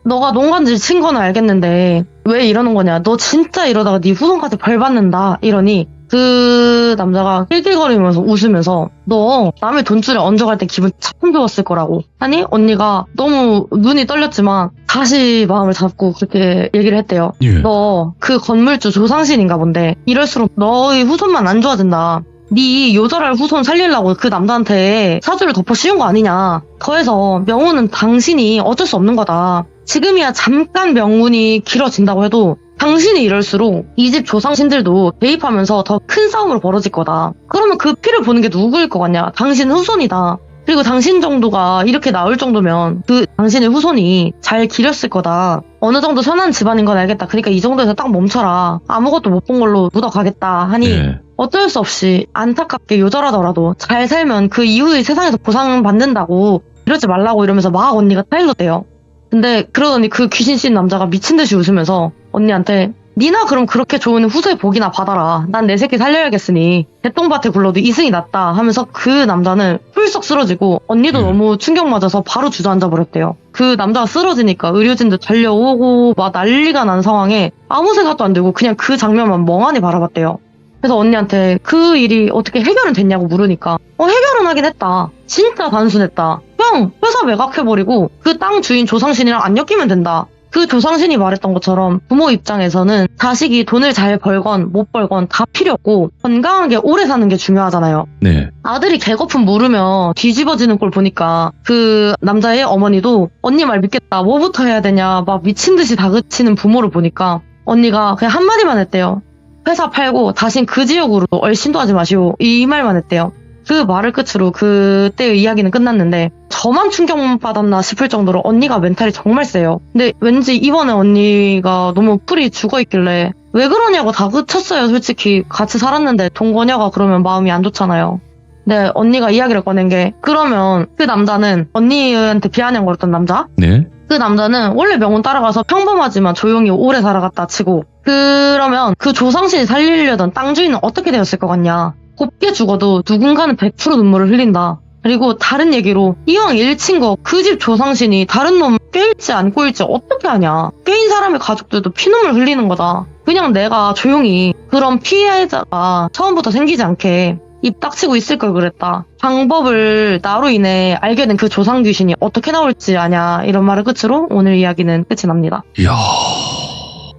너가 농간질 친 건 알겠는데 왜 이러는 거냐? 너 진짜 이러다가 네 후손까지 벌 받는다. 이러니 그 남자가 낄낄거리면서 웃으면서 너 남의 돈줄에 얹어갈 때 기분 참 좋았을 거라고 하니 언니가 너무 눈이 떨렸지만 다시 마음을 잡고 그렇게 얘기를 했대요. 예. 너 그 건물주 조상신인가 본데 이럴수록 너의 후손만 안 좋아진다. 네 요절할 후손 살리려고 그 남자한테 사주를 덮어 씌운 거 아니냐. 더해서 명운은 당신이 어쩔 수 없는 거다. 지금이야 잠깐 명운이 길어진다고 해도 당신이 이럴수록 이 집 조상신들도 개입하면서 더 큰 싸움으로 벌어질 거다. 그러면 그 피를 보는 게 누구일 것 같냐? 당신 후손이다. 그리고 당신 정도가 이렇게 나올 정도면 그 당신의 후손이 잘 기렸을 거다. 어느 정도 선한 집안인 건 알겠다. 그러니까 이 정도에서 딱 멈춰라. 아무것도 못 본 걸로 묻어가겠다 하니 예. 어쩔 수 없이 안타깝게 요절하더라도 잘 살면 그 이후에 세상에서 보상받는다고 이러지 말라고 이러면서 막 언니가 타일렀대요. 근데 그러더니 그 귀신 씬 남자가 미친듯이 웃으면서 언니한테 니나 그럼 그렇게 좋은 후손의 복이나 받아라. 난 내 새끼 살려야겠으니 대똥밭에 굴러도 이승이 낫다 하면서 그 남자는 훌썩 쓰러지고 언니도 너무 충격 맞아서 바로 주저앉아 버렸대요. 그 남자가 쓰러지니까 의료진도 달려오고 막 난리가 난 상황에 아무 생각도 안 들고 그냥 그 장면만 멍하니 바라봤대요. 그래서 언니한테 그 일이 어떻게 해결은 됐냐고 물으니까 해결은 하긴 했다. 진짜 단순했다. 그냥 회사 매각해버리고 그 땅 주인 조상신이랑 안 엮이면 된다. 그 조상신이 말했던 것처럼 부모 입장에서는 자식이 돈을 잘 벌건 못 벌건 다 필요 없고 건강하게 오래 사는 게 중요하잖아요. 네. 아들이 개거품 물으면 뒤집어지는 걸 보니까 그 남자의 어머니도 언니 말 믿겠다. 뭐부터 해야 되냐 막 미친 듯이 다그치는 부모를 보니까 언니가 그냥 한마디만 했대요. 회사 팔고 다신 그 지역으로 얼씬도 하지 마시오. 이 말만 했대요. 그 말을 끝으로 그때의 이야기는 끝났는데 저만 충격받았나 싶을 정도로 언니가 멘탈이 정말 세요. 근데 왠지 이번에 언니가 너무 풀이 죽어있길래 왜 그러냐고 다그쳤어요. 솔직히 같이 살았는데 동거녀가 그러면 마음이 안 좋잖아요. 근데 언니가 이야기를 꺼낸 게 그러면 그 남자는 언니한테 비아냥거렸던 남자? 네. 그 남자는 원래 명운 따라가서 평범하지만 조용히 오래 살아갔다 치고 그러면 그 조상신이 살리려던 땅 주인은 어떻게 되었을 것 같냐. 곱게 죽어도 누군가는 100% 눈물을 흘린다. 그리고 다른 얘기로 이왕 일친 거 그 집 조상신이 다른 놈 꿰일지 안 꿰일지 어떻게 하냐. 꿰인 사람의 가족들도 피눈물 흘리는 거다. 그냥 내가 조용히 그런 피해자가 처음부터 생기지 않게 입 닥치고 있을 걸 그랬다. 방법을 나로 인해 알게 된 그 조상 귀신이 어떻게 나올지 아냐. 이런 말을 끝으로 오늘 이야기는 끝이 납니다. 이야.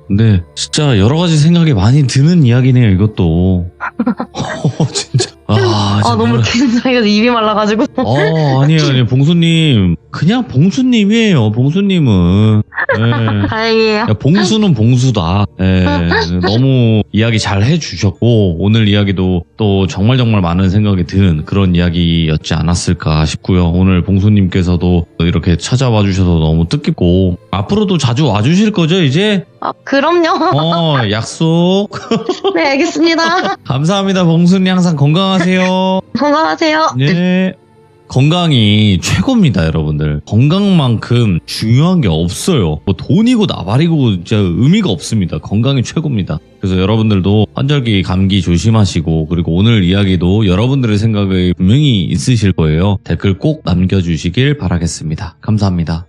근데 진짜 여러 가지 생각이 많이 드는 이야기네요, 이것도. 진짜. 너무 긴장해서 입이 말라가지고. 아니에요. 봉수님. 그냥 봉수님이에요, 봉수님은. 예. 다행이에요. 야, 봉수는 봉수다. 예, 너무 이야기 잘 해주셨고 오늘 이야기도 또 정말 많은 생각이 드는 그런 이야기였지 않았을까 싶고요. 오늘 봉수님께서도 이렇게 찾아와 주셔서 너무 뜻깊고 앞으로도 자주 와주실 거죠 이제? 그럼요. 약속. 네, 알겠습니다. 감사합니다. 봉수님 항상 건강하세요. 건강하세요. 네. 건강이 최고입니다, 여러분들. 건강만큼 중요한 게 없어요. 뭐 돈이고 나발이고 진짜 의미가 없습니다. 건강이 최고입니다. 그래서 여러분들도 환절기 감기 조심하시고 그리고 오늘 이야기도 여러분들의 생각이 분명히 있으실 거예요. 댓글 꼭 남겨주시길 바라겠습니다. 감사합니다.